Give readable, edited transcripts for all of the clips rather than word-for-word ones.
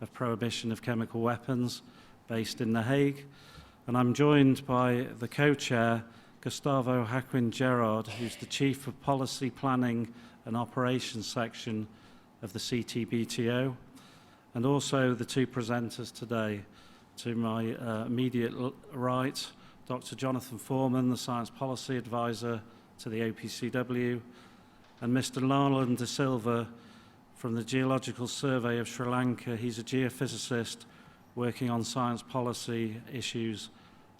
of Prohibition of Chemical Weapons, based in The Hague. And I'm joined by the co-chair, Gustavo Haquin Gerard, who's the Chief of Policy Planning and Operations Section of the CTBTO, and also the two presenters today. To my immediate right, Dr. Jonathan Foreman, the Science Policy Advisor to the OPCW, and Mr. Narlan de Silva from the Geological Survey of Sri Lanka. He's a geophysicist working on science policy issues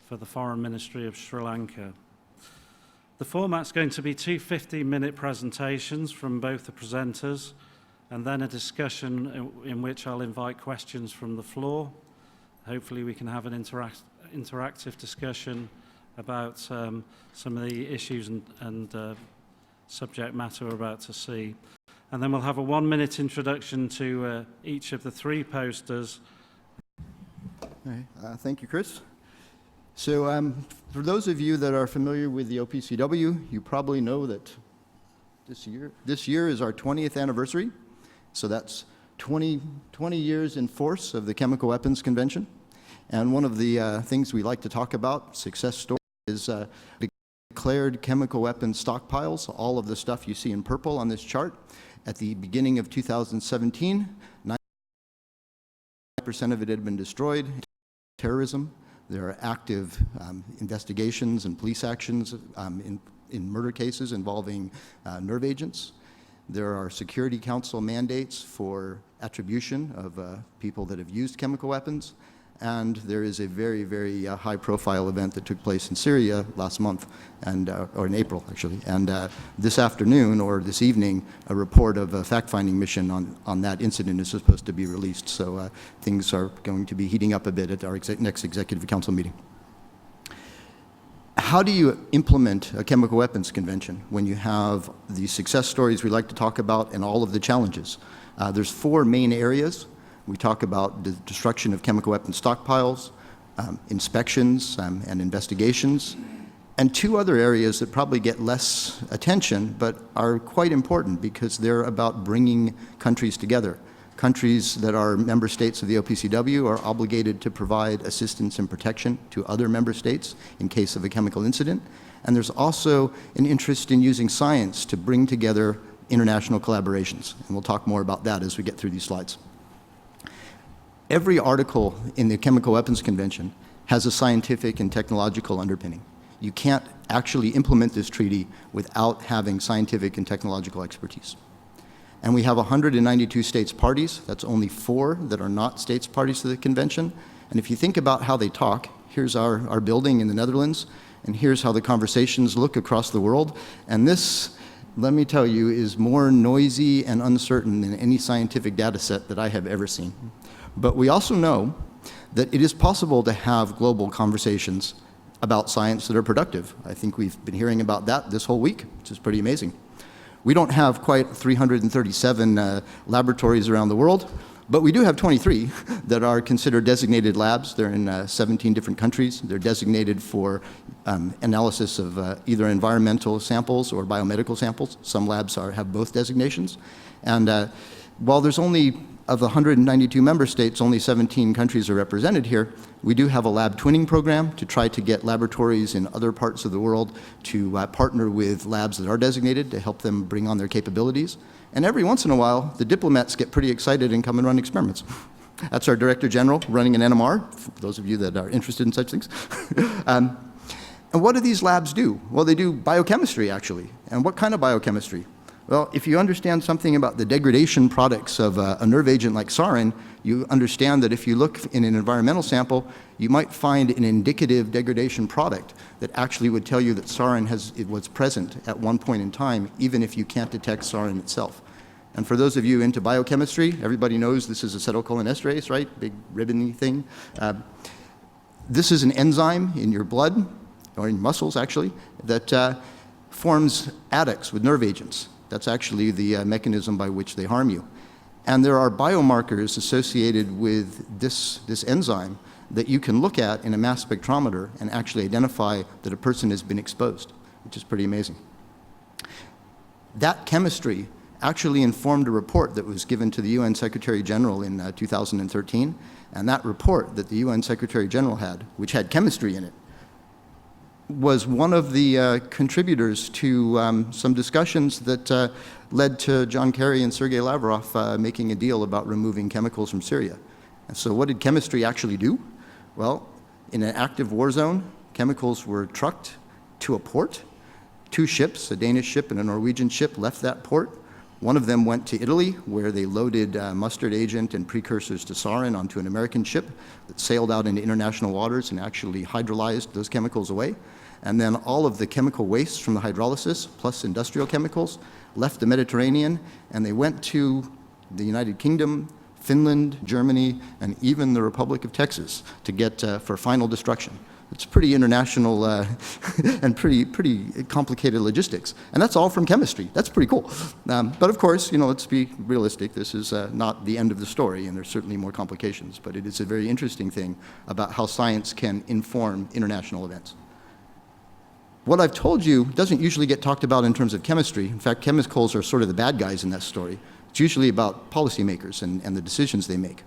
for the Foreign Ministry of Sri Lanka. The format's going to be two 15-minute presentations from both the presenters, and then a discussion in which I'll invite questions from the floor. Hopefully we can have an interactive discussion about some of the issues and subject matter we're about to see. And then we'll have a 1-minute introduction to each of the three posters. Okay. Thank you, Chris. So for those of you that are familiar with the OPCW, you probably know that this year is our 20th anniversary. So that's 20 years in force of the Chemical Weapons Convention. And one of the things we like to talk about, success story, is declared chemical weapons stockpiles, all of the stuff you see in purple on this chart. At the beginning of 2017, 90% of it had been destroyed. Terrorism. There are active investigations and police actions in murder cases involving nerve agents. There are Security Council mandates for attribution of people that have used chemical weapons. And there is a very, very high-profile event that took place in Syria last month, or in April, actually. And this afternoon, or this evening, a report of a fact-finding mission on that incident is supposed to be released. So things are going to be heating up a bit at our next Executive Council meeting. How do you implement a chemical weapons convention when you have the success stories we like to talk about and all of the challenges? There's 4 main areas. We talk about the destruction of chemical weapons stockpiles, inspections and investigations, and 2 other areas that probably get less attention but are quite important because they're about bringing countries together. Countries that are member states of the OPCW are obligated to provide assistance and protection to other member states in case of a chemical incident. And there's also an interest in using science to bring together international collaborations. And we'll talk more about that as we get through these slides. Every article in the Chemical Weapons Convention has a scientific and technological underpinning. You can't actually implement this treaty without having scientific and technological expertise. And we have 192 states parties. That's only 4 that are not states parties to the convention. And if you think about how they talk, here's our building in the Netherlands, and here's how the conversations look across the world. And this, let me tell you, is more noisy and uncertain than any scientific data set that I have ever seen. But we also know that it is possible to have global conversations about science that are productive. I think we've been hearing about that this whole week, which is pretty amazing. We don't have quite 337 laboratories around the world, but we do have 23 that are considered designated labs. They're in 17 different countries. They're designated for analysis of either environmental samples or biomedical samples. Some labs have both designations. And while there's only, of the 192 member states, only 17 countries are represented here, we do have a lab twinning program to try to get laboratories in other parts of the world to partner with labs that are designated to help them bring on their capabilities. And every once in a while, the diplomats get pretty excited and come and run experiments. That's our Director General running an NMR, for those of you that are interested in such things. And what do these labs do? Well, they do biochemistry, actually. And what kind of biochemistry? Well, if you understand something about the degradation products of a nerve agent like sarin, you understand that if you look in an environmental sample, you might find an indicative degradation product that actually would tell you that sarin was present at one point in time, even if you can't detect sarin itself. And for those of you into biochemistry, everybody knows this is acetylcholinesterase, right? Big ribbony thing. This is an enzyme in your blood, or in muscles actually, that forms adducts with nerve agents. That's actually the mechanism by which they harm you. And there are biomarkers associated with this enzyme that you can look at in a mass spectrometer and actually identify that a person has been exposed, which is pretty amazing. That chemistry actually informed a report that was given to the UN Secretary General in 2013. And that report that the UN Secretary General had, which had chemistry in it, was one of the contributors to some discussions that led to John Kerry and Sergei Lavrov making a deal about removing chemicals from Syria. And so what did chemistry actually do? Well, in an active war zone, chemicals were trucked to a port. 2 ships, a Danish ship and a Norwegian ship, left that port. One of them went to Italy, where they loaded mustard agent and precursors to sarin onto an American ship that sailed out into international waters and actually hydrolyzed those chemicals away. And then all of the chemical waste from the hydrolysis, plus industrial chemicals, left the Mediterranean, and they went to the United Kingdom, Finland, Germany, and even the Republic of Texas to get for final destruction. It's pretty international and pretty complicated logistics. And that's all from chemistry. That's pretty cool. But of course, let's be realistic. This is not the end of the story, and there's certainly more complications. But it is a very interesting thing about how science can inform international events. What I've told you doesn't usually get talked about in terms of chemistry. In fact, chemicals are sort of the bad guys in that story. It's usually about policymakers and the decisions they make.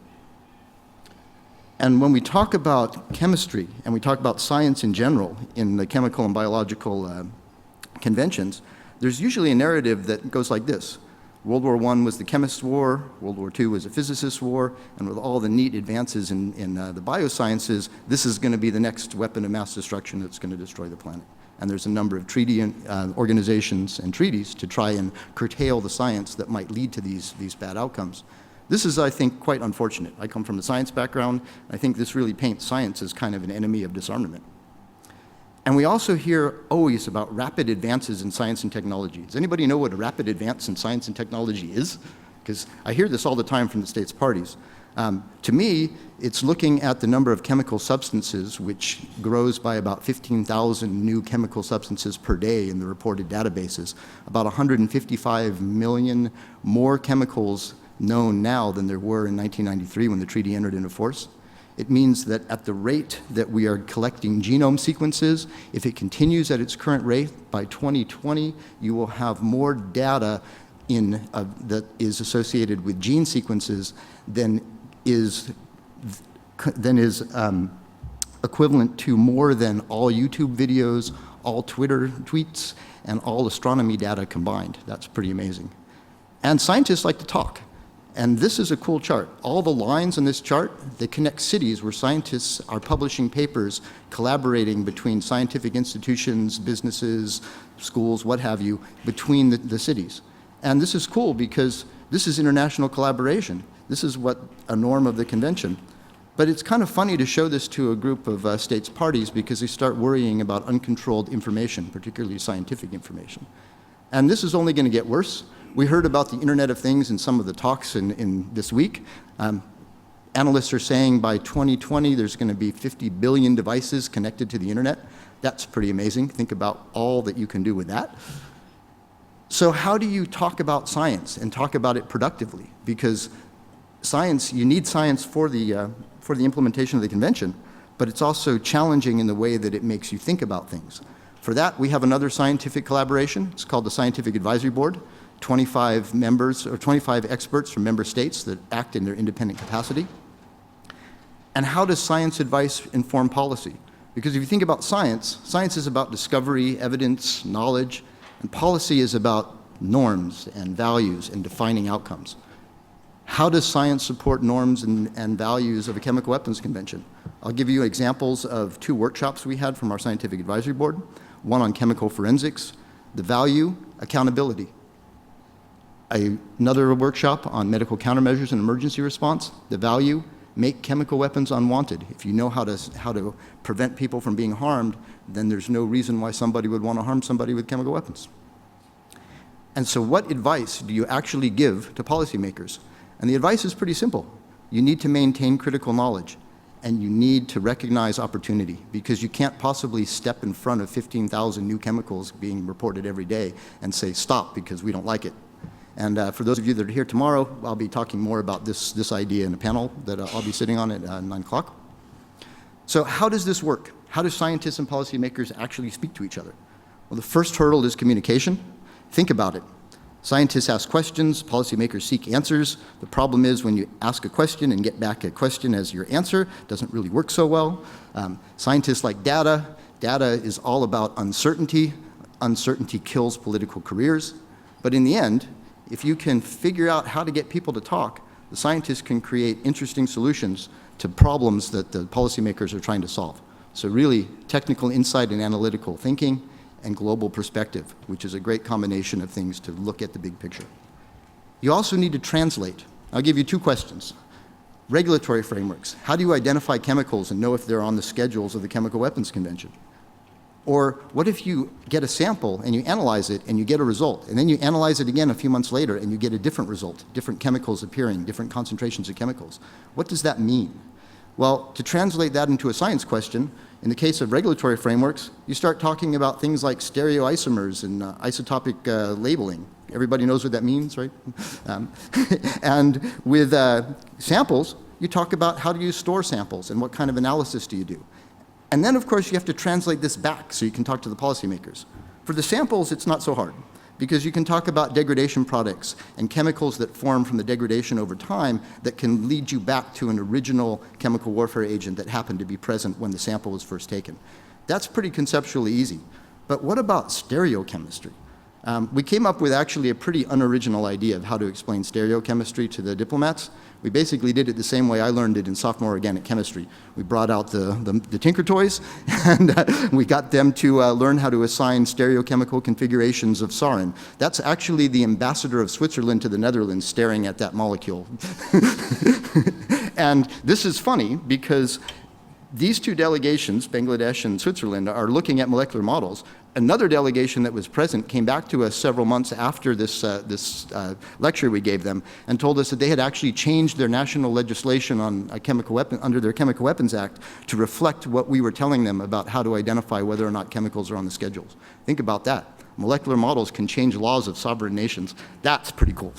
And when we talk about chemistry and we talk about science in general in the chemical and biological conventions, there's usually a narrative that goes like this. World War I was the chemist's war, World War II was a physicist's war, and with all the neat advances in the biosciences, this is going to be the next weapon of mass destruction that's going to destroy the planet. And there's a number of treaty organizations and treaties to try and curtail the science that might lead to these bad outcomes. This is, I think, quite unfortunate. I come from a science background. I think this really paints science as kind of an enemy of disarmament. And we also hear always about rapid advances in science and technology. Does anybody know what a rapid advance in science and technology is? Because I hear this all the time from the states' parties. To me, it's looking at the number of chemical substances, which grows by about 15,000 new chemical substances per day in the reported databases, about 155 million more chemicals known now than there were in 1993 when the treaty entered into force. It means that at the rate that we are collecting genome sequences, if it continues at its current rate, by 2020, you will have more data that is associated with gene sequences than is equivalent to more than all YouTube videos, all Twitter tweets, and all astronomy data combined. That's pretty amazing. And scientists like to talk. And this is a cool chart. All the lines on this chart, they connect cities where scientists are publishing papers, collaborating between scientific institutions, businesses, schools, what have you, between the cities. And this is cool because this is international collaboration. This is what a norm of the convention. But it's kind of funny to show this to a group of states parties because they start worrying about uncontrolled information, particularly scientific information. And this is only going to get worse. We heard about the Internet of Things in some of the talks in this week. Analysts are saying by 2020 there's going to be 50 billion devices connected to the Internet. That's pretty amazing. Think about all that you can do with that. So how do you talk about science and talk about it productively? Because science, you need science for the implementation of the convention, but it's also challenging in the way that it makes you think about things. For that, we have another scientific collaboration. It's called the Scientific Advisory Board. 25 members, or 25 experts from member states that act in their independent capacity. And how does science advice inform policy? Because if you think about science, science is about discovery, evidence, knowledge, and policy is about norms and values and defining outcomes. How does science support norms and values of a chemical weapons convention? I'll give you examples of 2 workshops we had from our Scientific Advisory Board, one on chemical forensics, the value, accountability. Another workshop on medical countermeasures and emergency response, the value, make chemical weapons unwanted. If you know how to prevent people from being harmed, then there's no reason why somebody would want to harm somebody with chemical weapons. And so what advice do you actually give to policymakers? And the advice is pretty simple. You need to maintain critical knowledge, and you need to recognize opportunity, because you can't possibly step in front of 15,000 new chemicals being reported every day and say, stop, because we don't like it. And for those of you that are here tomorrow, I'll be talking more about this idea in a panel that I'll be sitting on at 9 o'clock. So how does this work? How do scientists and policymakers actually speak to each other? Well, the first hurdle is communication. Think about it. Scientists ask questions, policymakers seek answers. The problem is when you ask a question and get back a question as your answer, it doesn't really work so well. Scientists like data. Data is all about uncertainty. Uncertainty kills political careers. But in the end, if you can figure out how to get people to talk, the scientists can create interesting solutions to problems that the policymakers are trying to solve. So really, technical insight and analytical thinking and global perspective, which is a great combination of things to look at the big picture. You also need to translate. I'll give you two questions. Regulatory frameworks. How do you identify chemicals and know if they're on the schedules of the Chemical Weapons Convention? Or what if you get a sample and you analyze it and you get a result, and then you analyze it again a few months later and you get a different result, different chemicals appearing, different concentrations of chemicals? What does that mean? Well, to translate that into a science question, in the case of regulatory frameworks, you start talking about things like stereoisomers and isotopic labeling. Everybody knows what that means, right? And with samples, you talk about how do you store samples and what kind of analysis do you do. And then, of course, you have to translate this back so you can talk to the policymakers. For the samples, it's not so hard, because you can talk about degradation products and chemicals that form from the degradation over time that can lead you back to an original chemical warfare agent that happened to be present when the sample was first taken. That's pretty conceptually easy. But what about stereochemistry? We came up with actually a pretty unoriginal idea of how to explain stereochemistry to the diplomats. We basically did it the same way I learned it in sophomore organic chemistry. We brought out the Tinker Toys, and we got them to learn how to assign stereochemical configurations of sarin. That's actually the ambassador of Switzerland to the Netherlands staring at that molecule. And this is funny because these two delegations, Bangladesh and Switzerland, are looking at molecular models. Another delegation that was present came back to us several months after this lecture we gave them and told us that they had actually changed their national legislation on a chemical weapon, under their Chemical Weapons Act, to reflect what we were telling them about how to identify whether or not chemicals are on the schedules. Think about that. Molecular models can change laws of sovereign nations. That's pretty cool.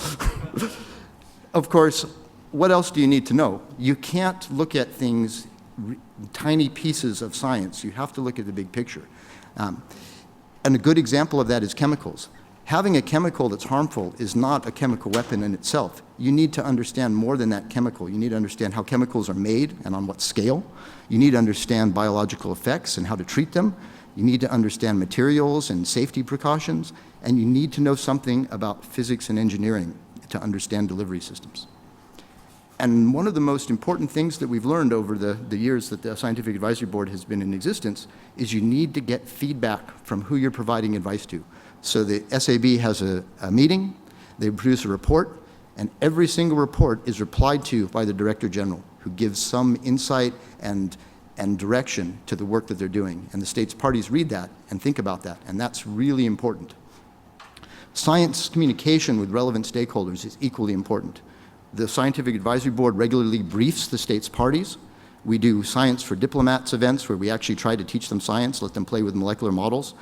Of course, what else do you need to know? You can't look at things, tiny pieces of science. You have to look at the big picture. And a good example of that is chemicals. Having a chemical that's harmful is not a chemical weapon in itself. You need to understand more than that chemical. You need to understand how chemicals are made and on what scale. You need to understand biological effects and how to treat them. You need to understand materials and safety precautions. And you need to know something about physics and engineering to understand delivery systems. And one of the most important things that we've learned over the years that the Scientific Advisory Board has been in existence is you need to get feedback from who you're providing advice to. So the SAB has a meeting, they produce a report, and every single report is replied to by the Director General, who gives some insight and direction to the work that they're doing. And the state's parties read that and think about that, and that's really important. Science communication with relevant stakeholders is equally important. The Scientific Advisory Board regularly briefs the state's parties. We do Science for Diplomats events where we actually try to teach them science, let them play with molecular models.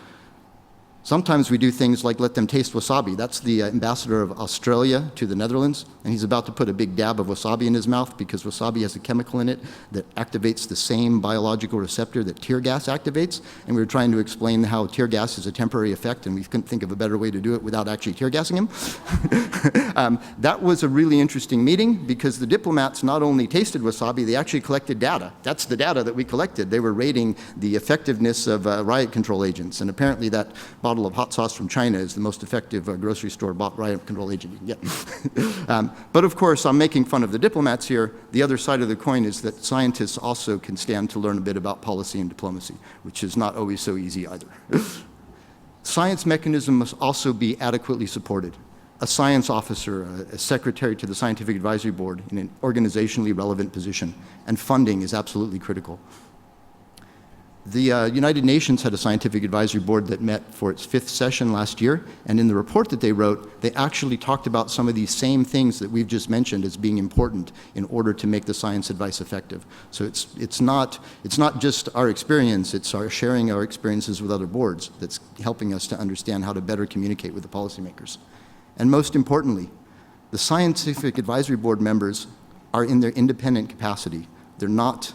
Sometimes we do things like let them taste wasabi. That's the ambassador of Australia to the Netherlands, and he's about to put a big dab of wasabi in his mouth because wasabi has a chemical in it that activates the same biological receptor that tear gas activates, and we were trying to explain how tear gas is a temporary effect, and we couldn't think of a better way to do it without actually tear gassing him. That was a really interesting meeting because the diplomats not only tasted wasabi, they actually collected data. That's the data that we collected. They were rating the effectiveness of riot control agents, and apparently that bottle of hot sauce from China is the most effective grocery store bought riot control agent you can get. But of course, I'm making fun of the diplomats here. The other side of the coin is that scientists also can stand to learn a bit about policy and diplomacy, which is not always so easy either. Science mechanism must also be adequately supported. A science officer, a secretary to the Scientific Advisory Board in an organizationally relevant position, and funding is absolutely critical. The United Nations had a Scientific Advisory Board that met for its 5th session last year, and in the report that they wrote, they actually talked about some of these same things that we've just mentioned as being important in order to make the science advice effective. So it's not just our experience, it's our sharing our experiences with other boards that's helping us to understand how to better communicate with the policymakers. And most importantly, the Scientific Advisory Board members are in their independent capacity. They're not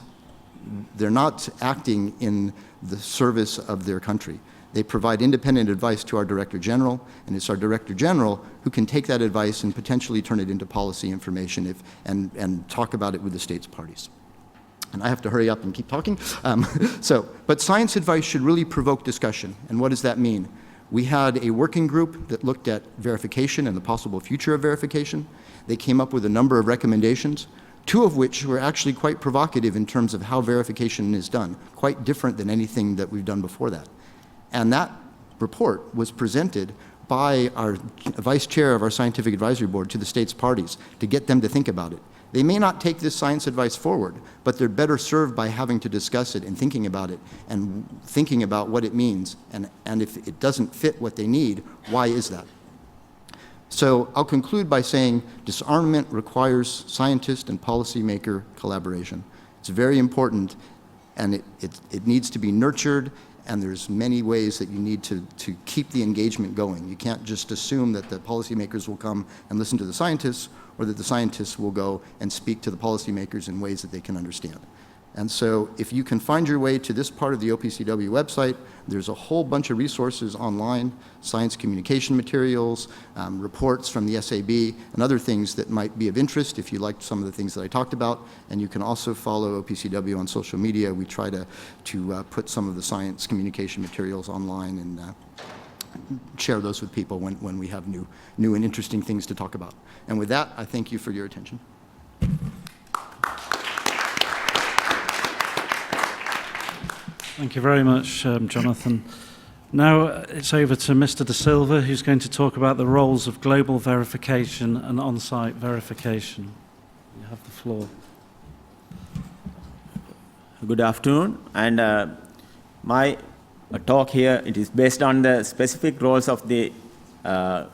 acting in the service of their country. They provide independent advice to our Director General, and it's our Director General who can take that advice and potentially turn it into policy information and talk about it with the state's parties. And I have to hurry up and keep talking. But science advice should really provoke discussion. And what does that mean? We had a working group that looked at verification and the possible future of verification. They came up with a number of recommendations, 2 of which were actually quite provocative in terms of how verification is done, quite different than anything that we've done before that. And that report was presented by our vice chair of our scientific advisory board to the state's parties to get them to think about it. They may not take this science advice forward, but they're better served by having to discuss it and thinking about it and thinking about what it means. And if it doesn't fit what they need, why is that? So I'll conclude by saying disarmament requires scientist and policymaker collaboration. It's very important, and it needs to be nurtured, and there's many ways that you need to keep the engagement going. You can't just assume that the policymakers will come and listen to the scientists, or that the scientists will go and speak to the policymakers in ways that they can understand. And so if you can find your way to this part of the OPCW website, there's a whole bunch of resources online, science communication materials, reports from the SAB, and other things that might be of interest if you liked some of the things that I talked about. And you can also follow OPCW on social media. We try to put some of the science communication materials online and share those with people when we have new and interesting things to talk about. And with that, I thank you for your attention. Thank you very much, Jonathan. Now it's over to Mr. De Silva, who's going to talk about the roles of global verification and on-site verification. You have the floor. Good afternoon, and my talk here, it is based on the specific roles of the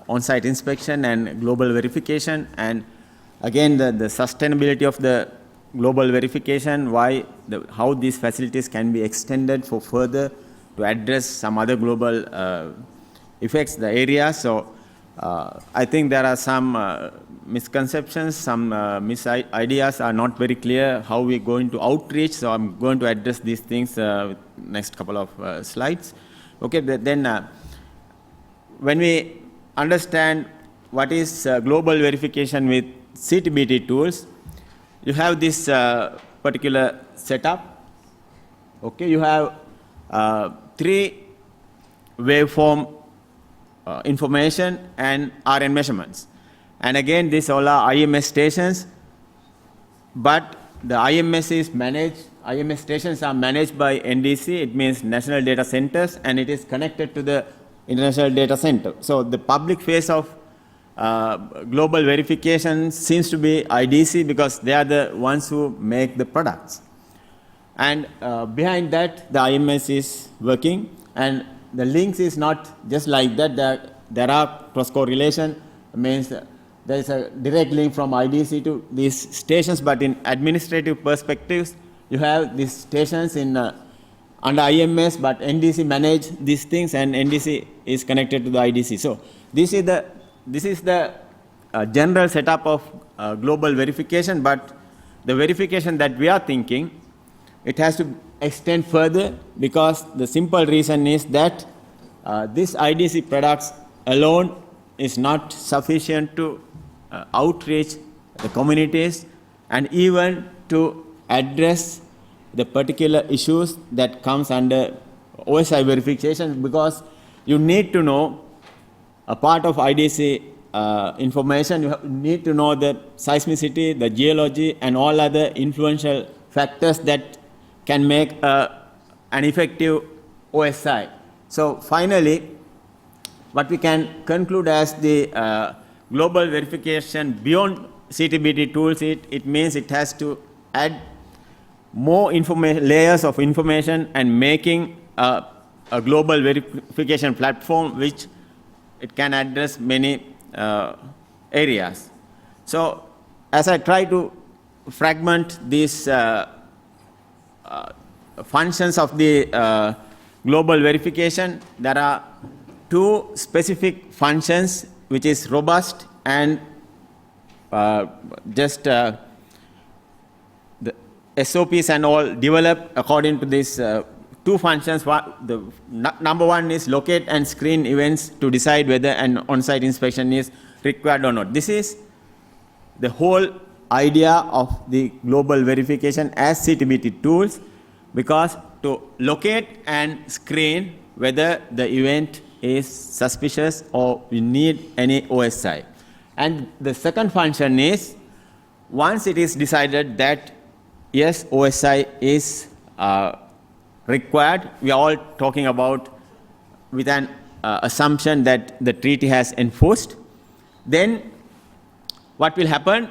on-site inspection and global verification, and again the sustainability of the global verification, how these facilities can be extended for further to address some other global effects, the areas. So I think there are some misconceptions, some ideas are not very clear how we're going to outreach. So I'm going to address these things next couple of slides. Okay, then when we understand what is global verification with CTBT tools, you have this particular setup. Okay, you have 3 waveform information and RN measurements. And again, these all are IMS stations, but the IMS is managed, IMS stations are managed by NDC, it means National Data Centers, and it is connected to the International Data Center. So the public face of global verification seems to be IDC because they are the ones who make the products. And behind that, the IMS is working, and the links is not just like that. There are cross-correlation, means there is a direct link from IDC to these stations, but in administrative perspectives, you have these stations in under IMS, but NDC manage these things, and NDC is connected to the IDC. So this is the general setup of global verification, but the verification that we are thinking, it has to extend further, because the simple reason is that this IDC products alone is not sufficient to outreach the communities and even to address the particular issues that comes under OSI verification, because you need to know a part of IDC information. You need to know the seismicity, the geology, and all other influential factors that can make an effective OSI. So finally, what we can conclude as the global verification beyond CTBT tools, it means it has to add more layers of information and making a global verification platform which it can address many areas. So as I try to fragment these functions of the global verification, there are 2 specific functions which is robust and the SOPs and all developed according to this two functions. Number one is locate and screen events to decide whether an on-site inspection is required or not. This is the whole idea of the global verification as CTBT tools, because to locate and screen whether the event is suspicious or we need any OSI. And the second function is, once it is decided that yes, OSI is required, we are all talking about with an assumption that the treaty has enforced, then what will happen?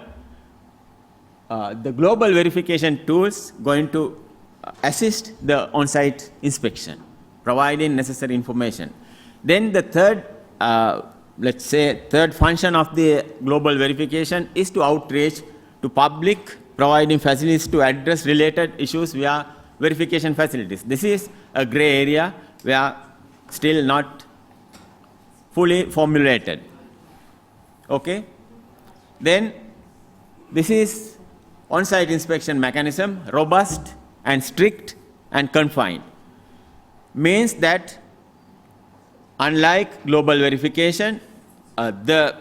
The global verification tools going to assist the on-site inspection, providing necessary information. Then the third, let's say, third function of the global verification is to outreach to public, providing facilities to address related issues via verification facilities. This is a gray area where still not fully formulated. Okay? Then this is on-site inspection mechanism, robust and strict and confined. Means that unlike global verification, the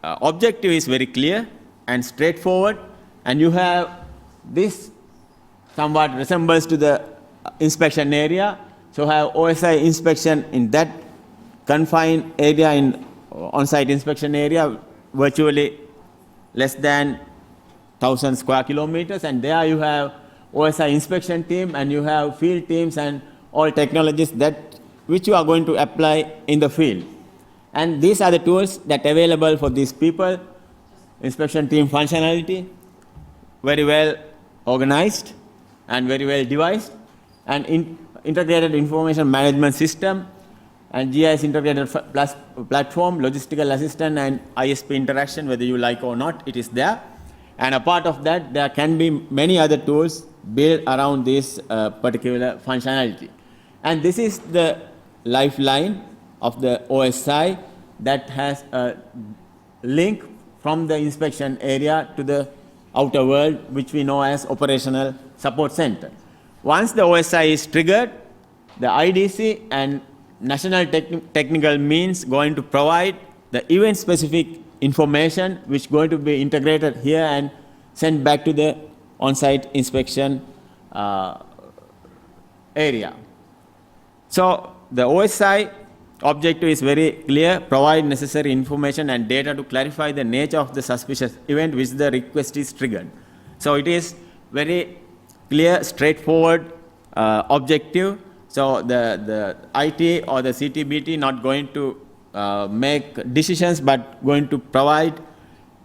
objective is very clear and straightforward, and you have this somewhat resembles to the inspection area. So have OSI inspection in that confined area, in on-site inspection area, virtually less than 1,000 square kilometers, and there you have OSI inspection team, and you have field teams and all technologies that which you are going to apply in the field. And these are the tools that are available for these people. Inspection team functionality, very well organized and very well devised, and integrated information management system, and GIS integrated platform, logistical assistant, and ISP interaction, whether you like or not, it is there. And apart of that, there can be many other tools built around this particular functionality. And this is the lifeline of the OSI that has a link from the inspection area to the outer world, which we know as operational support center. Once the OSI is triggered, the IDC and national technical means going to provide the event-specific information, which is going to be integrated here and sent back to the on-site inspection area. So the OSI objective is very clear: provide necessary information and data to clarify the nature of the suspicious event which the request is triggered. So it is very clear, straightforward objective. So the IT or the CTBT not going to make decisions, but going to provide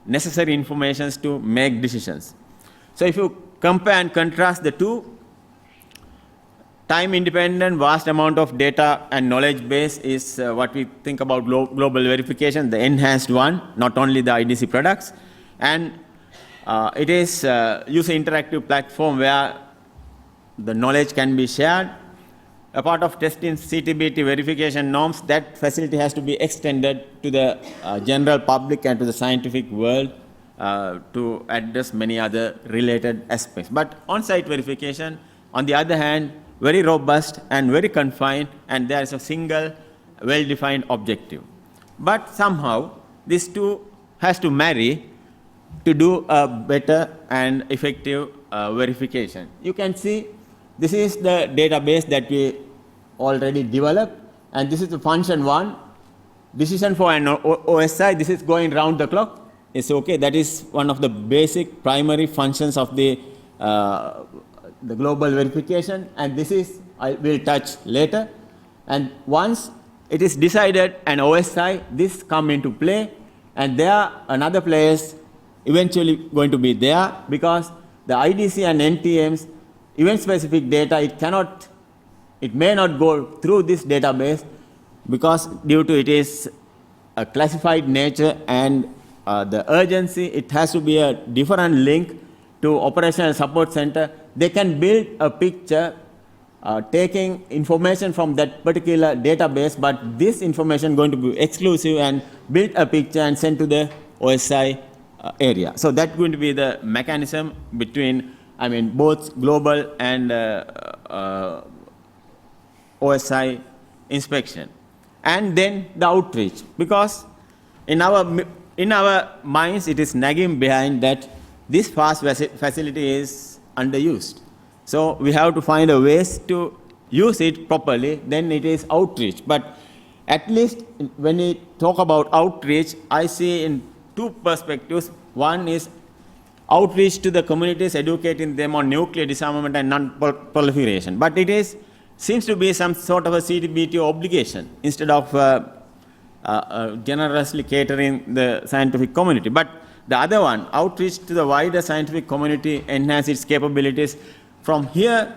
necessary information to make decisions. So if you compare and contrast the two, time independent, vast amount of data and knowledge base is what we think about global verification, the enhanced one, not only the IDC products. And it is user interactive platform where the knowledge can be shared. A part of testing CTBT verification norms, that facility has to be extended to the general public and to the scientific world to address many other related aspects. But on-site verification, on the other hand, very robust and very confined, and there is a single well-defined objective. But somehow, these two has to marry to do a better and effective verification. You can see this is the database that we already developed, and this is the function one. Decision for an OSI, this is going round the clock. It's okay. That is one of the basic primary functions of the global verification, and this is I will touch later. And once it is decided an OSI, this come into play, and there another players eventually going to be there, because the IDC and NTM's event-specific data, it may not go through this database, because due to it is a classified nature and the urgency, it has to be a different link to operational support center. They can build a picture taking information from that particular database, but this information going to be exclusive and build a picture and send to the OSI area. So that's going to be the mechanism between, both global and OSI inspection. And then the outreach, because in our minds it is nagging behind that this FAST facility is underused. So we have to find a ways to use it properly, then it is outreach. But at least when we talk about outreach, I see in two perspectives. One is outreach to the communities, educating them on nuclear disarmament and non-proliferation. But it seems to be some sort of a CTBT obligation instead of generously catering the scientific community. But the other one, outreach to the wider scientific community, enhance its capabilities. From here,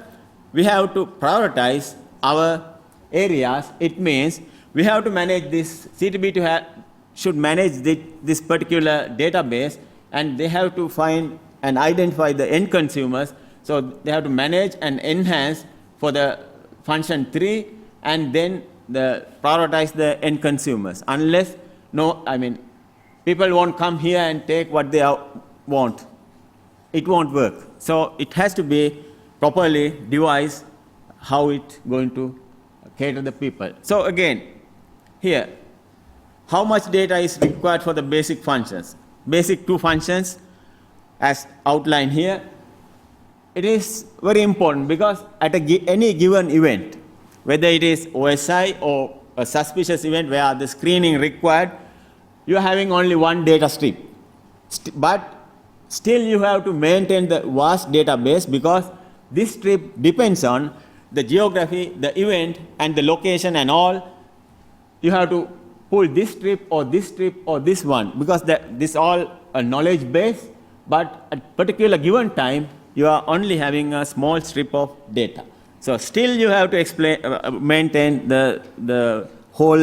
we have to prioritize our areas. It means we have to manage this, CTBT should manage this particular database, and they have to find and identify the end consumers. So they have to manage and enhance for the function 3, and then prioritize the end consumers. Unless, people won't come here and take what they want. It won't work. So it has to be properly devised how it's going to cater the people. So again, here, how much data is required for the basic functions? Basic 2 functions, as outlined here. It is very important because at any given event, whether it is OSI or a suspicious event where the screening required, you are having only one data strip. But still you have to maintain the vast database, because this strip depends on the geography, the event, and the location and all. You have to pull this strip or this one, because this all a knowledge base, but at particular given time, you are only having a small strip of data. So still you have to maintain the whole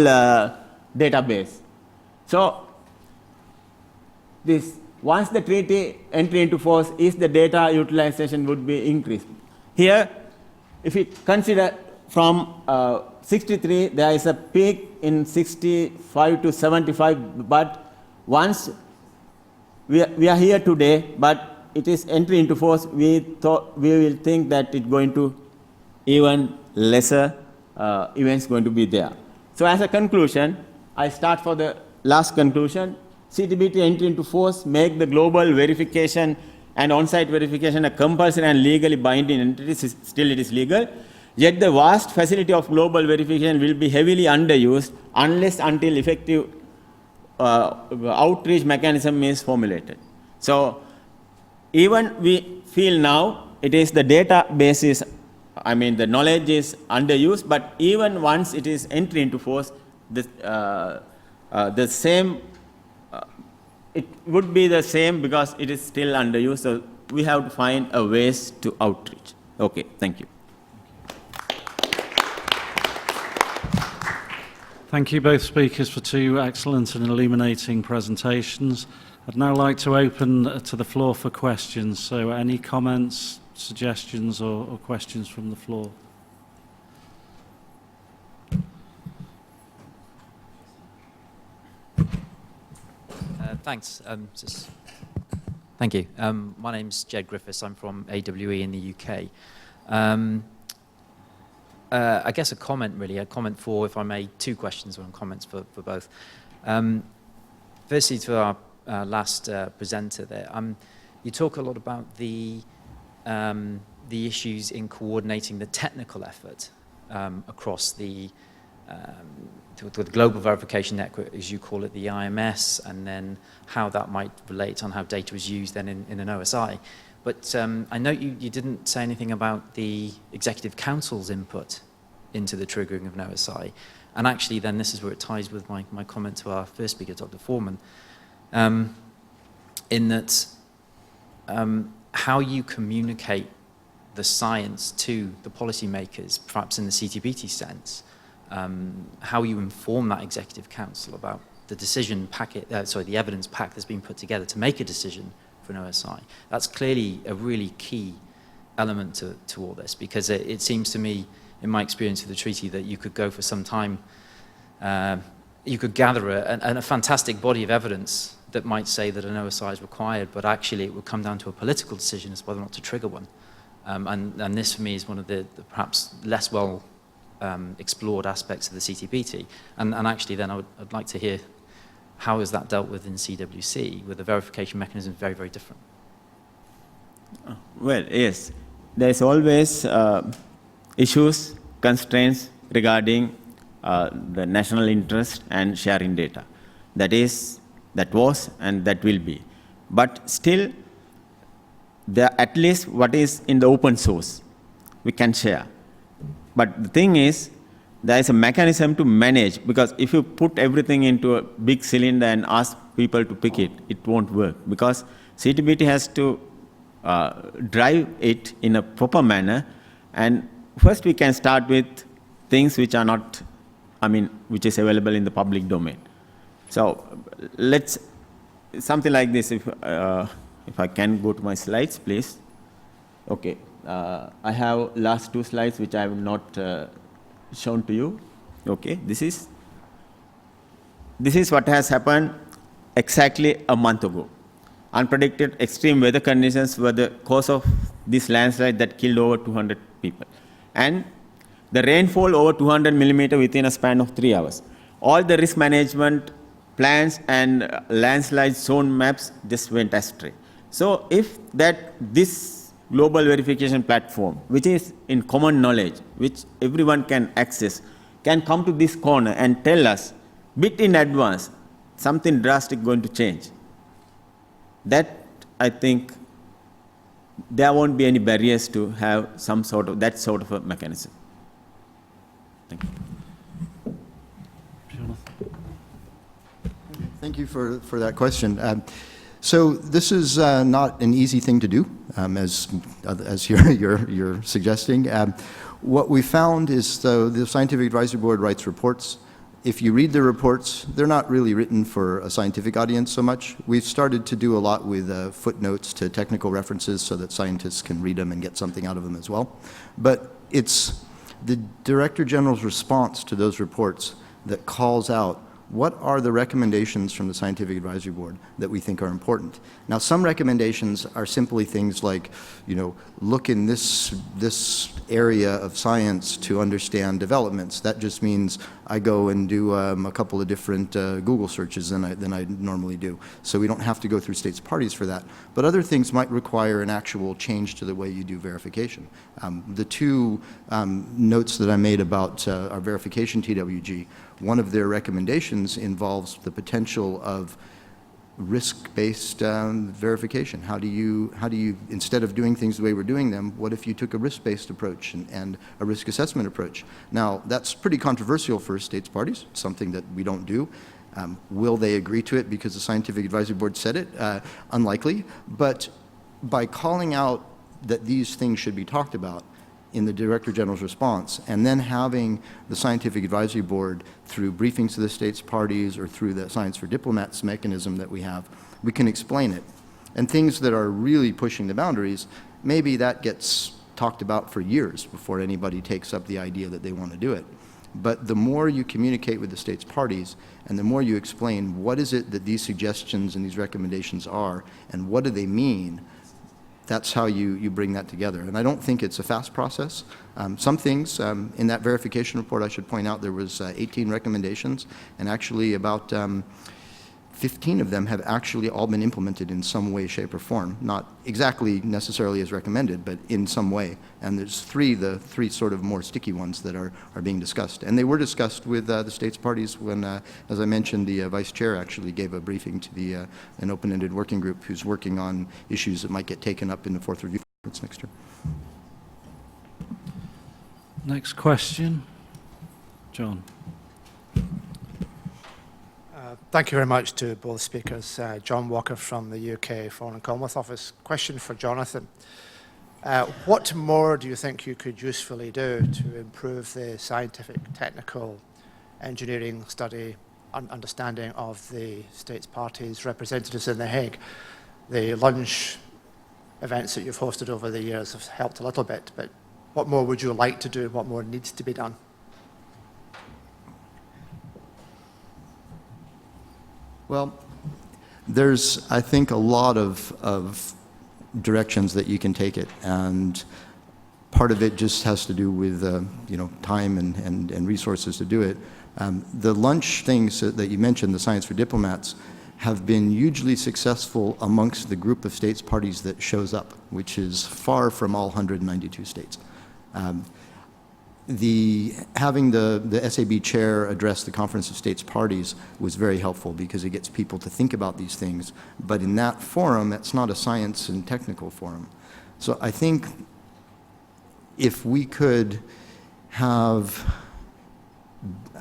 database. So once the treaty entry into force, is the data utilization would be increased. Here, if we consider from 63, there is a peak in 65 to 75, but once we are here today, but it is entry into force, we will think that it's going to even lesser events going to be there. So as a conclusion, I start for the last conclusion. CTBT entry into force make the global verification and on-site verification a compulsory and legally binding entity. Still it is legal. Yet the vast facility of global verification will be heavily underused unless until effective outreach mechanism is formulated. So even we feel now it is the database is, the knowledge is underused, but even once it is entry into force, the same, it would be the same because it is still underused. So we have to find a ways to outreach. Okay, thank you. Thank you, both speakers, for 2 excellent and illuminating presentations. I'd now like to open to the floor for questions. So any comments, suggestions, or questions from the floor? Thanks. Thank you. My name's Jed Griffiths. I'm from AWE in the UK. I guess a comment, really, for, if I may, 2 questions or comments for both. Firstly, to our last presenter there, you talk a lot about the issues in coordinating the technical effort across the global verification network, as you call it, the IMS, and then how that might relate on how data is used then in an OSI. But I note you didn't say anything about the Executive Council's input into the triggering of an OSI. And actually then this is where it ties with my comment to our first speaker, Dr. Foreman, in that how you communicate the science to the policymakers, perhaps in the CTBT sense, how you inform that Executive Council about the decision packet, the evidence pack that's been put together to make a decision for an OSI. That's clearly a really key element to all this, because it seems to me, in my experience with the treaty, that you could go for some time, you could gather a fantastic body of evidence that might say that an OSI is required, but actually it would come down to a political decision as whether or not to trigger one. And this, for me, is one of the perhaps less well explored aspects of the CTBT. And actually then I'd like to hear how is that dealt with in CWC, with the verification mechanism very, very different? Well, yes. There's always issues, constraints regarding the national interest and sharing data. That was, and that will be. But still, at least what is in the open source, we can share. But the thing is, there is a mechanism to manage, because if you put everything into a big cylinder and ask people to pick it, it won't work, because CTBT has to drive it in a proper manner. And first we can start with things which are not, which is available in the public domain. So let's, something like this, if I can go to my slides, please. Okay, I have last two slides which I have not shown to you. Okay, this is what has happened exactly a month ago. Unpredicted extreme weather conditions were the cause of this landslide that killed over 200 people. And the rainfall over 200 millimeter within a span of 3 hours. All the risk management plans and landslide zone maps just went astray. So if this global verification platform, which is in common knowledge, which everyone can access, can come to this corner and tell us, bit in advance, something drastic going to change, that I think there won't be any barriers to have some sort of, that sort of a mechanism. Thank you. Thank you for that question. So this is not an easy thing to do, as you're suggesting. What we found is the Scientific Advisory Board writes reports. If you read the reports, they're not really written for a scientific audience so much. We've started to do a lot with footnotes to technical references so that scientists can read them and get something out of them as well. But it's the Director General's response to those reports that calls out what are the recommendations from the Scientific Advisory Board that we think are important. Now, some recommendations are simply things like, look in this area of science to understand developments. That just means I go and do a couple of different Google searches than I normally do. So we don't have to go through states parties for that. But other things might require an actual change to the way you do verification. The two notes that I made about our verification TWG, one of their recommendations involves the potential of risk-based verification. How do you, instead of doing things the way we're doing them, what if you took a risk-based approach and a risk assessment approach? Now, that's pretty controversial for states parties, something that we don't do. Will they agree to it because the Scientific Advisory Board said it? Unlikely. But by calling out that these things should be talked about in the Director General's response, and then having the Scientific Advisory Board, through briefings to the states parties or through the Science for Diplomats mechanism that we have, we can explain it. And things that are really pushing the boundaries, maybe that gets talked about for years before anybody takes up the idea that they want to do it. But the more you communicate with the states parties, and the more you explain what is it that these suggestions and these recommendations are, and what do they mean, that's how you bring that together. And I don't think it's a fast process. Some things, in that verification report, I should point out, there was 18 recommendations, and actually about 15 of them have actually all been implemented in some way, shape, or form. Not exactly necessarily as recommended, but in some way. And there's the three sort of more sticky ones that are being discussed. And they were discussed with the states parties when, as I mentioned, the vice chair actually gave a briefing to an open-ended working group who's working on issues that might get taken up in the fourth review next year. Next question, John. Thank you very much to both speakers. John Walker from the UK Foreign and Commonwealth Office. Question for Jonathan. What more do you think you could usefully do to improve the scientific, technical, engineering study understanding of the states parties representatives in The Hague? The lunch events that you've hosted over the years have helped a little bit, but what more would you like to do? What more needs to be done? Well, there's, I think, a lot of directions that you can take it. And Part of it just has to do with time and resources to do it. The lunch things that you mentioned, the Science for Diplomats, have been hugely successful amongst the group of states parties that shows up, which is far from all 192 states. Having the SAB chair address the Conference of States Parties was very helpful because it gets people to think about these things. But in that forum, it's not a science and technical forum. So I think if we could have,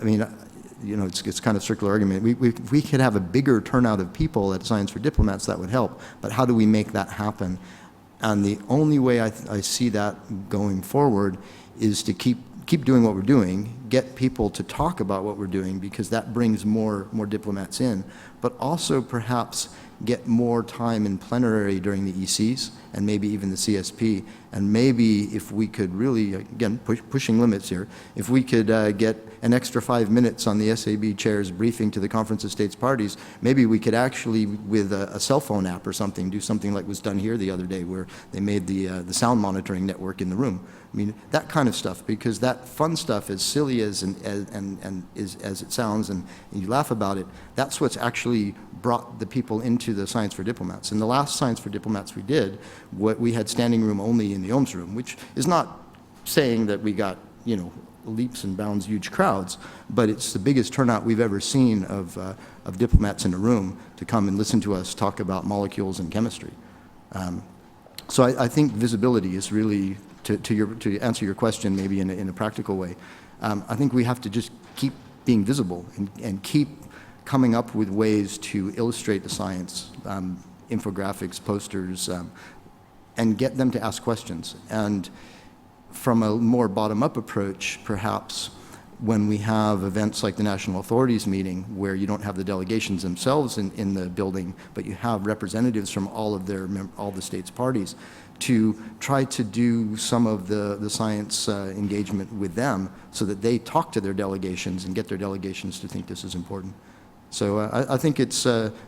it's kind of circular argument. If we could have a bigger turnout of people at Science for Diplomats, that would help. But how do we make that happen? And the only way I see that going forward is to keep doing what we're doing, get people to talk about what we're doing, because that brings more diplomats in, but also perhaps get more time in plenary during the ECs and maybe even the CSP. And maybe if we could really, again, pushing limits here, if we could get an extra 5 minutes on the SAB chair's briefing to the Conference of States Parties, maybe we could actually, with a cell phone app or something, do something like was done here the other day where they made the sound monitoring network in the room. I mean, that kind of stuff, because that fun stuff, as silly as it sounds, and you laugh about it, that's what's actually brought the people into the Science for Diplomats. In the last Science for Diplomats we did, we had standing room only in the OMS room, which is not saying that we got, leaps and bounds huge crowds, but it's the biggest turnout we've ever seen of diplomats in a room to come and listen to us talk about molecules and chemistry. So I think visibility is really, to answer your question maybe in a practical way, I think we have to just keep being visible and keep coming up with ways to illustrate the science, infographics, posters, and get them to ask questions. And from a more bottom-up approach, perhaps, when we have events like the National Authorities meeting, where you don't have the delegations themselves in the building, but you have representatives from all the states' parties, to try to do some of the science engagement with them so that they talk to their delegations and get their delegations to think this is important. So I think it's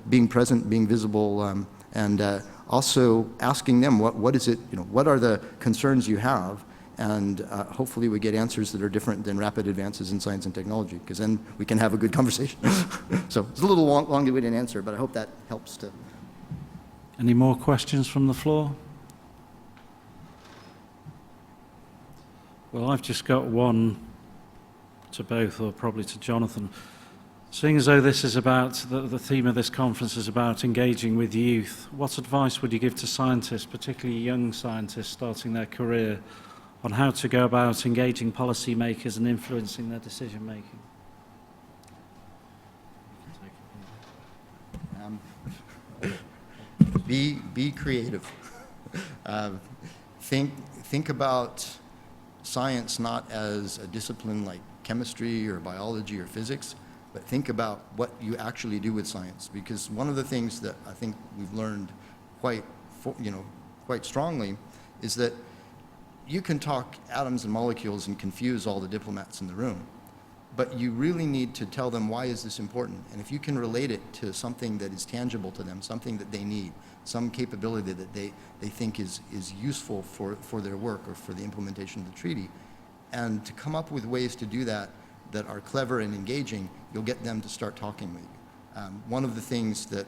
being present, being visible, and also asking them what is it, what are the concerns you have, and hopefully we get answers that are different than rapid advances in science and technology, because then we can have a good conversation. So it's a little long-winded answer, but I hope that helps to. Any more questions from the floor? Well, I've just got one to both, or probably to Jonathan. Seeing as though this is about, the theme of this conference is about engaging with youth, what advice would you give to scientists, particularly young scientists starting their career, on how to go about engaging policymakers and influencing their decision making? Be creative. Think about science not as a discipline like chemistry or biology or physics, but think about what you actually do with science. Because one of the things that I think we've learned quite strongly is that you can talk atoms and molecules and confuse all the diplomats in the room, but you really need to tell them, why is this important? And if you can relate it to something that is tangible to them, something that they need, some capability that they think is useful for their work or for the implementation of the treaty, and to come up with ways to do that that are clever and engaging, you'll get them to start talking with you. One of the things that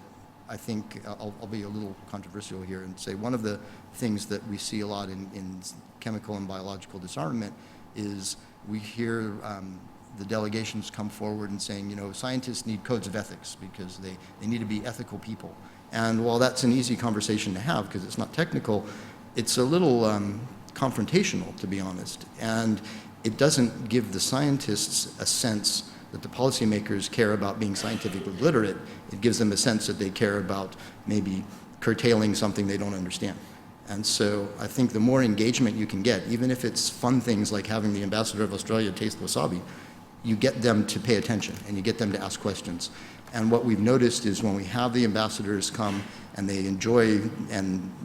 I think, I'll be a little controversial here and say, one of the things that we see a lot in chemical and biological disarmament is we hear the delegations come forward and saying, scientists need codes of ethics because they need to be ethical people. And while that's an easy conversation to have because it's not technical, it's a little confrontational, to be honest. And it doesn't give the scientists a sense that the policymakers care about being scientifically literate. It gives them a sense that they care about maybe curtailing something they don't understand. And so I think the more engagement you can get, even if it's fun things like having the ambassador of Australia taste wasabi, you get them to pay attention and you get them to ask questions. And what we've noticed is when we have the ambassadors come and they enjoy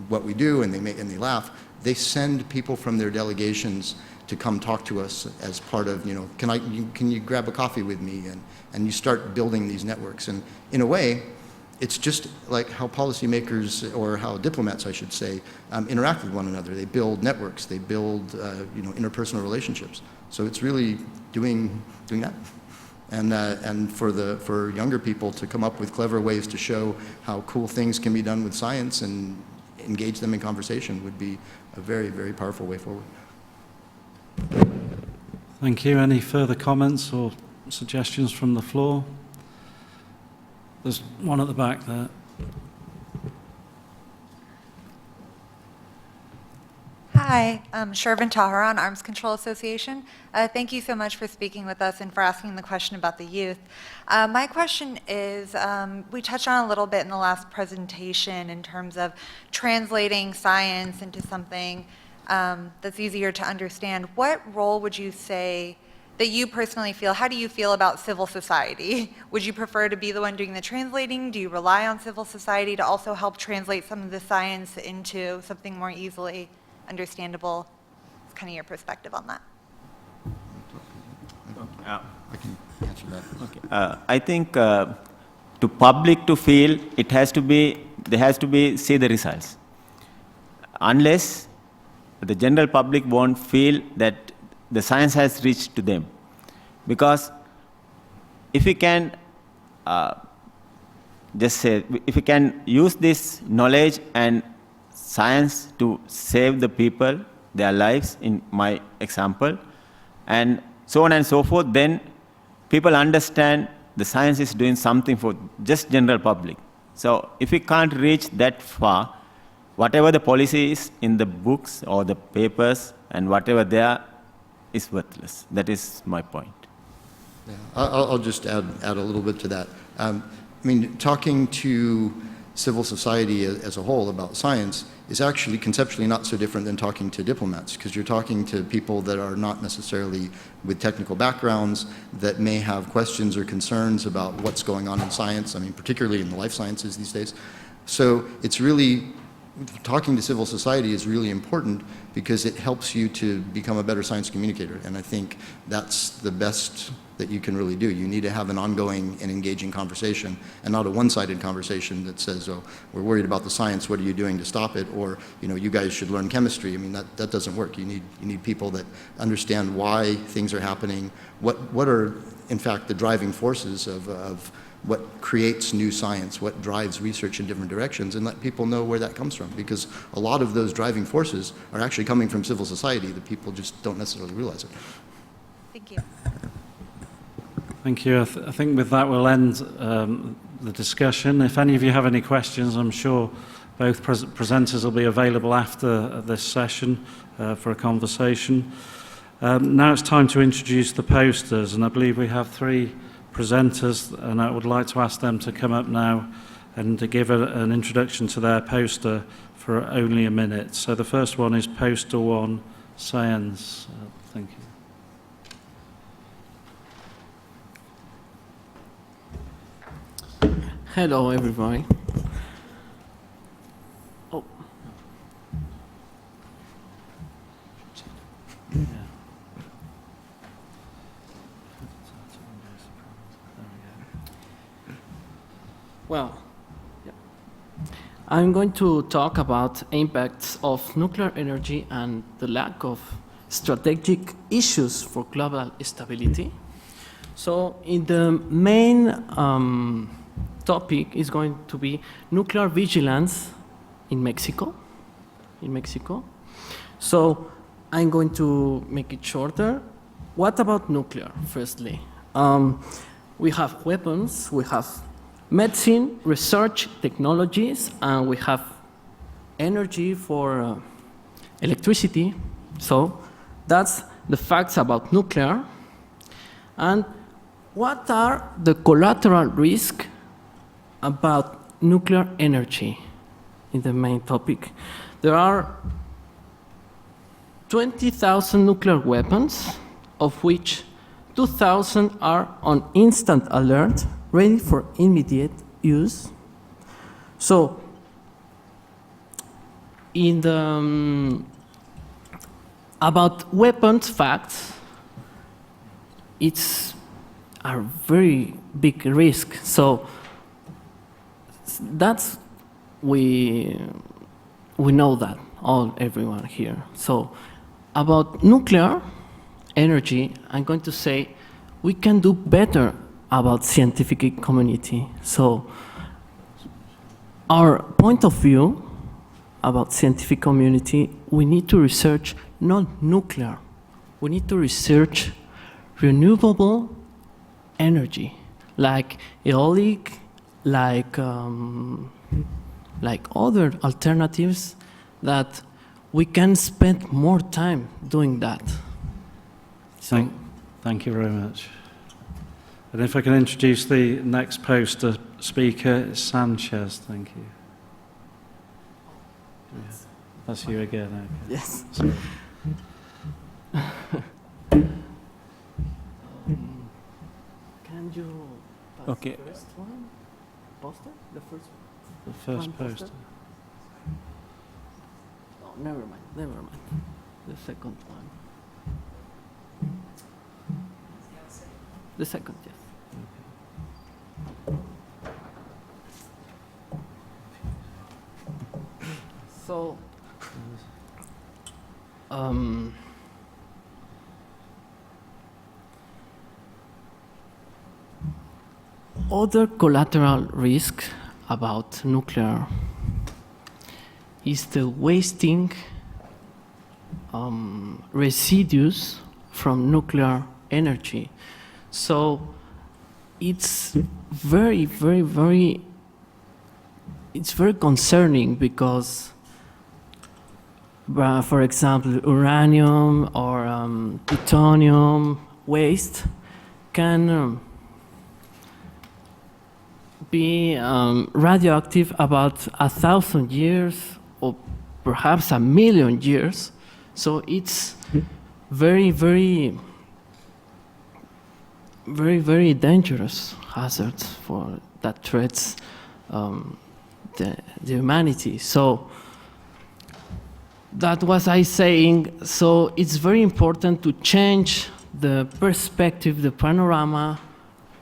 what we do and they laugh, they send people from their delegations to come talk to us as part of, can you grab a coffee with me? And you start building these networks. And in a way, it's just like how policymakers, or how diplomats, I should say, interact with one another. They build networks, they build interpersonal relationships. So it's really doing that. And for younger people to come up with clever ways to show how cool things can be done with science and engage them in conversation would be a very, very powerful way forward. Thank you. Any further comments or suggestions from the floor? There's one at the back there. Hi, I'm Shervin Taharan, Arms Control Association. Thank you so much for speaking with us and for asking the question about the youth. My question is, we touched on a little bit in the last presentation in terms of translating science into something that's easier to understand. What role would you say that you personally feel, how do you feel about civil society? Would you prefer to be the one doing the translating? Do you rely on civil society to also help translate some of the science into something more easily understandable? It's kind of your perspective on that. I can answer that. Okay. I think to public to feel, it has to be, they has to be see the results. Unless the general public won't feel that the science has reached to them. Because if we can just say, if we can use this knowledge and science to save the people, their lives, in my example, and so on and so forth, then people understand the science is doing something for just general public. So if we can't reach that far, whatever the policy is in the books or the papers and whatever there is worthless. That is my point. Yeah. I'll just add a little bit to that. I mean, talking to civil society as a whole about science is actually conceptually not so different than talking to diplomats, because you're talking to people that are not necessarily with technical backgrounds, that may have questions or concerns about what's going on in science, I mean, particularly in the life sciences these days. So it's really, talking to civil society is really important because it helps you to become a better science communicator. And I think that's the best that you can really do. You need to have an ongoing and engaging conversation, and not a one-sided conversation that says, oh, we're worried about the science, what are you doing to stop it? Or, you know, you guys should learn chemistry. I mean, that doesn't work. You need people that understand why things are happening, what are, in fact, the driving forces of what creates new science, what drives research in different directions, and let people know where that comes from. Because a lot of those driving forces are actually coming from civil society. The people just don't necessarily realize it. Thank you. Thank you. I think with that we'll end the discussion. If any of you have any questions, I'm sure both presenters will be available after this session for a conversation. Now it's time to introduce the posters, and I believe we have three presenters, and I would like to ask them to come up now and to give an introduction to their poster for only a minute. So the first one is Poster 1, Science. Thank you. Hello, everybody. Oh. Well, I'm going to talk about impacts of nuclear energy and the lack of strategic issues for global stability. So, in the main topic is going to be nuclear vigilance in Mexico. So I'm going to make it shorter. What about nuclear, firstly? We have weapons, we have medicine, research technologies, and we have energy for electricity. So that's the facts about nuclear. And what are the collateral risks about nuclear energy in the main topic? There are 20,000 nuclear weapons, of which 2,000 are on instant alert, ready for immediate use. So, in the about weapons facts, it's a very big risk. So, that's we know that everyone here. So about nuclear energy, I'm going to say we can do better about scientific community. So our point of view about scientific community, we need to research not nuclear. We need to research renewable energy, like aeolic, like other alternatives that we can spend more time doing that. So, Thank you very much. And if I can introduce the next poster speaker, Sanchez. Thank you. Yeah, that's you again. Okay. yes. Sorry. Can you pass Okay. the first one? Poster? The first one? The first One poster? poster. Oh, never mind. The second one. The second, yes. So, other collateral risk about nuclear is the wasting residues from nuclear energy. So it's very concerning because, for example, uranium or plutonium waste can be radioactive about 1,000 years or perhaps 1,000,000 years. So it's very dangerous hazard for that threats the humanity. So that was I saying. So it's very important to change the perspective, the panorama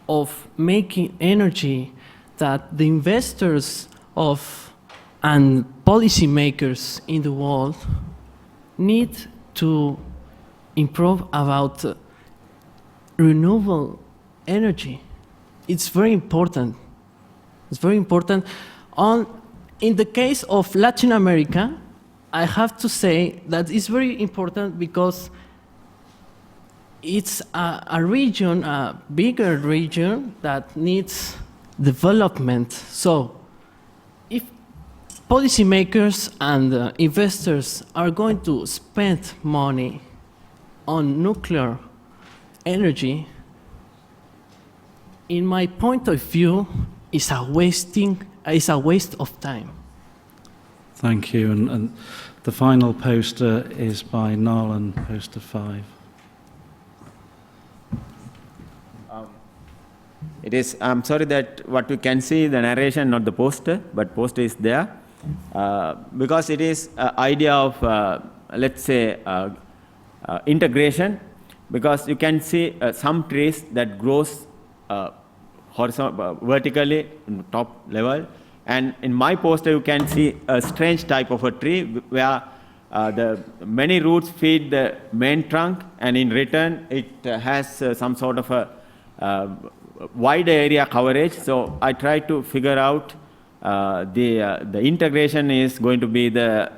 of making energy that the investors and policymakers in the world need to improve about renewable energy. It's very important. In the case of Latin America, I have to say that it's very important because it's a region, a bigger region that needs development. So if policymakers and investors are going to spend money on nuclear energy, in my point of view, is a waste of time. Thank you. And the final poster is by Nolan, poster 5. It is, I'm sorry that what you can see, the narration, not the poster, but poster is there. Because it is an idea of, let's say, integration, because you can see some trees that grows vertically in top level. And in my poster, you can see a strange type of a tree where the many roots feed the main trunk, and in return, it has some sort of a wide area coverage. So I try to figure out the integration is going to be the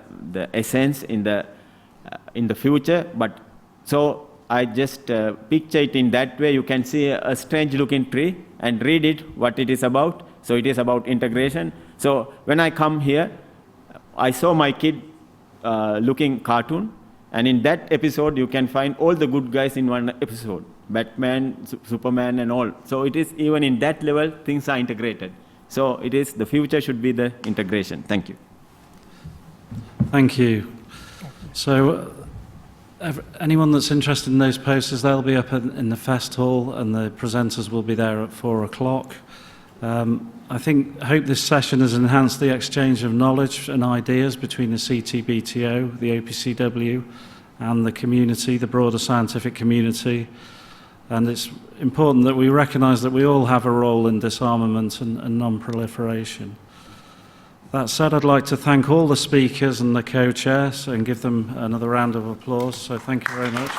essence in the future. But so I just picture it in that way. You can see a strange looking tree and read it what it is about. So it is about integration. So when I come here, I saw my kid looking cartoon, and in that episode you can find all the good guys in one episode. Batman, Superman, and all. So it is even in that level, things are integrated. So it is, the future should be the integration. Thank you. Thank you. So anyone that's interested in those posters, they'll be up in the Fest Hall, and the presenters will be there at 4 o'clock. I hope this session has enhanced the exchange of knowledge and ideas between the CTBTO, the OPCW, and the community, the broader scientific community. And it's important that we recognise that we all have a role in disarmament and non-proliferation. That said, I'd like to thank all the speakers and the co-chairs and give them another round of applause. So thank you very much.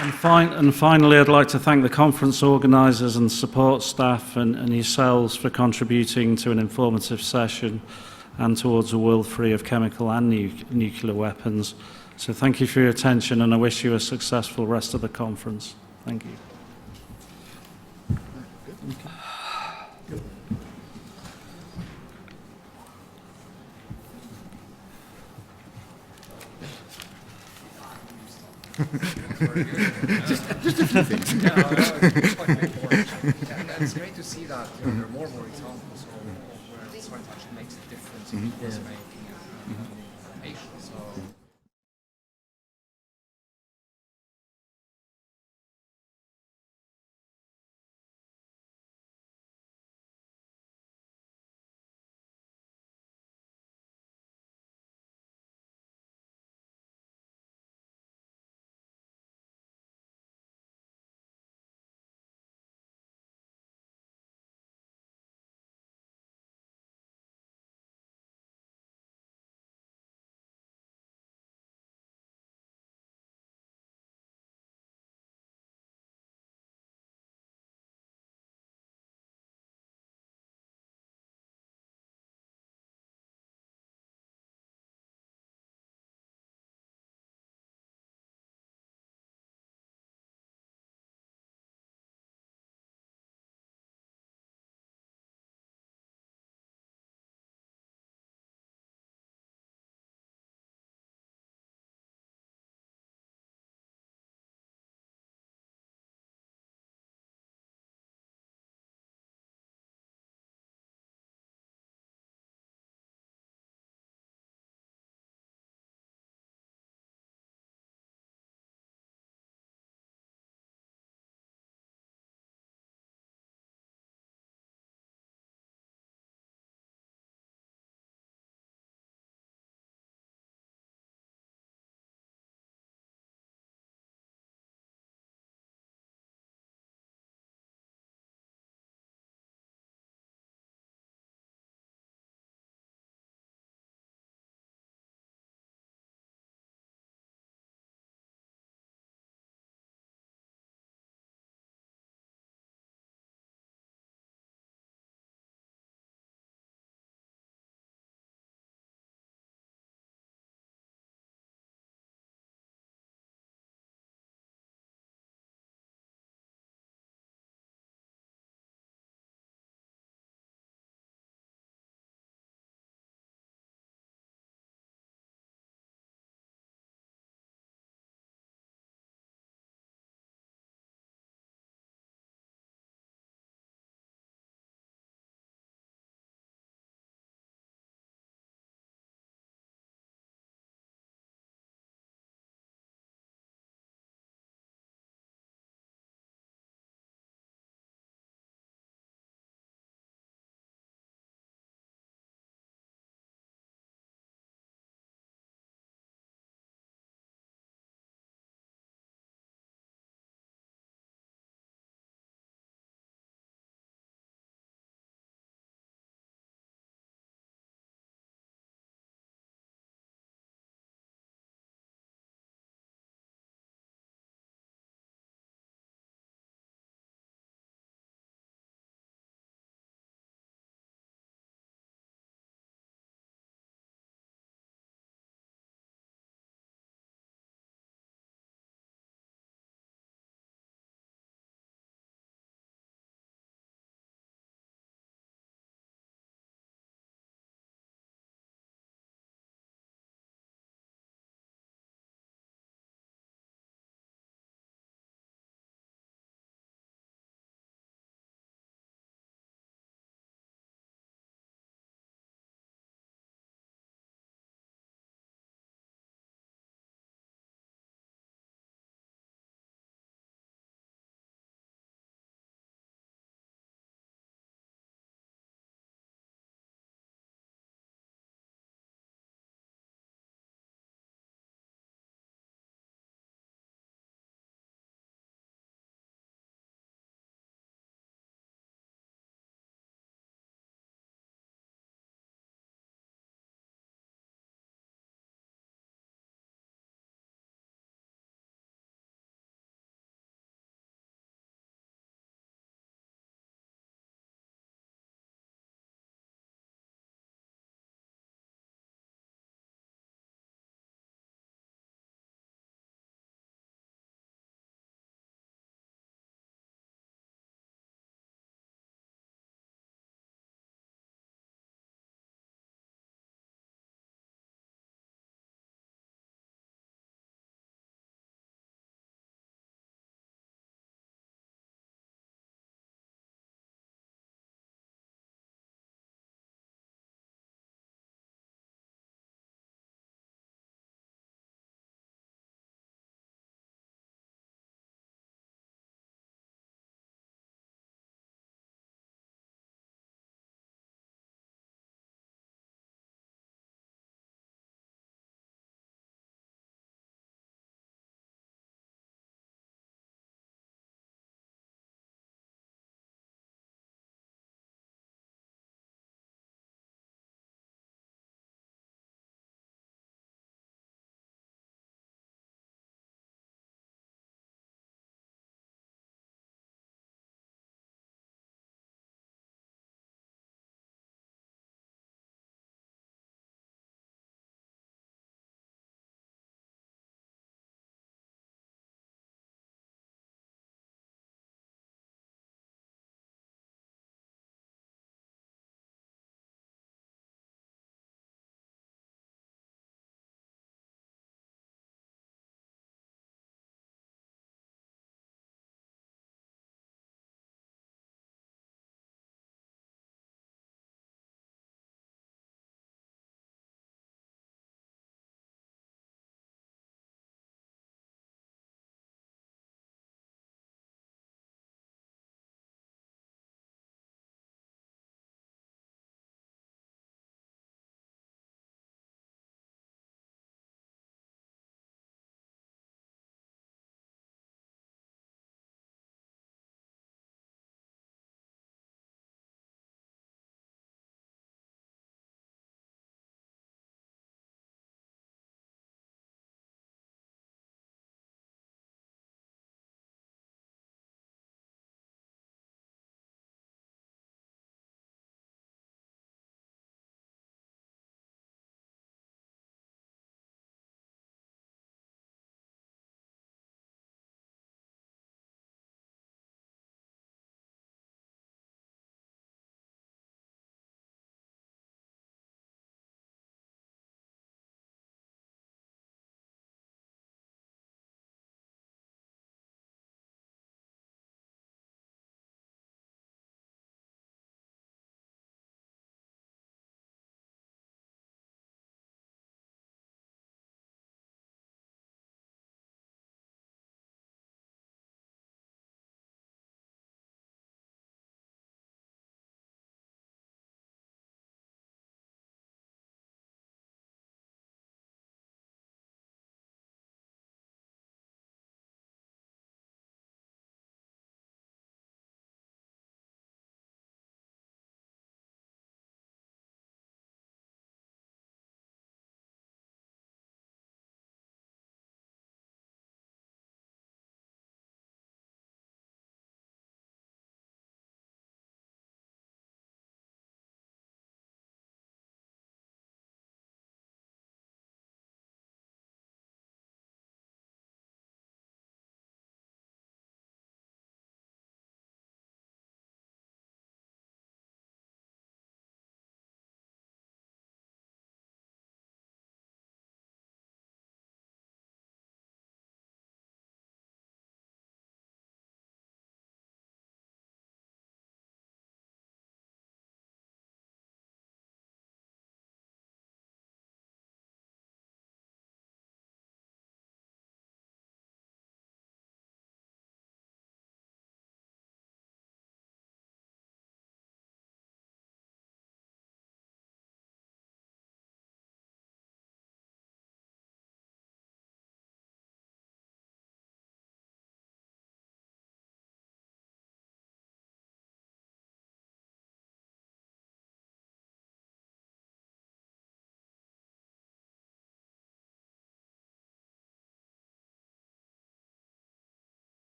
And finally, I'd like to thank the conference organisers and support staff and yourselves for contributing to an informative session and towards a world free of chemical and nuclear weapons. So thank you for your attention, and I wish you a successful rest of the conference. Thank you. Just a few things. Yeah, it's quite important. And it's great to see that there are more and more examples of where science actually makes a difference in policy making and patients. So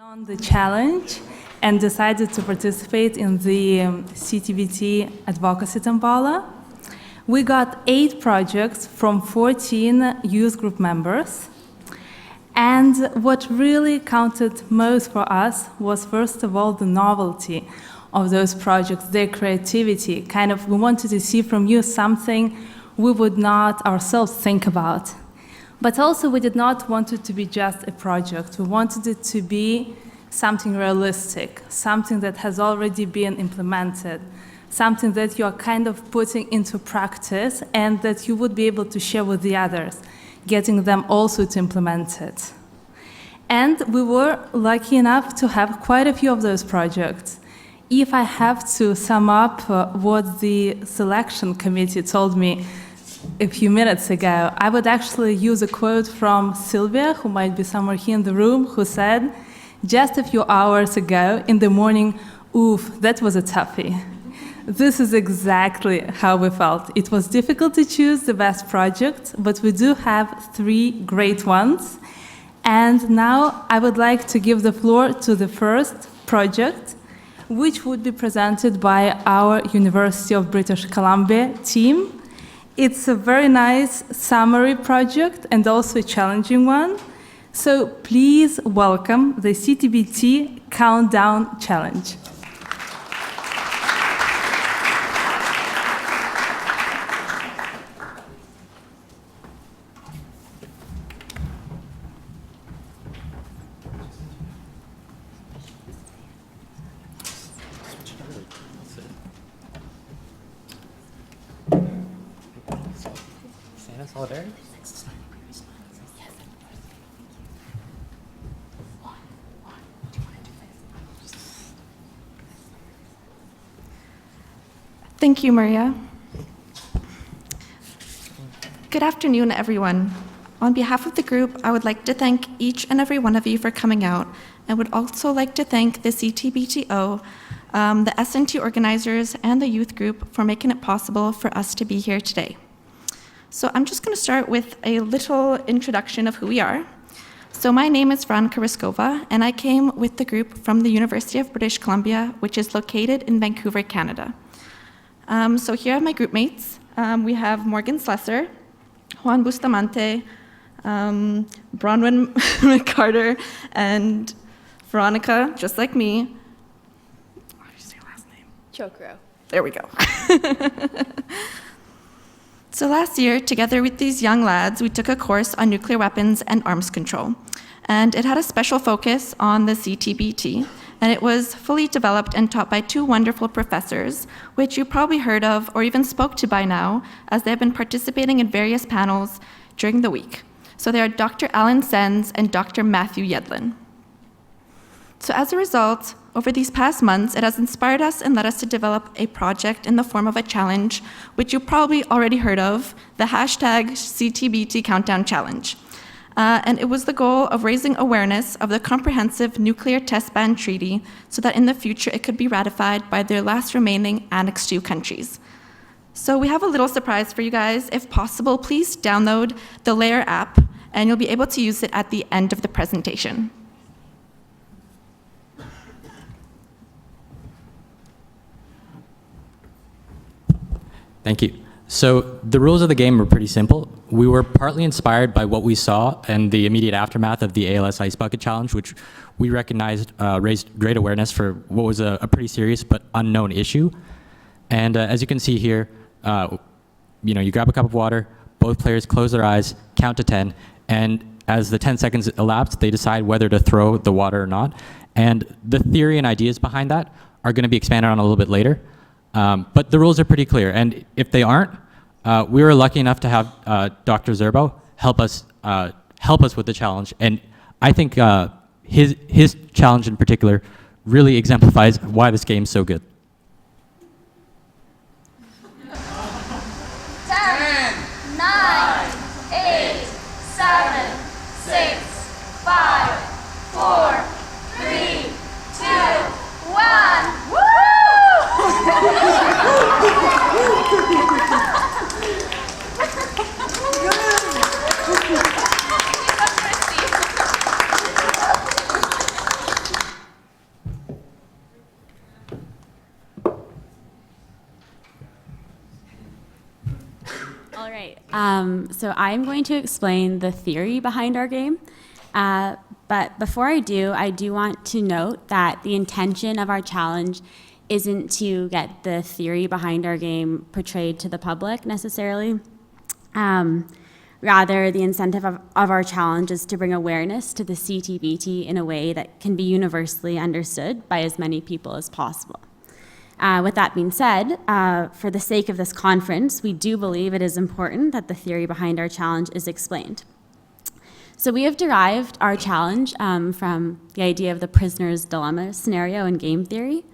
On the challenge and decided to participate in the CTBT Advocacy Tambala. We got 8 projects from 14 youth group members. And what really counted most for us was, first of all, the novelty of those projects, their creativity. We wanted to see from you something we would not ourselves think about. But also, we did not want it to be just a project. We wanted it to be something realistic, something that has already been implemented, something that you are putting into practice and that you would be able to share with the others, getting them also to implement it. And we were lucky enough to have quite a few of those projects. If I have to sum up what the selection committee told me a few minutes ago, I would actually use a quote from Sylvia, who might be somewhere here in the room, who said, just a few hours ago in the morning, oof, that was a toughie. This is exactly how we felt. It was difficult to choose the best project, but we do have 3 great ones. And now I would like to give the floor to the first project, which would be presented by our University of British Columbia team. It's a very nice summary project and also a challenging one. So please welcome the CTBT Countdown Challenge. Solidarity? Thank you, Maria. Good afternoon, everyone. On behalf of the group, I would like to thank each and every one of you for coming out, and would also like to thank the CTBTO, the SnT organizers, and the youth group for making it possible for us to be here today. So I'm just going to start with a little introduction of who we are. So my name is Veronica Ryskova, and I came with the group from the University of British Columbia, which is located in Vancouver, Canada. So here are my group mates. We have Morgan Slesser, Juan Bustamante, Bronwyn McCarter, and Veronica, just like me. How do you say your last name? Chokro. There we go. So last year, together with these young lads, we took a course on nuclear weapons and arms control. And it had a special focus on the CTBT. And it was fully developed and taught by 2 wonderful professors, which you probably heard of or even spoke to by now, as they have been participating in various panels during the week. So they are Dr. Alan Sens and Dr. Matthew Yedlin. So as a result, over these past months, it has inspired us and led us to develop a project in the form of a challenge, which you probably already heard of, the hashtag CTBT Countdown Challenge. And it was the goal of raising awareness of the Comprehensive Nuclear Test Ban Treaty so that in the future it could be ratified by their last remaining Annex II countries. So we have a little surprise for you guys. If possible, please download the Layer app, and you'll be able to use it at the end of the presentation. Thank you. So the rules of the game were pretty simple. We were partly inspired by what we saw in the immediate aftermath of the ALS Ice Bucket Challenge, which we recognized raised great awareness for what was a pretty serious but unknown issue. And as you can see here, you grab a cup of water, both players close their eyes, count to 10, and as the 10 seconds elapse, they decide whether to throw the water or not. And the theory and ideas behind that are going to be expanded on a little bit later. But the rules are pretty clear, and if they aren't, we were lucky enough to have Dr. Zerbo help us with the challenge, and I think his challenge in particular really exemplifies why this game's so good. 10, 9, 8, 7, 6, 5, 4, 3, 2, 1. Woo! All right. So I'm going to explain the theory behind our game. But before I do want to note that the intention of our challenge isn't to get the theory behind our game portrayed to the public necessarily. Rather, the incentive of our challenge is to bring awareness to the CTBT in a way that can be universally understood by as many people as possible. With that being said, for the sake of this conference, we do believe it is important that the theory behind our challenge is explained. So we have derived our challenge from the idea of the prisoner's dilemma scenario in game theory.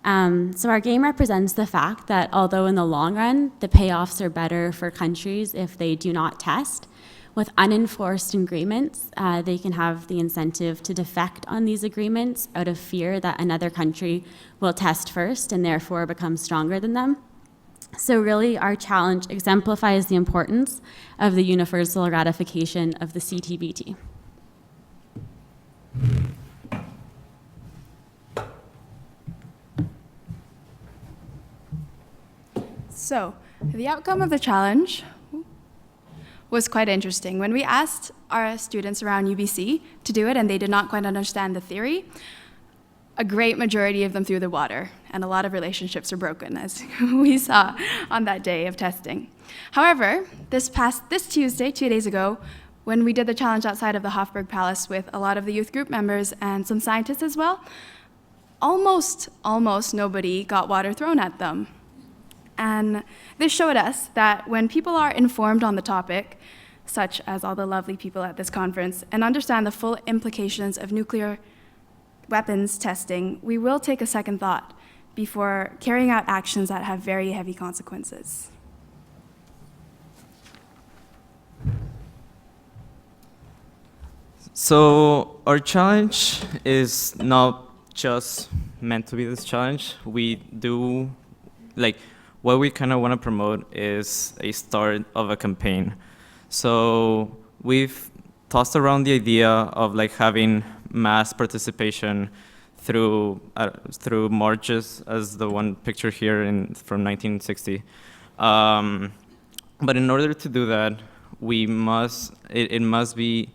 So our game represents the fact that although in the long run, the payoffs are better for countries if they do not test, with unenforced agreements, they can have the incentive to defect on these agreements out of fear that another country will test first and therefore become stronger than them. So really, our challenge exemplifies the importance of the universal ratification of the CTBT. So, the outcome of the challenge was quite interesting. When we asked our students around UBC to do it and they did not quite understand the theory, a great majority of them threw the water, and a lot of relationships were broken, as we saw on that day of testing. However, this Tuesday, 2 days ago, when we did the challenge outside of the Hofburg Palace with a lot of the youth group members and some scientists as well, almost nobody got water thrown at them. And this showed us that when people are informed on the topic, such as all the lovely people at this conference, and understand the full implications of nuclear weapons testing, we will take a second thought before carrying out actions that have very heavy consequences. So our challenge is not just meant to be this challenge. We do, what we kind of want to promote is a start of a campaign. So we've tossed around the idea of having mass participation through marches, as the one picture here from 1960. But in order to do that, it must be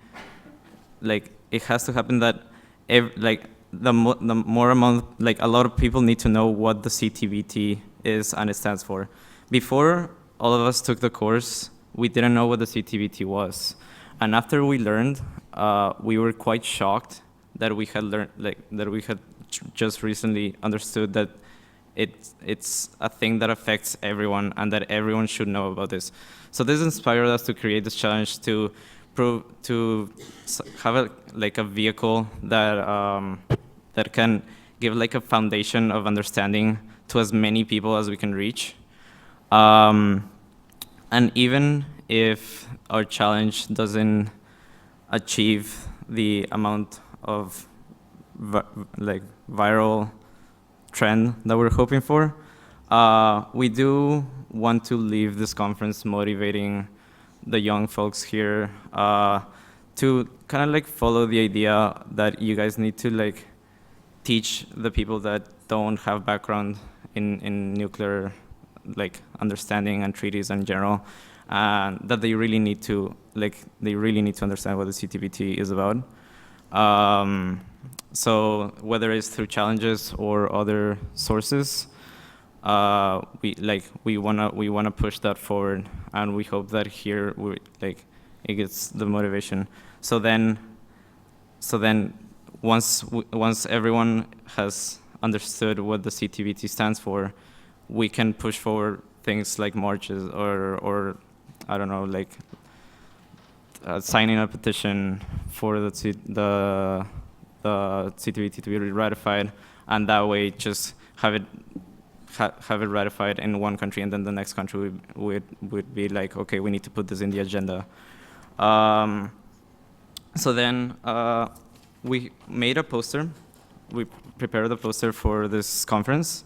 it has to happen that the more amount, a lot of people need to know what the CTBT is and it stands for. Before all of us took the course, we didn't know what the CTBT was. And after we learned, we were quite shocked that we had learned, that we had just recently understood that it's a thing that affects everyone and that everyone should know about this. So this inspired us to create this challenge to have a vehicle that can give a foundation of understanding to as many people as we can reach. And even if our challenge doesn't achieve the amount of viral trend that we're hoping for, we do want to leave this conference motivating the young folks here to kind of follow the idea that you guys need to teach the people that don't have background in nuclear understanding and treaties in general, that they really need to understand what the CTBT is about. So whether it's through challenges or other sources, we wanna push that forward, and we hope that here it gets the motivation. So then once everyone has understood what the CTBT stands for, we can push forward things like marches or I don't know, signing a petition for the CTBT to be ratified, and that way just have it ratified in one country, and then the next country would be okay, we need to put this in the agenda. So then we made a poster. We prepared a poster for this conference.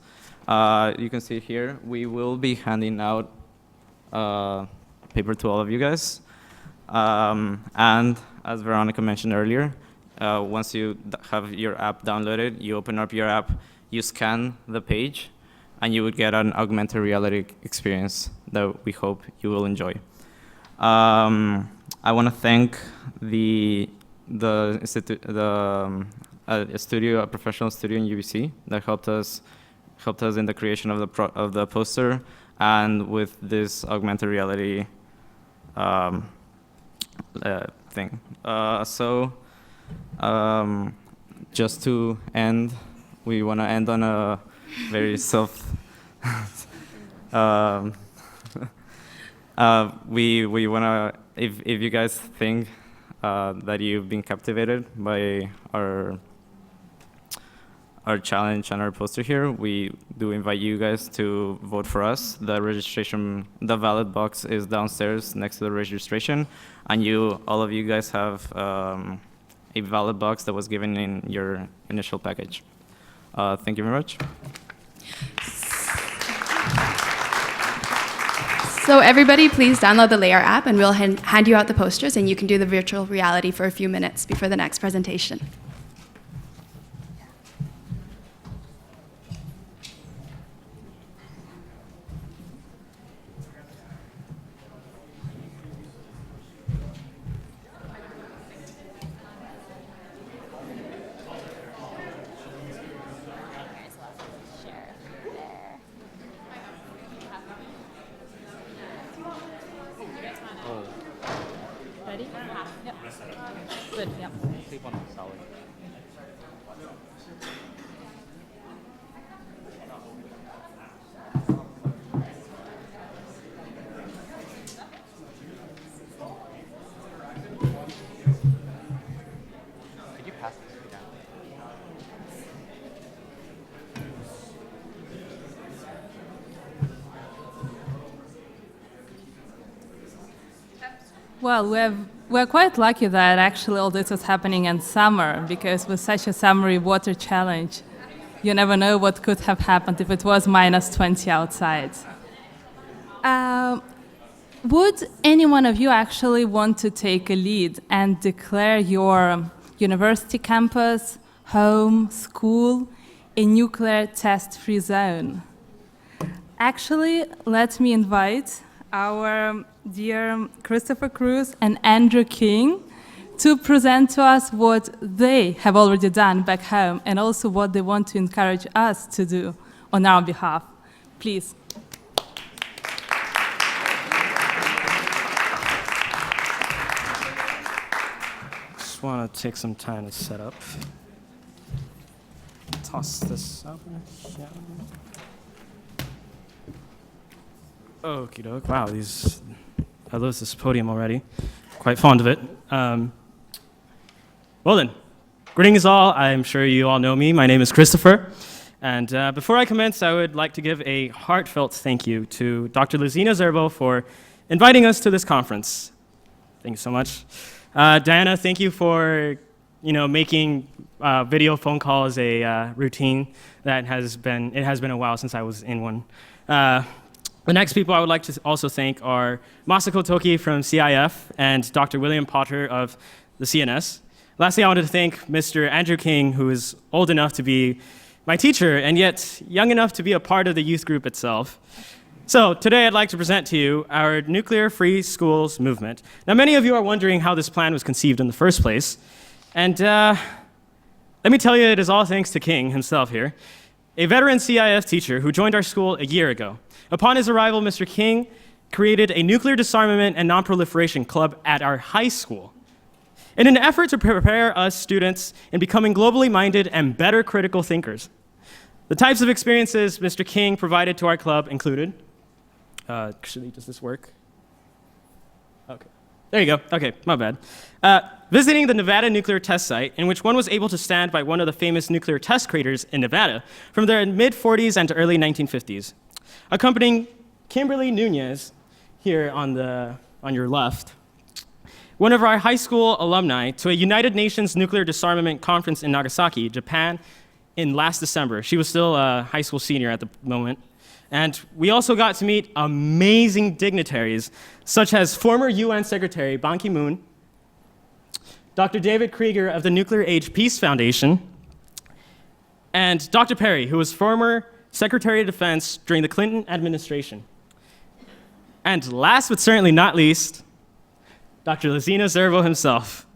You can see here, we will be handing out paper to all of you guys. And as Veronica mentioned earlier, once you have your app downloaded, you open up your app, you scan the page, and you would get an augmented reality experience that we hope you will enjoy. I want to thank a professional studio in UBC that helped us in the creation of the poster and with this augmented reality thing. Just to end, we want to end on a very we want to, if you guys think that you've been captivated by our challenge and our poster here, we do invite you guys to vote for us. The ballot box is downstairs next to the registration, and all of you guys have a ballot box that was given in your initial package. Thank you very much. So everybody, please download the Layer app, and we'll hand you out the posters, and you can do the virtual reality for a few minutes before the next presentation. Ready? Yep. Good, yep. Could you pass this down? Well, we're quite lucky that actually all this is happening in summer, because with such a summery water challenge, you never know what could have happened if it was -20 outside. Would any one of you actually want to take a lead and declare your university campus, home, school a nuclear test-free zone? Actually, let me invite our dear Christopher Cruz and Andrew King to present to us what they have already done back home and also what they want to encourage us to do on our behalf. Please. Just want to take some time to set up. Toss this over here. Okie doke. Wow, I love this podium already. Quite fond of it. Well then, greetings all. I'm sure you all know me. My name is Christopher. And before I commence, I would like to give a heartfelt thank you to Dr. Luzina Zerbo for inviting us to this conference. Thank you so much. Diana, thank you for making video phone calls a routine. It has been a while since I was in one. The next people I would like to also thank are Masako Toki from CIF and Dr. William Potter of the CNS. Lastly, I wanted to thank Mr. Andrew King, who is old enough to be my teacher and yet young enough to be a part of the youth group itself. So today I'd like to present to you our nuclear-free schools movement. Now, many of you are wondering how this plan was conceived in the first place. And let me tell you, it is all thanks to King himself here, a veteran CIF teacher who joined our school a year ago. Upon his arrival, Mr. King created a nuclear disarmament and non-proliferation club at our high school. In an effort to prepare us students in becoming globally minded and better critical thinkers. The types of experiences Mr. King provided to our club included, actually, does this work? Okay, there you go. Okay, my bad. Visiting the Nevada nuclear test site, in which one was able to stand by one of the famous nuclear test craters in Nevada from the mid-40s and early 1950s. Accompanying Kimberly Nunez, here on your left, one of our high school alumni, to a United Nations Nuclear Disarmament Conference in Nagasaki, Japan, in last December. She was still a high school senior at the moment. And we also got to meet amazing dignitaries, such as former UN Secretary Ban Ki-moon, Dr. David Krieger of the Nuclear Age Peace Foundation, and Dr. Perry, who was former Secretary of Defense during the Clinton administration. And last but certainly not least, Dr. Lizina Zerbo himself.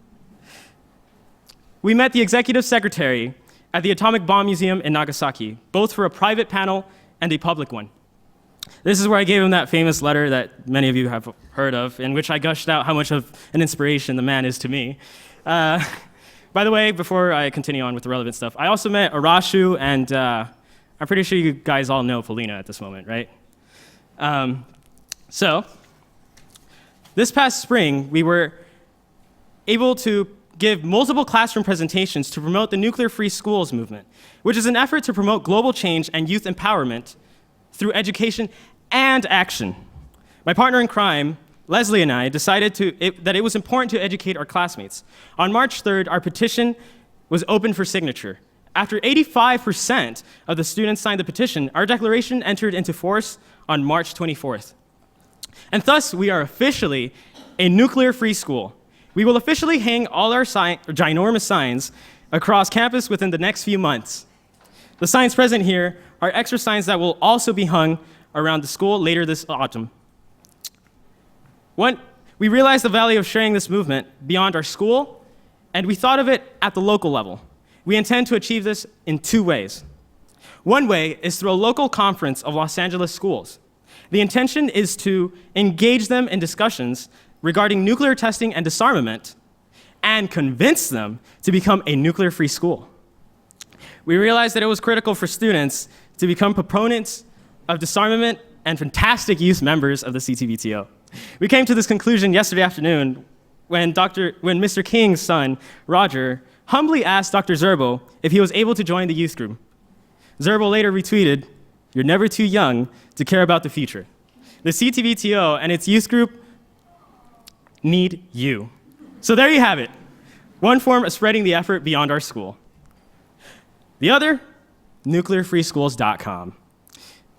We met the executive secretary at the Atomic Bomb Museum in Nagasaki, both for a private panel and a public one. This is where I gave him that famous letter that many of you have heard of, in which I gushed out how much of an inspiration the man is to me. By the way, before I continue on with the relevant stuff, I also met Arashu, and I'm pretty sure you guys all know Polina at this moment, right? So, this past spring, we were able to give multiple classroom presentations to promote the nuclear-free schools movement, which is an effort to promote global change and youth empowerment through education and action. My partner in crime, Leslie, and I decided that it was important to educate our classmates. On March 3rd, our petition was open for signature. After 85% of the students signed the petition, our declaration entered into force on March 24th. And thus, we are officially a nuclear-free school. We will officially hang all our ginormous signs across campus within the next few months. The signs present here are extra signs that will also be hung around the school later this autumn. We realized the value of sharing this movement beyond our school, and we thought of it at the local level. We intend to achieve this in two ways. One way is through a local conference of Los Angeles schools. The intention is to engage them in discussions regarding nuclear testing and disarmament and convince them to become a nuclear-free school. We realized that it was critical for students to become proponents of disarmament and fantastic youth members of the CTBTO. We came to this conclusion yesterday afternoon when Mr. King's son, Roger, humbly asked Dr. Zerbo if he was able to join the youth group. Zerbo later retweeted, "You're never too young to care about the future." The CTBTO and its youth group need you. So there you have it, one form of spreading the effort beyond our school. The other, nuclearfreeschools.com.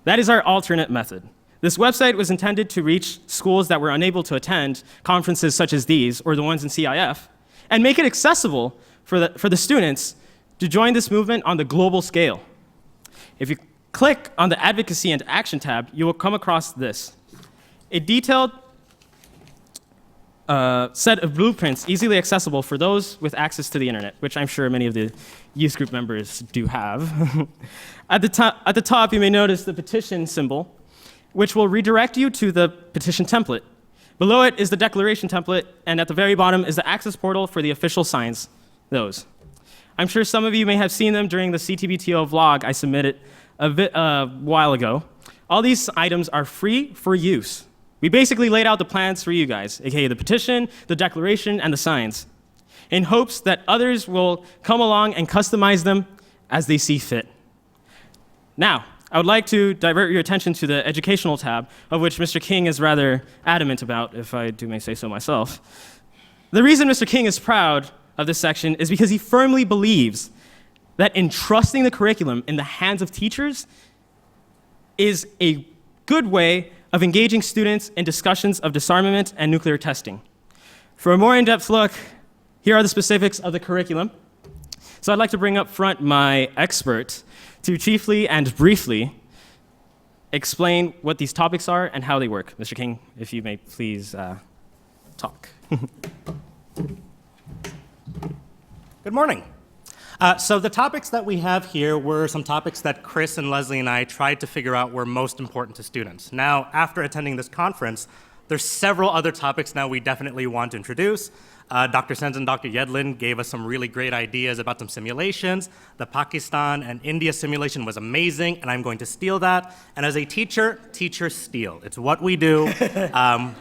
That is our alternate method. This website was intended to reach schools that were unable to attend conferences such as these, or the ones in CIF, and make it accessible for the students to join this movement on the global scale. If you click on the Advocacy and Action tab, you will come across this: a detailed set of blueprints easily accessible for those with access to the internet, which I'm sure many of the youth group members do have. At the top, you may notice the petition symbol, which will redirect you to the petition template. Below it is the declaration template, and at the very bottom is the access portal for the official signs, those. I'm sure some of you may have seen them during the CTBTO vlog I submitted a while ago. All these items are free for use. We basically laid out the plans for you guys, aka the petition, the declaration, and the signs, in hopes that others will come along and customize them as they see fit. Now, I would like to divert your attention to the educational tab, of which Mr. King is rather adamant about, if I do may say so myself. The reason Mr. King is proud of this section is because he firmly believes that entrusting the curriculum in the hands of teachers is a good way of engaging students in discussions of disarmament and nuclear testing. For a more in-depth look, here are the specifics of the curriculum. So I'd like to bring up front my expert to chiefly and briefly explain what these topics are and how they work. Mr. King, if you may please talk. Good morning. So the topics that we have here were some topics that Chris and Leslie and I tried to figure out were most important to students. Now, after attending this conference, there's several other topics now we definitely want to introduce. Dr. Sens and Dr. Yedlin gave us some really great ideas about some simulations. The Pakistan and India simulation was amazing, and I'm going to steal that. And as a teacher, teachers steal. It's what we do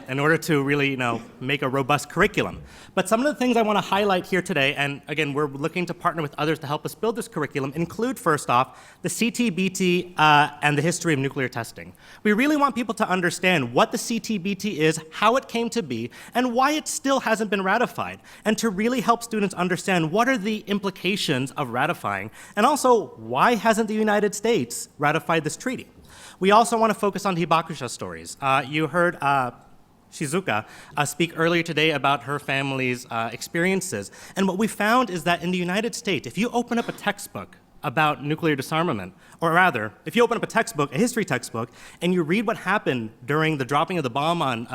in order to really, make a robust curriculum. But some of the things I want to highlight here today, and again, we're looking to partner with others to help us build this curriculum, include, first off, the CTBT and the history of nuclear testing. We really want people to understand what the CTBT is, how it came to be, and why it still hasn't been ratified, and to really help students understand what are the implications of ratifying, and also why hasn't the United States ratified this treaty. We also want to focus on Hibakusha stories. You heard Shizuka speak earlier today about her family's experiences, and what we found is that in the United States, if you open up a textbook about nuclear disarmament, or rather, if you open up a textbook, a history textbook, and you read what happened during the dropping of the bomb on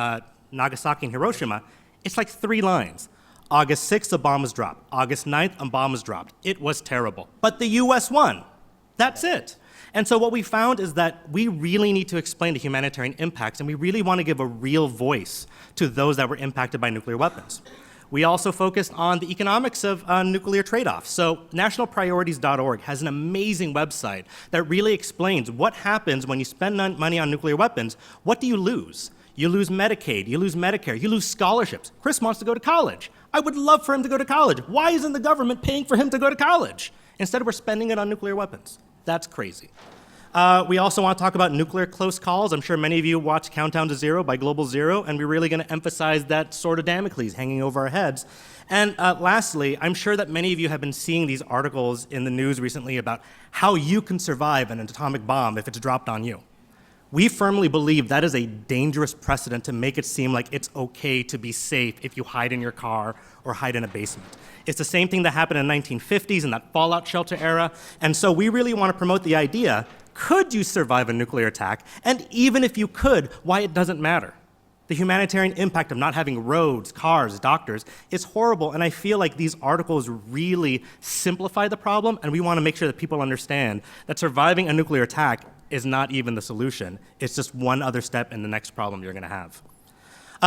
Nagasaki and Hiroshima, It's like 3 lines. August 6th, a bomb was dropped. August 9th, a bomb was dropped. It was terrible. But the US won. That's it. And so what we found is that we really need to explain the humanitarian impacts, and we really want to give a real voice to those that were impacted by nuclear weapons. We also focused on the economics of nuclear trade-offs. So nationalpriorities.org has an amazing website that really explains what happens when you spend money on nuclear weapons. What do you lose? You lose Medicaid, you lose Medicare, you lose scholarships. Chris wants to go to college. I would love for him to go to college. Why isn't the government paying for him to go to college? Instead, we're spending it on nuclear weapons. That's crazy. We also want to talk about nuclear close calls. I'm sure many of you watch Countdown to Zero by Global Zero, and we're really going to emphasize that sword of Damocles hanging over our heads. And lastly, I'm sure that many of you have been seeing these articles in the news recently about how you can survive an atomic bomb if it's dropped on you. We firmly believe that is a dangerous precedent to make it seem like it's okay to be safe if you hide in your car or hide in a basement. It's the same thing that happened in the 1950s in that fallout shelter era. And so we really want to promote the idea, could you survive a nuclear attack? And even if you could, why it doesn't matter. The humanitarian impact of not having roads, cars, doctors is horrible, and I feel like these articles really simplify the problem, and we want to make sure that people understand that surviving a nuclear attack is not even the solution. It's just one other step in the next problem you're going to have.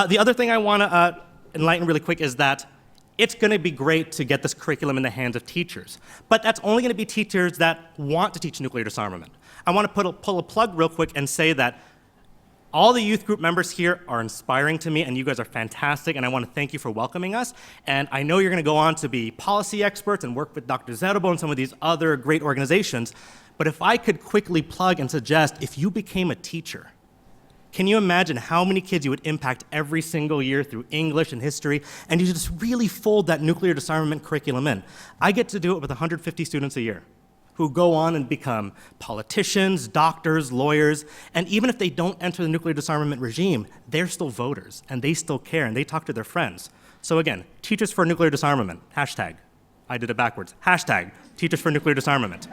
The other thing I want to enlighten really quick is that it's going to be great to get this curriculum in the hands of teachers, but that's only going to be teachers that want to teach nuclear disarmament. I want to pull a plug real quick and say that all the youth group members here are inspiring to me, and you guys are fantastic, and I want to thank you for welcoming us. And I know you're going to go on to be policy experts and work with Dr. Zerbo and some of these other great organizations, but if I could quickly plug and suggest, if you became a teacher, can you imagine how many kids you would impact every single year through English and history, and you just really fold that nuclear disarmament curriculum in? I get to do it with 150 students a year who go on and become politicians, doctors, lawyers, and even if they don't enter the nuclear disarmament regime, they're still voters, and they still care, and they talk to their friends. So again, Teachers for Nuclear Disarmament, hashtag. I did it backwards. Hashtag, Teachers for Nuclear Disarmament.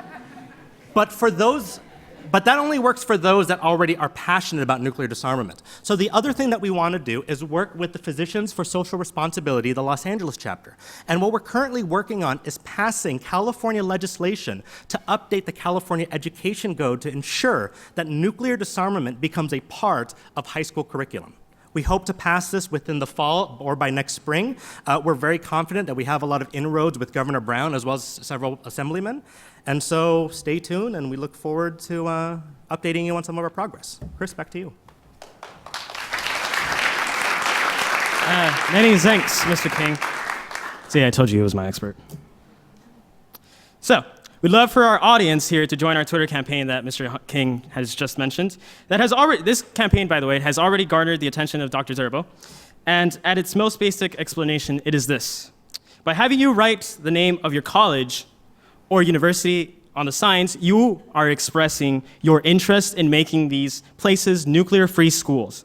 But that only works for those that already are passionate about nuclear disarmament. So the other thing that we want to do is work with the Physicians for Social Responsibility, the Los Angeles chapter. And what we're currently working on is passing California legislation to update the California Education Code to ensure that nuclear disarmament becomes a part of high school curriculum. We hope to pass this within the fall or by next spring. We're very confident that we have a lot of inroads with Governor Brown as well as several assemblymen. And so stay tuned, and we look forward to updating you on some of our progress. Chris, back to you. Many thanks, Mr. King. See, I told you he was my expert. So, we'd love for our audience here to join our Twitter campaign that Mr. King has just mentioned. This campaign, by the way, has already garnered the attention of Dr. Zerbo. And at its most basic explanation, it is this. By having you write the name of your college or university on the signs, you are expressing your interest in making these places nuclear-free schools.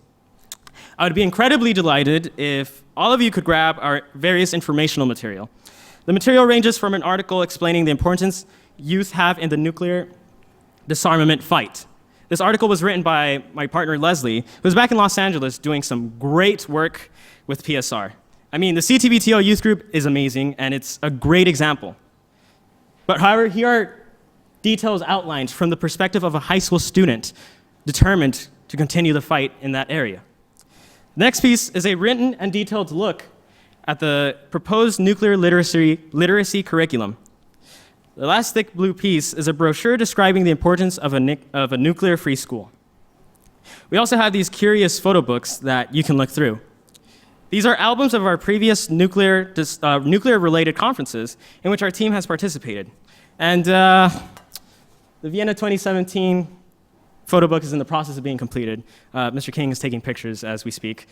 I would be incredibly delighted if all of you could grab our various informational material. The material ranges from an article explaining the importance youth have in the nuclear disarmament fight. This article was written by my partner Leslie, who was back in Los Angeles doing some great work with PSR. I mean, the CTBTO youth group is amazing, and it's a great example. But however, here are details outlined from the perspective of a high school student determined to continue the fight in that area. The next piece is a written and detailed look at the proposed nuclear literacy curriculum. The last thick blue piece is a brochure describing the importance of a nuclear-free school. We also have these curious photo books that you can look through. These are albums of our previous nuclear-related conferences in which our team has participated. And the Vienna 2017 photo book is in the process of being completed. Mr. King is taking pictures as we speak.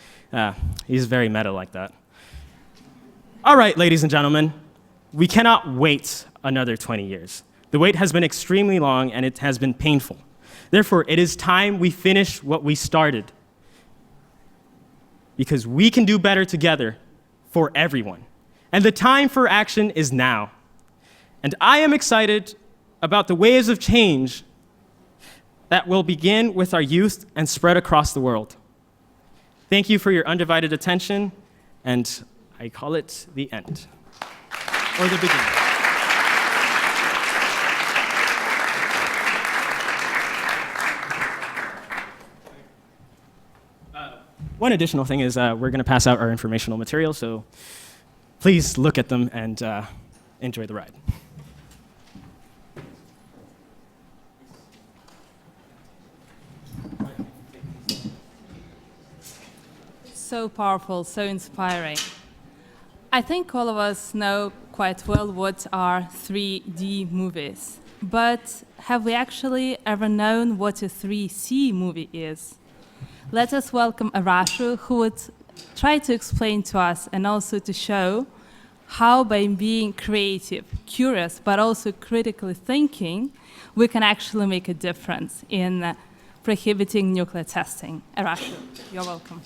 He's very meta like that. All right, ladies and gentlemen, we cannot wait another 20 years. The wait has been extremely long, and it has been painful. Therefore, it is time we finish what we started, because we can do better together for everyone. And the time for action is now. And I am excited about the waves of change that will begin with our youth and spread across the world. Thank you for your undivided attention, And I call it the end, or the beginning. One additional thing is we're going to pass out our informational materials, so please look at them and enjoy the ride. So powerful, so inspiring. I think all of us know quite well what are 3D movies, but have we actually ever known what a 3C movie is? Let us welcome Arashu, who would try to explain to us and also to show how by being creative, curious, but also critically thinking, we can actually make a difference in prohibiting nuclear testing. Arashu, you're welcome.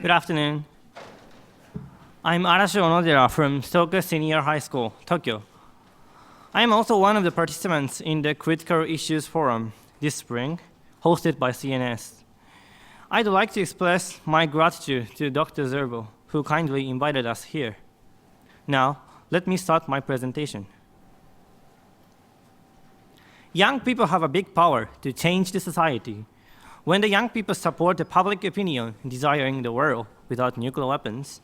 Good afternoon. I'm Arashu Onodera from Soka Senior High School, Tokyo. I am also one of the participants in the Critical Issues Forum this spring, hosted by CNS. I'd like to express my gratitude to Dr. Zerbo, who kindly invited us here. Now, let me start my presentation. Young people have a big power to change the society. When the young people support the public opinion desiring the world without nuclear weapons,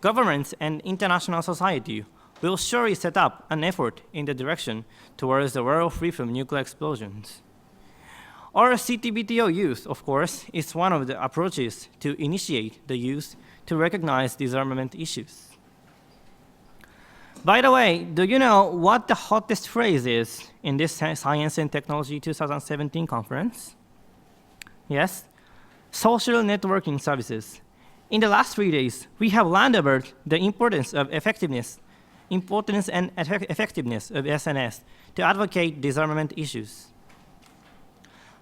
governments and international society will surely set up an effort in the direction towards the world free from nuclear explosions. Our CTBTO youth, of course, is one of the approaches to initiate the youth to recognize disarmament issues. By the way, do you know what the hottest phrase is in this Science and Technology 2017 conference? Yes, social networking services. In the last 3 days, we have learned about the importance and effectiveness of SNS to advocate disarmament issues.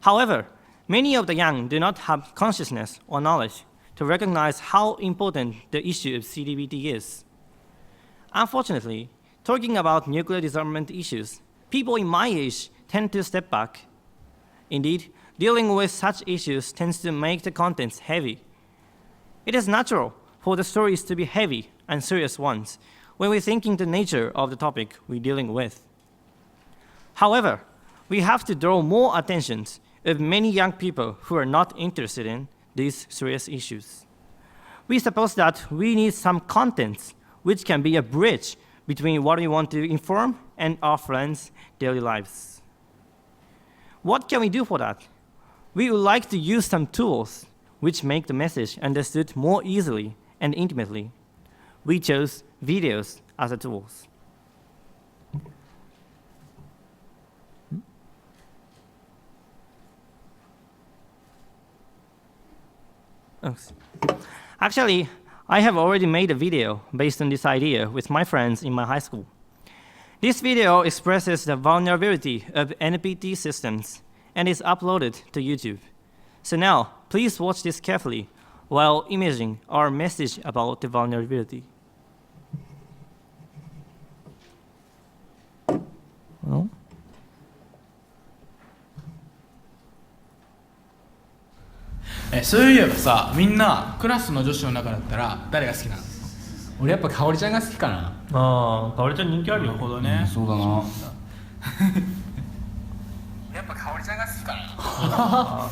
However, many of the young do not have consciousness or knowledge to recognize how important the issue of CTBT is. Unfortunately, talking about nuclear disarmament issues, people in my age tend to step back. Indeed, dealing with such issues tends to make the contents heavy. It is natural for the stories to be heavy and serious ones when we're thinking the nature of the topic we're dealing with. However, we have to draw more attention of many young people who are not interested in these serious issues. We suppose that we need some contents which can be a bridge between what we want to inform and our friends' daily lives. What can we do for that? We would like to use some tools which make the message understood more easily and intimately. We chose videos as a tools. Actually, I have already made a video based on this idea with my friends in my high school. This video expresses the vulnerability of NPT systems and is uploaded to YouTube. So now, please watch this carefully while imaging our message about the vulnerability. Well. そういえばさ、みんなクラスの女子の中だったら誰が好きなの？俺やっぱ香織ちゃんが好きかな。ああ、香織ちゃん人気あるよ。なるほどね。そうだな。やっぱ香織ちゃんが好きかな。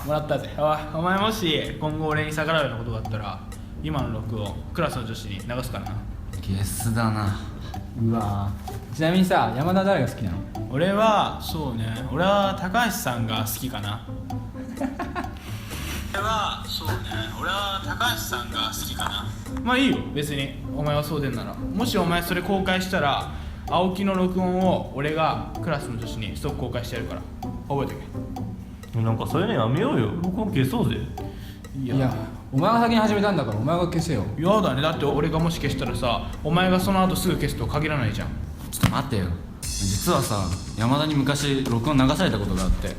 もらったぜ。お前もし今後俺に逆らうようなことがあったら、今の録音クラスの女子に流すからな。ゲスだな。うわ。ちなみにさ、山田誰が好きなの？俺はそうね。俺は高橋さんが好きかな。俺は高橋さんが好きかな。まあいいよ、別にお前はそうでんなら。もしお前それ公開したら、青木の録音を俺がクラスの女子に即公開してやるから覚えておけ。なんかそういうのやめようよ。録音消そうぜ。いや、お前が先に始めたんだからお前が消せよ。やだね、だって俺がもし消したらさ、お前がその後すぐ消すとは限らないじゃん。ちょっと待ってよ。実はさ、山田に昔録音流されたことがあって。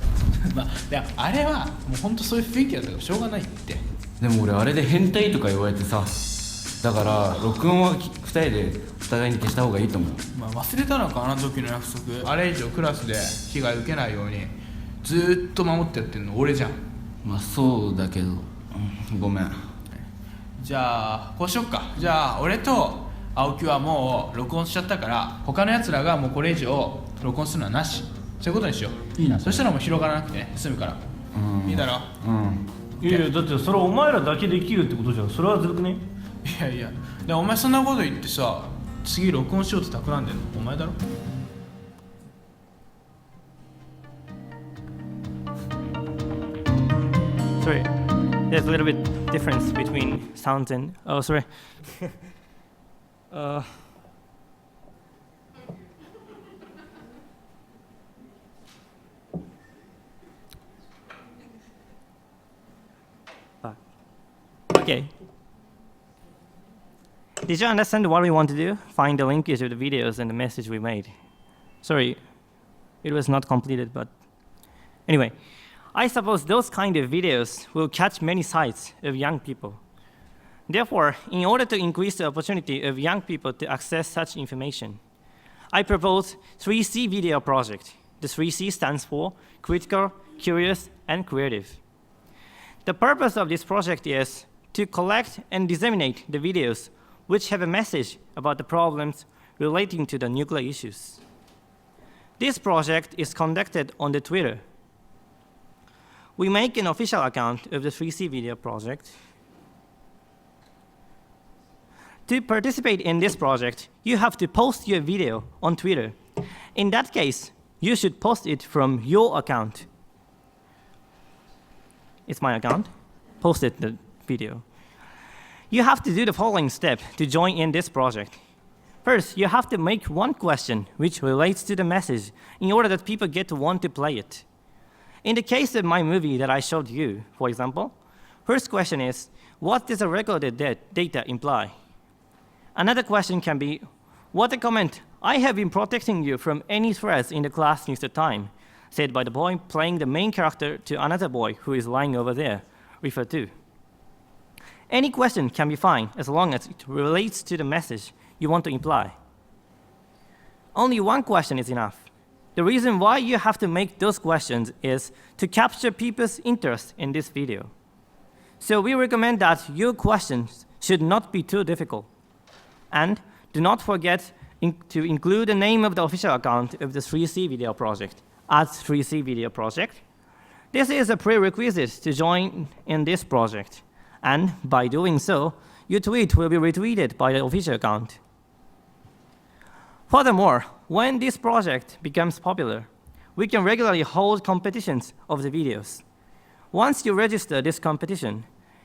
まあ、いやあれはもうほんとそういう雰囲気だったからしょうがないって。でも俺あれで変態とか言われてさ、だから録音は2人でお互いに消した方がいいと思う。まあ、忘れたのか、あの時の約束。あれ以上クラスで被害受けないようにずーっと守ってやってんの俺じゃん。まあそうだけど、ごめん。じゃあこうしよっか。じゃあ俺と青木はもう録音しちゃったから、他のやつらがもうこれ以上録音するのはなし。そういうことにしよう。いいな。そしたらもう広がらなくてね、済むから。いいだろ。いやいや、だってそれはお前らだけできるってことじゃん。それはずるくね。いやいや、でお前そんなこと言ってさ、次録音しようって企んでんのお前だろ。Sorry, there's a little bit difference between sounds and sorry. Okay. Did you understand what we want to do? Find the linkage of the videos and the message we made. Sorry, it was not completed, but anyway. I suppose those kind of videos will catch many sights of young people. Therefore, in order to increase the opportunity of young people to access such information, I propose 3C video project. The 3C stands for critical, curious, and creative. The purpose of this project is to collect and disseminate the videos which have a message about the problems relating to the nuclear issues. This project is conducted on the Twitter. We make an official account of the 3C video project. To participate in this project, you have to post your video on Twitter. In that case, you should post it from your account. It's my account. Post it, the video. You have to do the following step to join in this project. First, you have to make one question which relates to the message in order that people get to want to play it. In the case of my movie that I showed you, for example, first question is, what does the recorded data imply? Another question can be, what a comment, I have been protecting you from any threats in the class since the time, said by the boy playing the main character to another boy who is lying over there, referred to. Any question can be fine as long as it relates to the message you want to imply. Only one question is enough. The reason why you have to make those questions is to capture people's interest in this video. So we recommend that your questions should not be too difficult. And do not forget to include the name of the official account of the 3C video project at 3C video project. This is a prerequisite to join in this project. And by doing so, your tweet will be retweeted by the official account. Furthermore, when this project becomes popular, we can regularly hold competitions of the videos. Once you register this competition,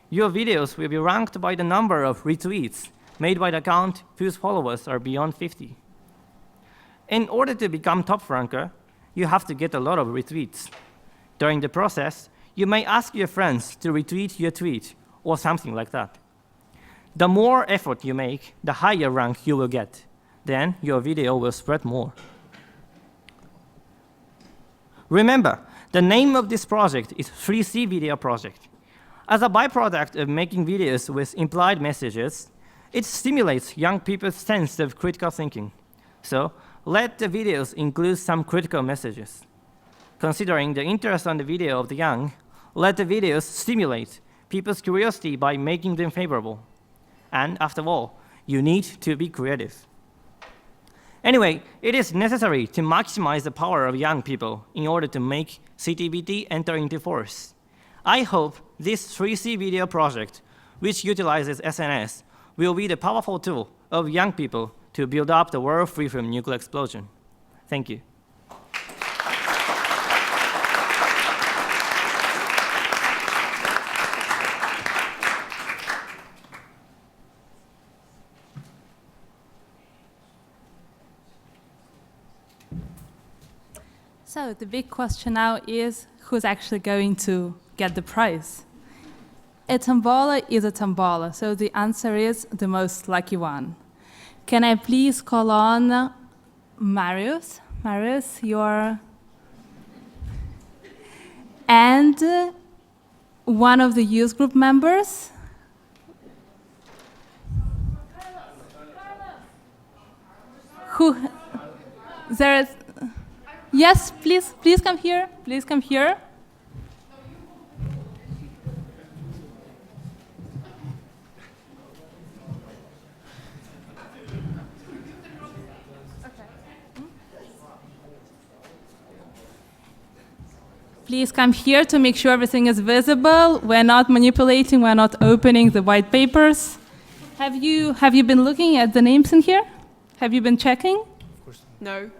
your videos will be ranked by the number of retweets made by the account whose followers are beyond 50. In order to become top ranker, you have to get a lot of retweets. During the process, you may ask your friends to retweet your tweet or something like that. The more effort you make, the higher rank you will get. Then your video will spread more. Remember, the name of this project is 3C Video Project. As a byproduct of making videos with implied messages, it stimulates young people's sense of critical thinking. So let the videos include some critical messages. Considering the interest on the video of the young, let the videos stimulate people's curiosity by making them favorable. And after all, you need to be creative. Anyway, it is necessary to maximize the power of young people in order to make CTBT enter into force. I hope this 3C video project, which utilizes SNS, will be the powerful tool of young people to build up the world free from nuclear explosion. Thank you. So the big question now is who's actually going to get the prize? a tombola is a tombola, so the answer is the most lucky one. Can I please call on Marius? Marius, you're... And one of the youth group members. Who? There is... Yes, please come here. Please come here. Please come here to make sure everything is visible. We're not manipulating, we're not opening the white papers. Have you been looking at the names in here? Have you been checking? Of course. No.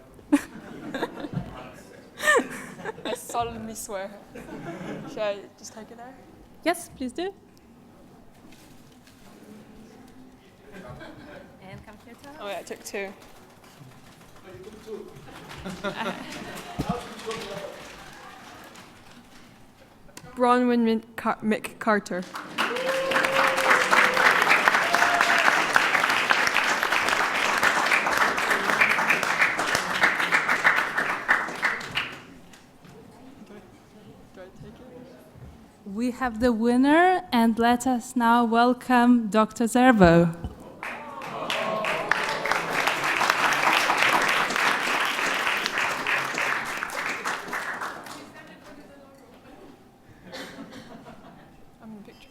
I solemnly swear. Should I just take it out? Yes, please do. And come here to us. Oh yeah, I took two. Bronwyn McCarter. We have the winner, and let us now welcome Dr. Zerbo. I'm in the picture.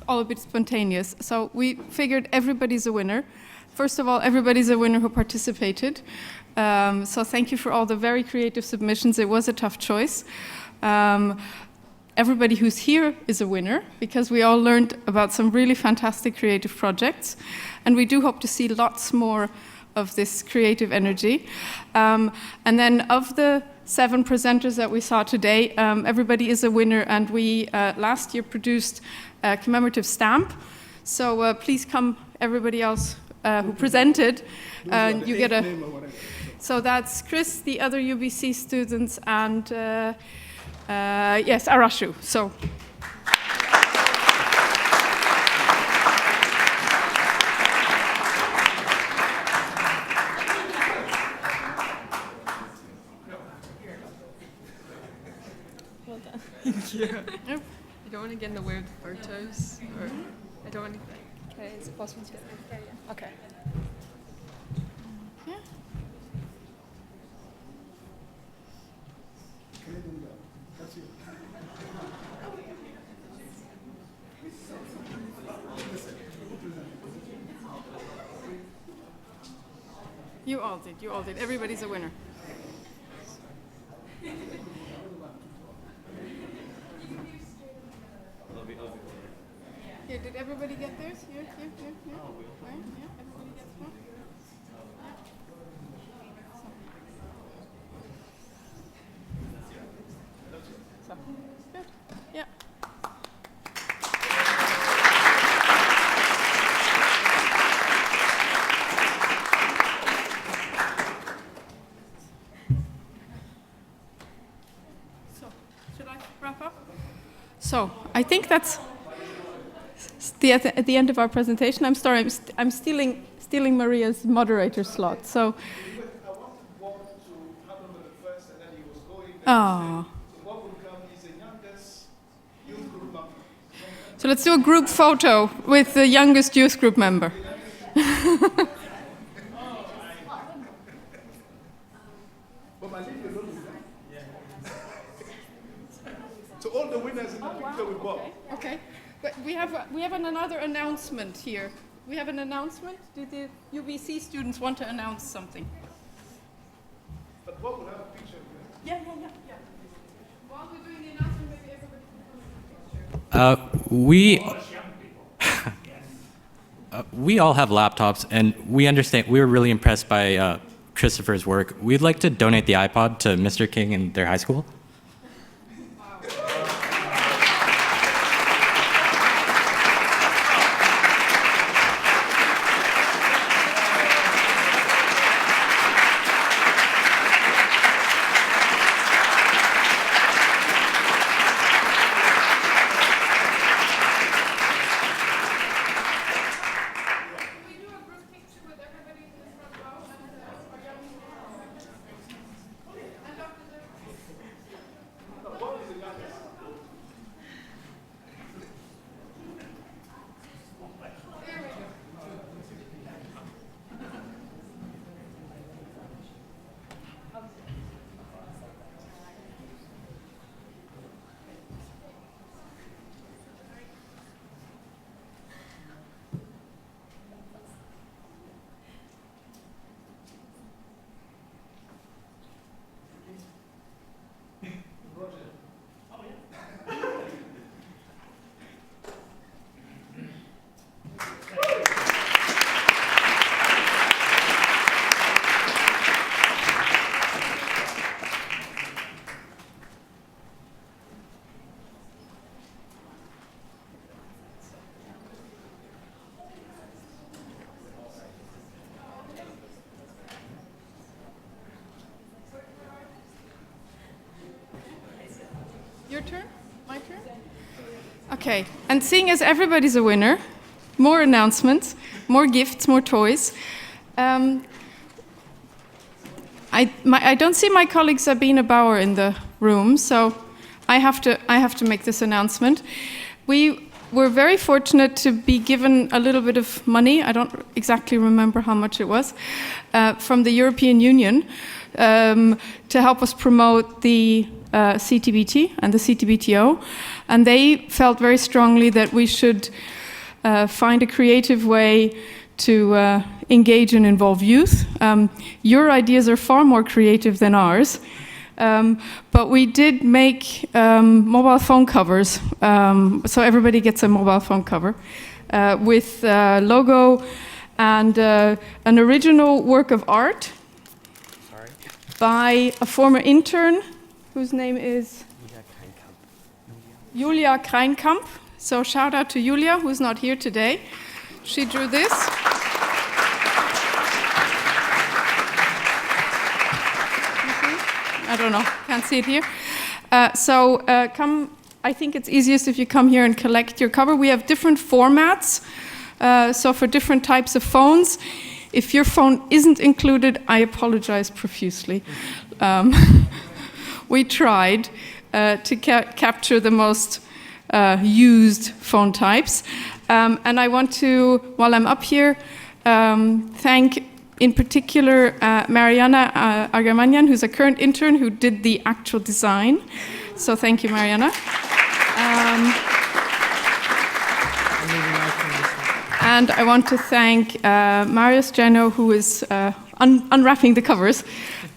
All a bit spontaneous. So we figured everybody's a winner. First of all, everybody's a winner who participated. So thank you for all the very creative submissions. It was a tough choice. Everybody who's here is a winner because we all learned about some really fantastic creative projects. And we do hope to see lots more of this creative energy. And then of the 7 presenters that we saw today, everybody is a winner, and we last year produced a commemorative stamp. So please come, everybody else who presented. You get a. So that's Chris, the other UBC students, and yes, Arashu. So. Well done. Thank you. Yep. I don't want to get in the way of the photos, or I don't want to. Okay, is it possible to? Yeah. Okay. Yeah. You all did. You all did. Everybody's a winner. Here, did everybody get theirs? Here. Right? Yeah, everybody gets one. So, good. Yeah. So, should I wrap up? So, I think that's at the end of our presentation. I'm sorry, I'm stealing Maria's moderator slot. So. Oh. So let's do a group photo with the youngest youth group member. So all the winners in the picture with Bob. Okay. But we have another announcement here. We have an announcement. Did the UBC students want to announce something? But Bob will have a picture. Yeah. While we're doing the announcement, maybe everybody can come in the picture. We all have laptops, and we understand. We were really impressed by Christopher's work. We'd like to donate the iPod to Mr. King and their high school. turn? My turn? Okay, and seeing as everybody's a winner, more announcements, more gifts, more toys. I don't see my colleague Sabine Bauer in the room, so I have to make this announcement. We were very fortunate to be given a little bit of money. I don't exactly remember how much it was, from the European Union to help us promote the CTBT and the CTBTO, and they felt very strongly that we should find a creative way to engage and involve youth. Your ideas are far more creative than ours, but we did make mobile phone covers, so everybody gets a mobile phone cover with logo and an original work of art by a former intern whose name is Julia Kreinkamp. So shout out to Julia, who's not here today. She drew this. I don't know, can't see it here. Come, I think it's easiest if you come here and collect your cover. We have different formats, so for different types of phones. If your phone isn't included, I apologize profusely. We tried to capture the most used phone types. And I want to, while I'm up here, thank in particular Mariana Argamanian, who's a current intern who did the actual design. So thank you, Mariana. And I want to thank Marius Geno, who is unwrapping the covers,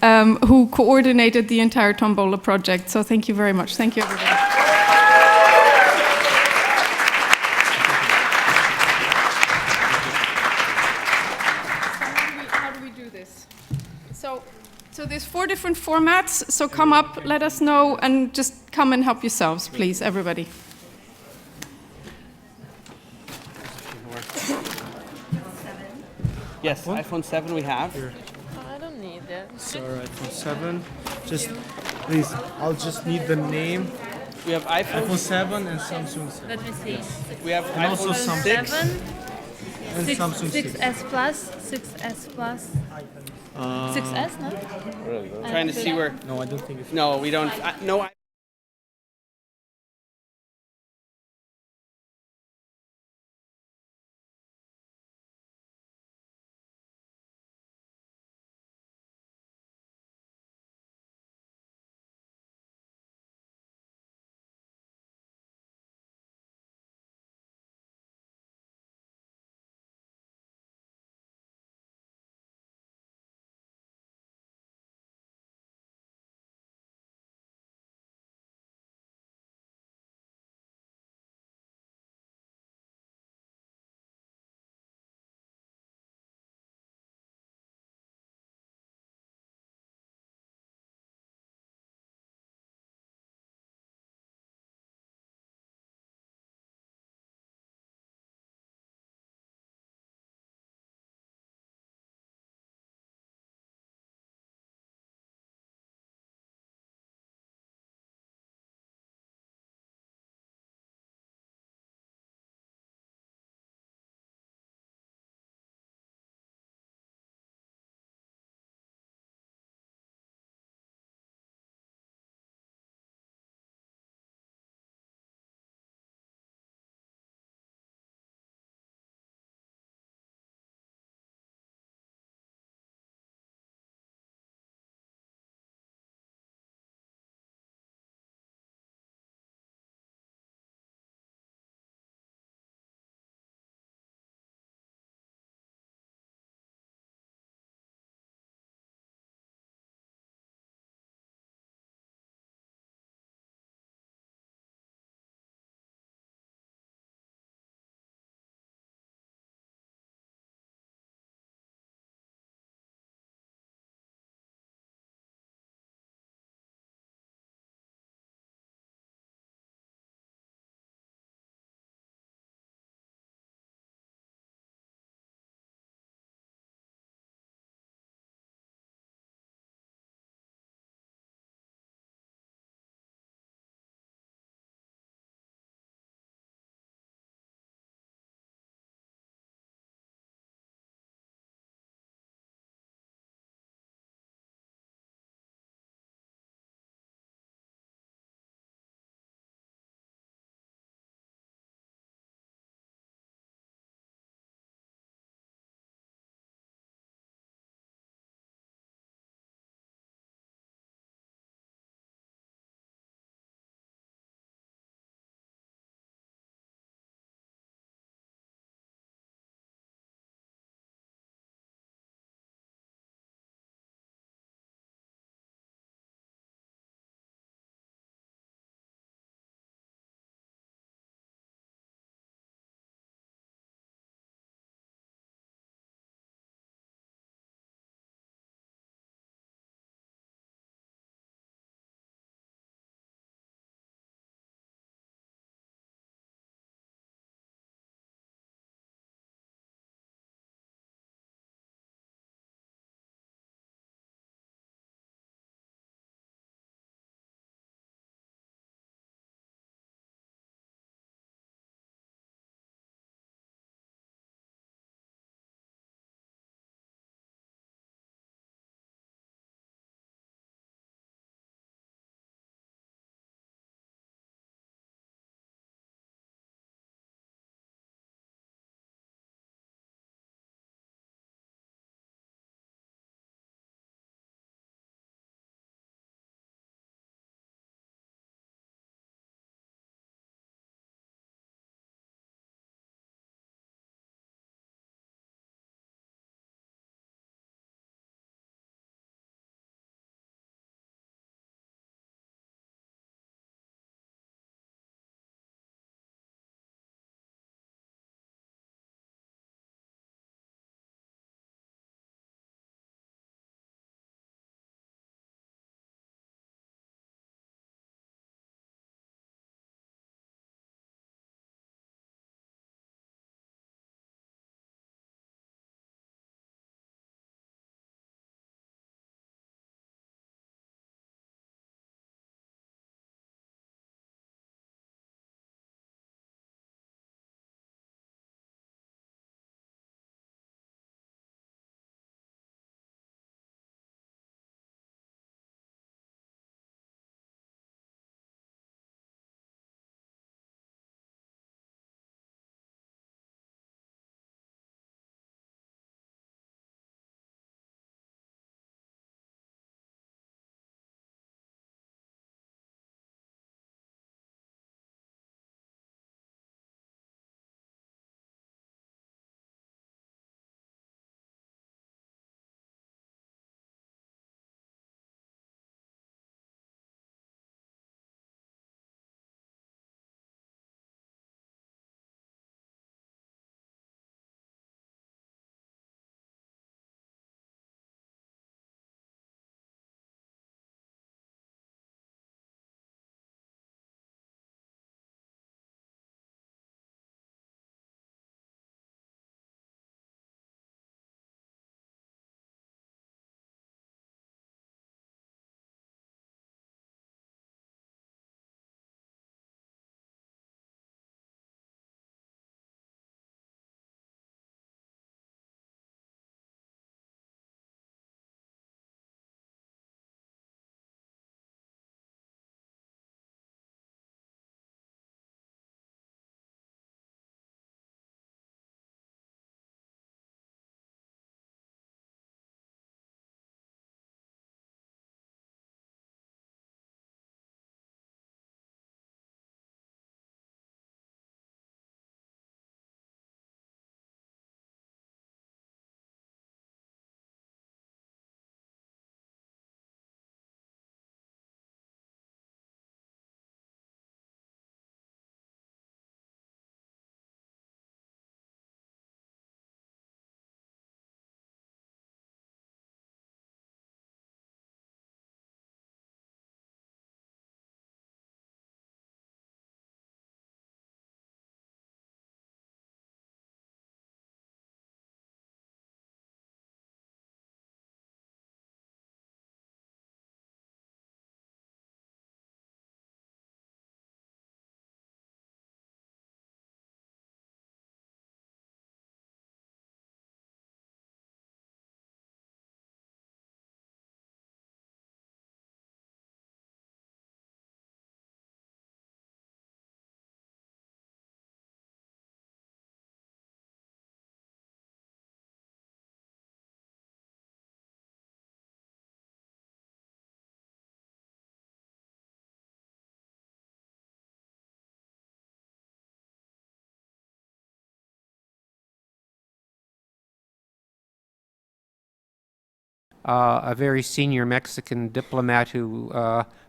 who coordinated the entire Tombola project. So thank you very much. Thank you, everybody. So there's 4 different formats, so come up, let us know, and just come and help yourselves, please, everybody. Yes, iPhone 7 we have. I don't need it. Sorry, iPhone 7. Just, please, I'll just need the name. We have iPhone 7 and Samsung 7. Let me see. We have And iPhone also 6 and 6, Samsung 6. 6S Plus, 6S Plus. 6S, no? Trying to see where. No, I don't think it's. No, we don't. No. a very senior Mexican diplomat who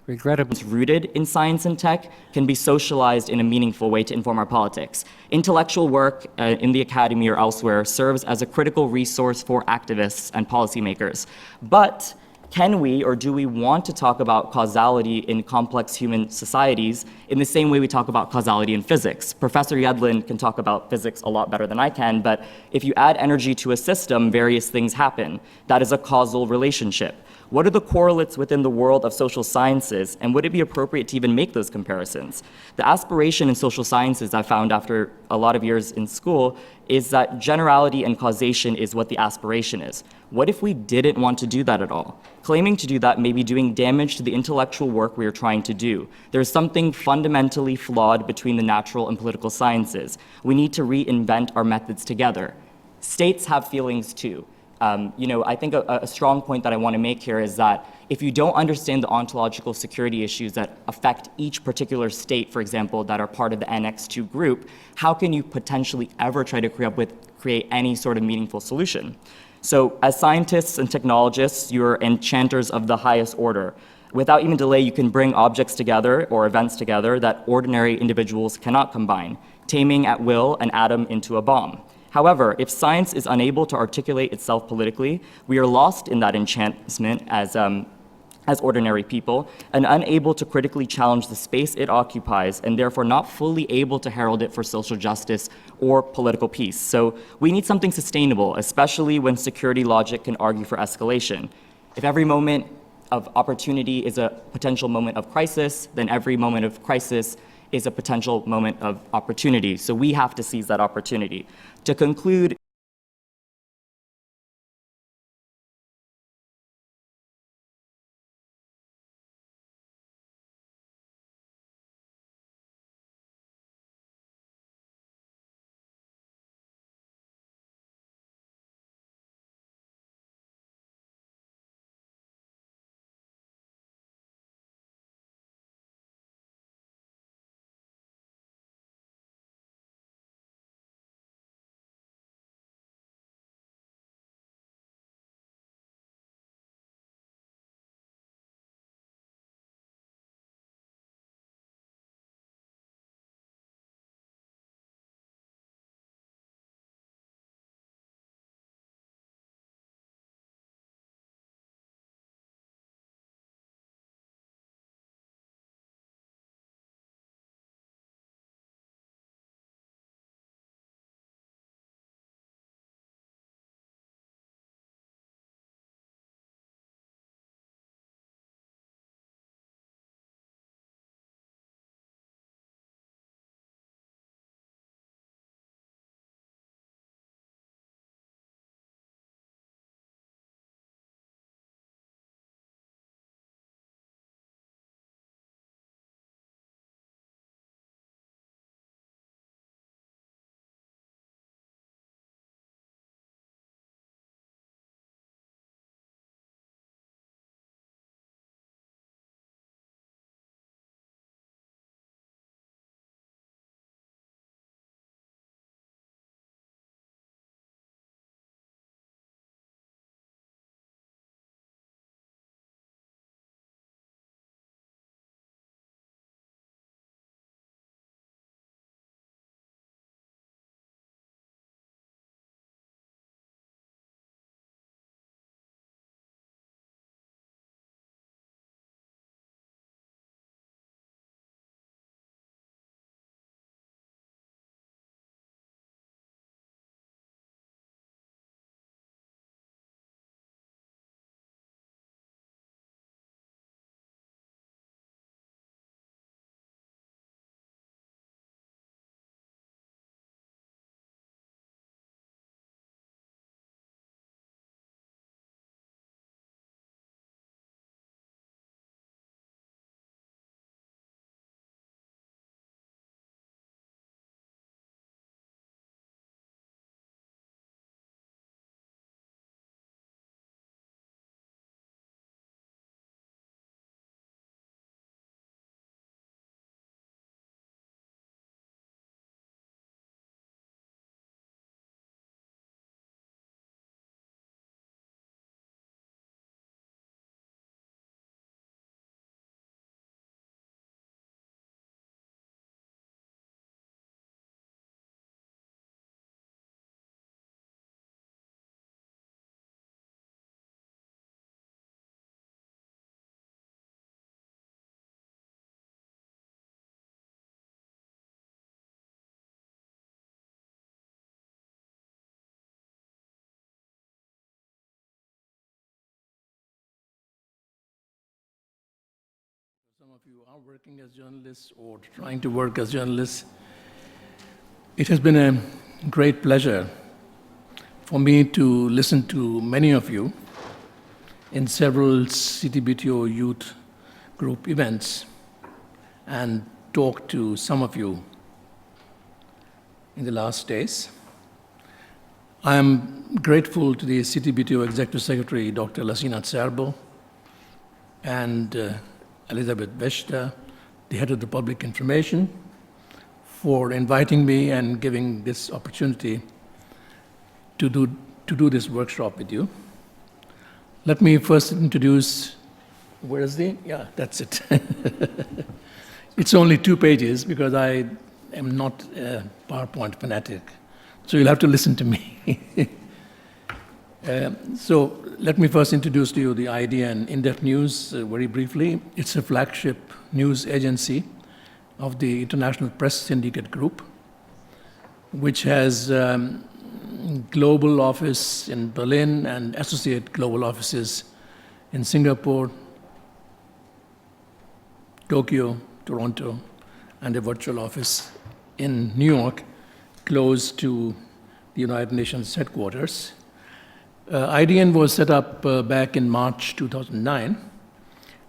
regrettably rooted in science and tech can be socialized in a meaningful way to inform our politics. Intellectual work in the academy or elsewhere serves as a critical resource for activists and policymakers. But can we or do we want to talk about causality in complex human societies in the same way we talk about causality in physics? Professor Yedlin can talk about physics a lot better than I can, but if you add energy to a system, various things happen. That is a causal relationship. What are the correlates within the world of social sciences, and would it be appropriate to even make those comparisons? The aspiration in social sciences I found after a lot of years in school is that generality and causation is what the aspiration is. What if we didn't want to do that at all? Claiming to do that may be doing damage to the intellectual work we are trying to do. There's something fundamentally flawed between the natural and political sciences. We need to reinvent our methods together. States have feelings too. I think a strong point that I want to make here is that if you don't understand the ontological security issues that affect each particular state, for example, that are part of the Annex 2 group, how can you potentially ever try to create any sort of meaningful solution? So as scientists and technologists, you're enchanters of the highest order. Without even delay, you can bring objects together or events together that ordinary individuals cannot combine, taming at will an atom into a bomb. However, if science is unable to articulate itself politically, we are lost in that enchantment as ordinary people and unable to critically challenge the space it occupies and therefore not fully able to herald it for social justice or political peace. So we need something sustainable, especially when security logic can argue for escalation. If every moment of opportunity is a potential moment of crisis, then every moment of crisis is a potential moment of opportunity. So we have to seize that opportunity. To conclude, some of you are working as journalists or trying to work as journalists. It has been a great pleasure for me to listen to many of you in several CTBTO youth group events and talk to some of you in the last days. I am grateful to the CTBTO Executive Secretary, Dr. Lassina Serbo, and Elizabeth Vesta, the head of the public information, for inviting me and giving this opportunity to do this workshop with you. Let me first introduce, where is the? Yeah, that's it. It's only 2 pages because I am not a PowerPoint fanatic, so you'll have to listen to me. So let me first introduce to you the idea and in-depth news very briefly. It's a flagship news agency of the International Press Syndicate Group, which has global office in Berlin and associate global offices in Singapore, Tokyo, Toronto, and a virtual office in New York, close to the United Nations headquarters. IDN was set up back in March 2009,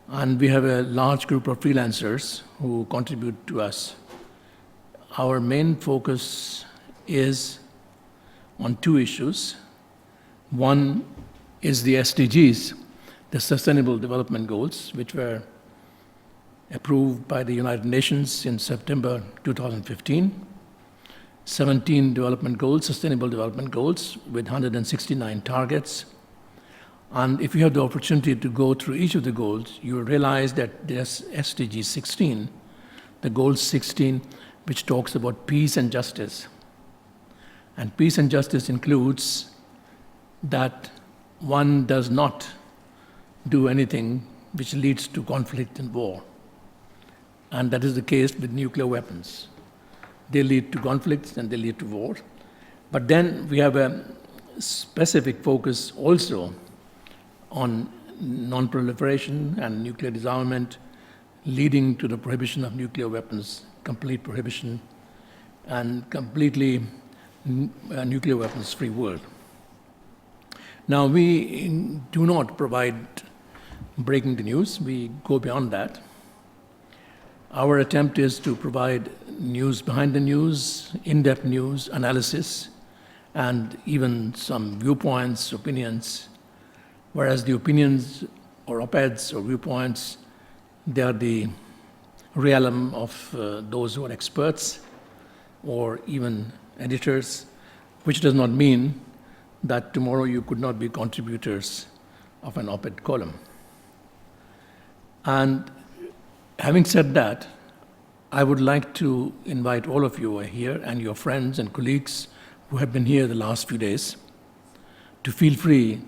and we have a large group of freelancers who contribute to us. Our main focus is on 2 issues. One is the SDGs, the Sustainable Development Goals, which were approved by the United Nations in September 2015. 17 development goals, sustainable development goals, with 169 targets. And if you have the opportunity to go through each of the goals, you will realize that there's SDG 16, the goal 16, which talks about peace and justice. And peace and justice includes that one does not do anything which leads to conflict and war. And that is the case with nuclear weapons. They lead to conflicts and they lead to war. But then we have a specific focus also on non-proliferation and nuclear disarmament, leading to the prohibition of nuclear weapons, complete prohibition, and completely nuclear weapons-free world. Now, we do not provide breaking the news. We go beyond that. Our attempt is to provide news behind the news, in-depth news, analysis, and even some viewpoints, opinions, whereas the opinions or op-eds or viewpoints, they are the realm of those who are experts or even editors, which does not mean that tomorrow you could not be contributors of an op-ed column. And having said that, I would like to invite all of you who are here and your friends and colleagues who have been here the last few days to feel free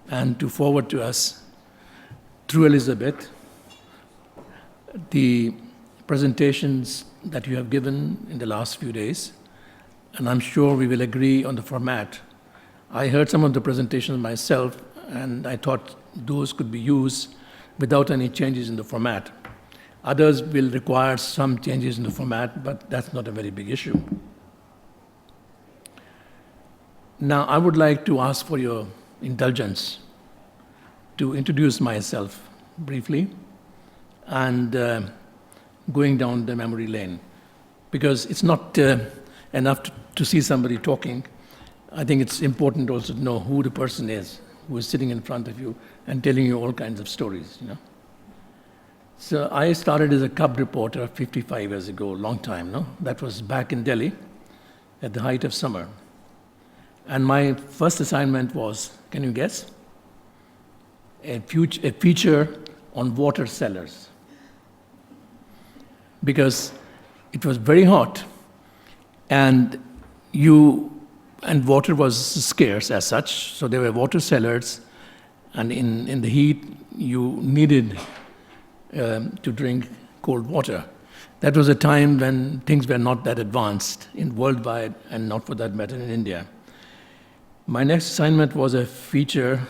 and to forward to us, through Elizabeth, the presentations that you have given in the last few days, and I'm sure we will agree on the format. I heard some of the presentations myself, and I thought those could be used without any changes in the format. Others will require some changes in the format, but that's not a very big issue. Now, I would like to ask for your indulgence to introduce myself briefly and going down the memory lane, because it's not enough to see somebody talking. I think it's important also to know who the person is who is sitting in front of you and telling you all kinds of stories, you know. So I started as a cub reporter 55 years ago, a long time, no? That was back in Delhi at the height of summer. And my first assignment was, can you guess? A feature on water cellars. Because it was very hot and water was scarce as such, so there were water cellars, and in the heat you needed to drink cold water. That was a time when things were not that advanced in worldwide, and not for that matter in India. My next assignment was a feature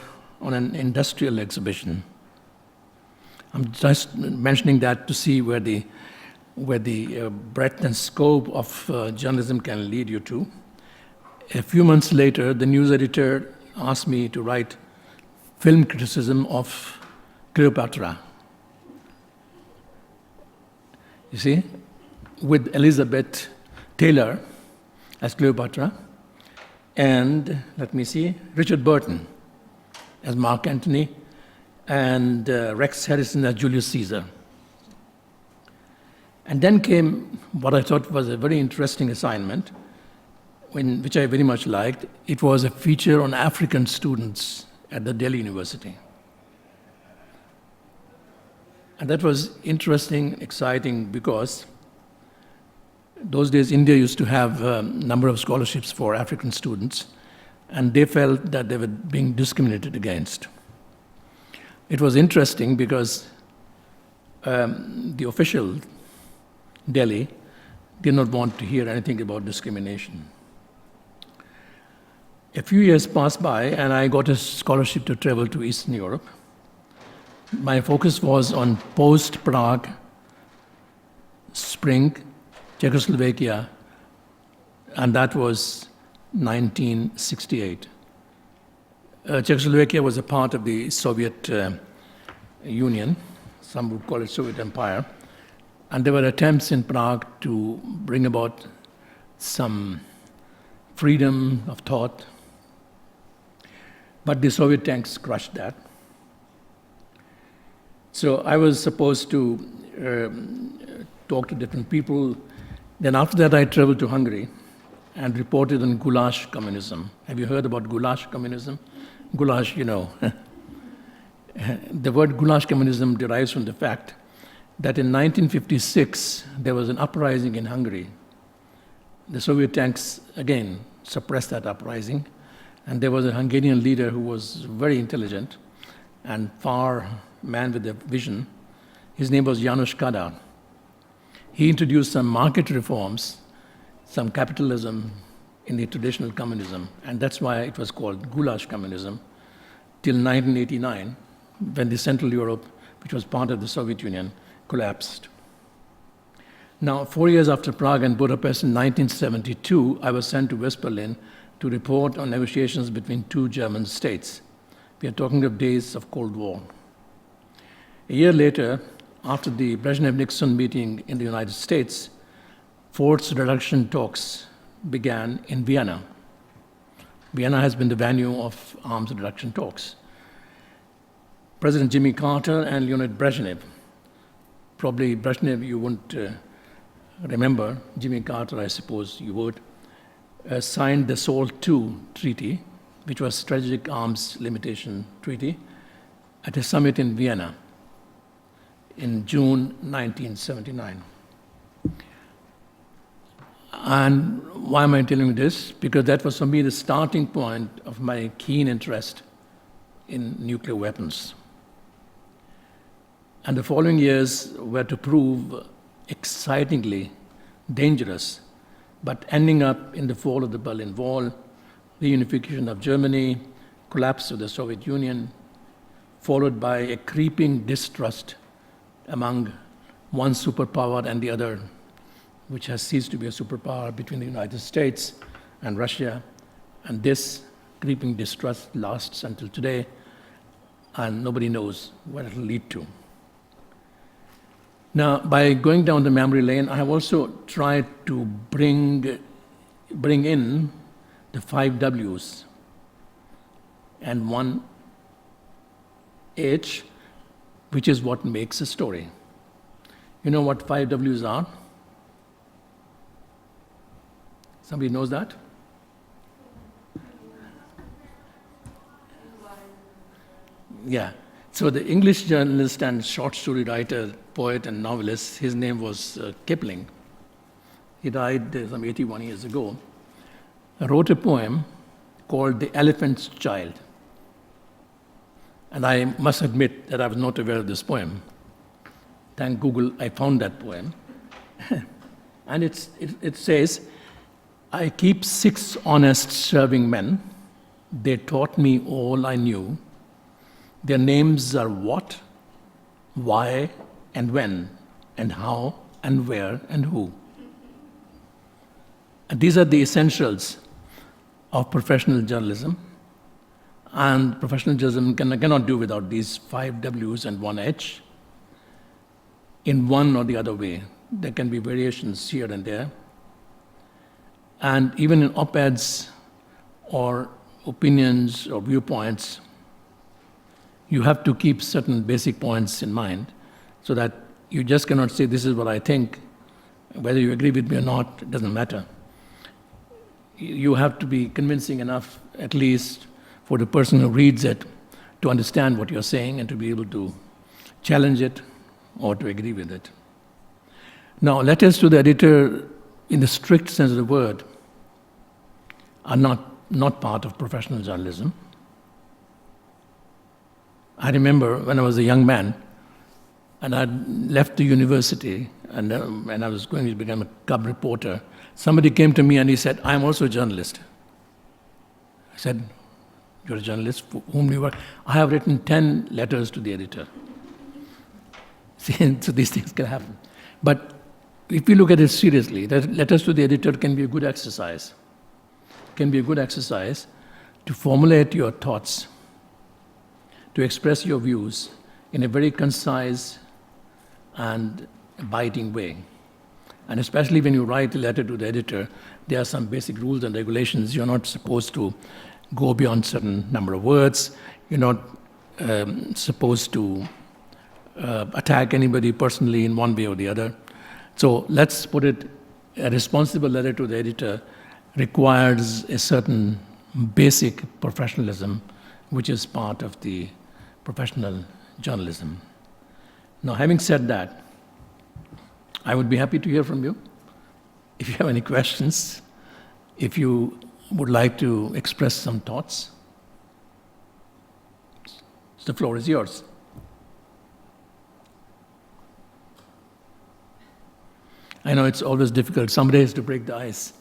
on an industrial exhibition. I'm just mentioning that to see where the breadth and scope of journalism can lead you to. A few months later, the news editor asked me to write film criticism of Cleopatra. You see, with Elizabeth Taylor as Cleopatra, and let me see, Richard Burton as Mark Antony, and Rex Harrison as Julius Caesar. And then came what I thought was a very interesting assignment, which I very much liked. It was a feature on African students at the Delhi University. And that was interesting, exciting, because those days India used to have a number of scholarships for African students, and they felt that they were being discriminated against. It was interesting because the official Delhi did not want to hear anything about discrimination. A few years passed by, and I got a scholarship to travel to Eastern Europe. My focus was on post-Prague, spring, Czechoslovakia, and that was 1968. Czechoslovakia was a part of the Soviet Union. Some would call it Soviet Empire. And there were attempts in Prague to bring about some freedom of thought. But the Soviet tanks crushed that. So I was supposed to talk to different people. Then after that, I traveled to Hungary and reported on goulash communism. Have you heard about goulash communism? Goulash, you know. The word goulash communism derives from the fact that in 1956, there was an uprising in Hungary. The Soviet tanks, again, suppressed that uprising. And there was a Hungarian leader who was very intelligent and far man with a vision. His name was János Kádár. He introduced some market reforms, some capitalism in the traditional communism, and that's why it was called goulash communism, till 1989, when the Central Europe, which was part of the Soviet Union, collapsed. Now, 4 years after Prague and Budapest in 1972, I was sent to West Berlin to report on negotiations between two German states. We are talking of days of Cold War. A year later, after the Brezhnev-Nixon meeting in the United States, force reduction talks began in Vienna. Vienna has been the venue of arms reduction talks. President Jimmy Carter and Leonid Brezhnev, probably Brezhnev you wouldn't remember, Jimmy Carter I suppose you would, signed the SALT II treaty, which was Strategic Arms Limitation Treaty, at a summit in Vienna in June 1979. And why am I telling you this? Because that was for me the starting point of my keen interest in nuclear weapons. And the following years were to prove excitingly dangerous, but ending up in the fall of the Berlin Wall, the unification of Germany, collapse of the Soviet Union, followed by a creeping distrust among one superpower and the other, which has ceased to be a superpower, between the United States and Russia. And this creeping distrust lasts until today, and nobody knows what it will lead to. Now, by going down the memory lane, I have also tried to bring in the 5 W's and 1 H, which is what makes a story. You know what 5 W's are? Somebody knows that? Yeah. So the English journalist and short story writer, poet and novelist, his name was Kipling. He died some 81 years ago. Wrote a poem called The Elephant's Child. And I must admit that I was not aware of this poem. Thank Google, I found that poem. And it says, I keep 6 honest serving men. They taught me all I knew. Their names are what? why and when and how and where and who. And these are the essentials of professional journalism. And professional journalism cannot do without these 5 W's and 1 H in one or the other way. There can be variations here and there. And even in op-eds or opinions or viewpoints, you have to keep certain basic points in mind so that you just cannot say, this is what I think. Whether you agree with me or not, it doesn't matter. You have to be convincing enough, at least for the person who reads it, to understand what you're saying and to be able to challenge it or to agree with it. Now, letters to the editor, in the strict sense of the word, are not part of professional journalism. I remember when I was a young man, and I left the university, and I was going to become a cub reporter. Somebody came to me and he said, I'm also a journalist. I said, you're a journalist for whom you work? I have written 10 letters to the editor. See, so these things can happen. But if you look at it seriously, letters to the editor can be a good exercise. Can be a good exercise to formulate your thoughts, to express your views in a very concise and biting way. And especially when you write a letter to the editor, there are some basic rules and regulations. You're not supposed to go beyond a certain number of words. You're not supposed to attack anybody personally in one way or the other. So let's put it, a responsible letter to the editor requires a certain basic professionalism, which is part of the professional journalism. Now, having said that, I would be happy to hear from you. If you have any questions, if you would like to express some thoughts, the floor is yours. I know it's always difficult. Somebody has to break the ice.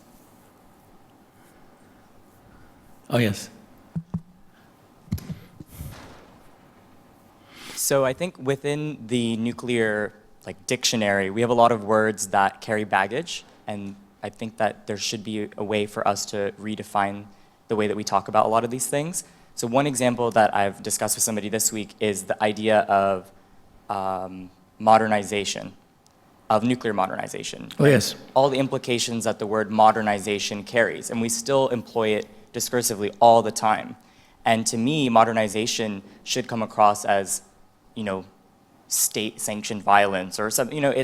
Oh, yes. So I think within the nuclear dictionary, we have a lot of words that carry baggage, and I think that there should be a way for us to redefine the way that we talk about a lot of these things. So one example that I've discussed with somebody this week is the idea of modernization, of nuclear modernization. Oh, yes. All the implications that the word modernization carries, and we still employ it discursively all the time. And to me, modernization should come across as, state-sanctioned violence or something. It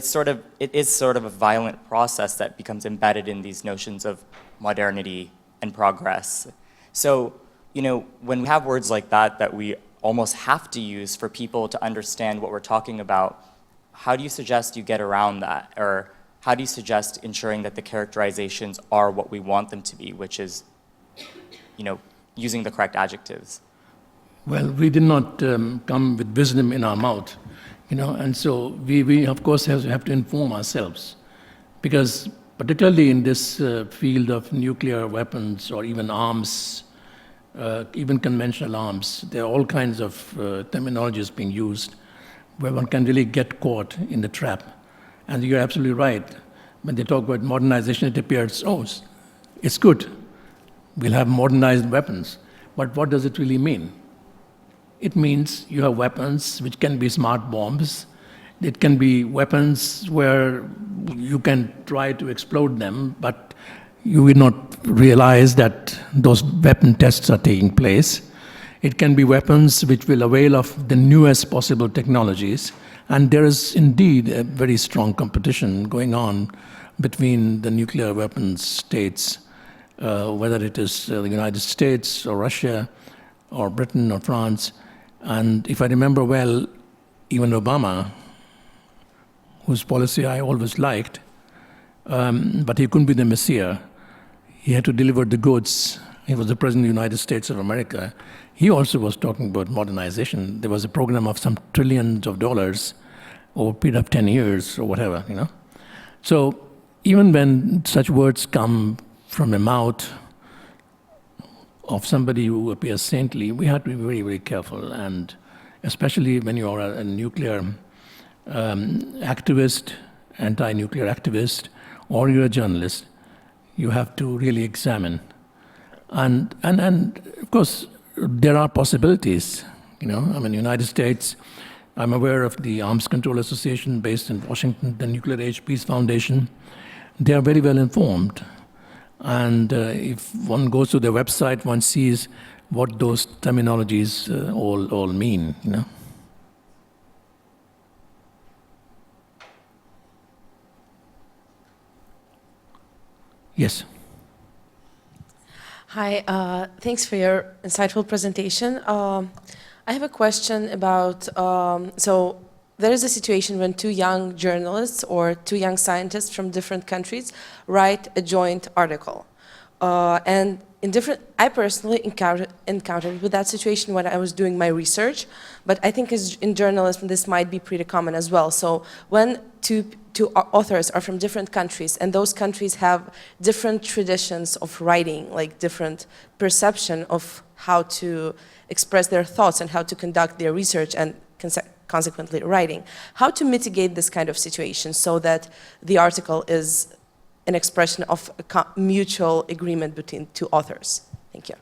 is sort of a violent process that becomes embedded in these notions of modernity and progress. So, when we have words like that we almost have to use for people to understand what we're talking about, how do you suggest you get around that? Or how do you suggest ensuring that the characterizations are what we want them to be, which is, using the correct adjectives? Well, we did not come with wisdom in our mouth, and so we of course have to inform ourselves, because particularly in this field of nuclear weapons or even arms, even conventional arms, there are all kinds of terminologies being used where one can really get caught in the trap. And you're absolutely right. When they talk about modernization, it appears, it's good. We'll have modernized weapons. But what does it really mean? It means you have weapons which can be smart bombs. It can be weapons where you can try to explode them, but you will not realize that those weapon tests are taking place. It can be weapons which will avail of the newest possible technologies. And there is indeed a very strong competition going on between the nuclear weapons states, whether it is the United States or Russia or Britain or France. And if I remember well, even Obama, whose policy I always liked, but he couldn't be the messiah. He had to deliver the goods. He was the President of the United States of America. He also was talking about modernization. There was a program of some trillions of dollars over a period of 10 years or whatever, So even when such words come from the mouth of somebody who appears saintly, we have to be very, very careful. And especially when you are a nuclear activist, anti-nuclear activist, or you're a journalist, you have to really examine. And of course, there are possibilities. You know, I mean, United States, I'm aware of the Arms Control Association based in Washington, the Nuclear Age Peace Foundation. They are very well informed. And if one goes to their website, one sees what those terminologies all mean, you know. Yes. Hi, thanks for your insightful presentation. I have a question about, so there is a situation when two young journalists or two young scientists from different countries write a joint article. And I personally encountered with that situation when I was doing my research, but I think in journalism this might be pretty common as well. So when two authors are from different countries and those countries have different traditions of writing, like different perception of how to express their thoughts and how to conduct their research and consequently writing, how to mitigate this kind of situation so that the article is an expression of a mutual agreement between two authors. Thank you.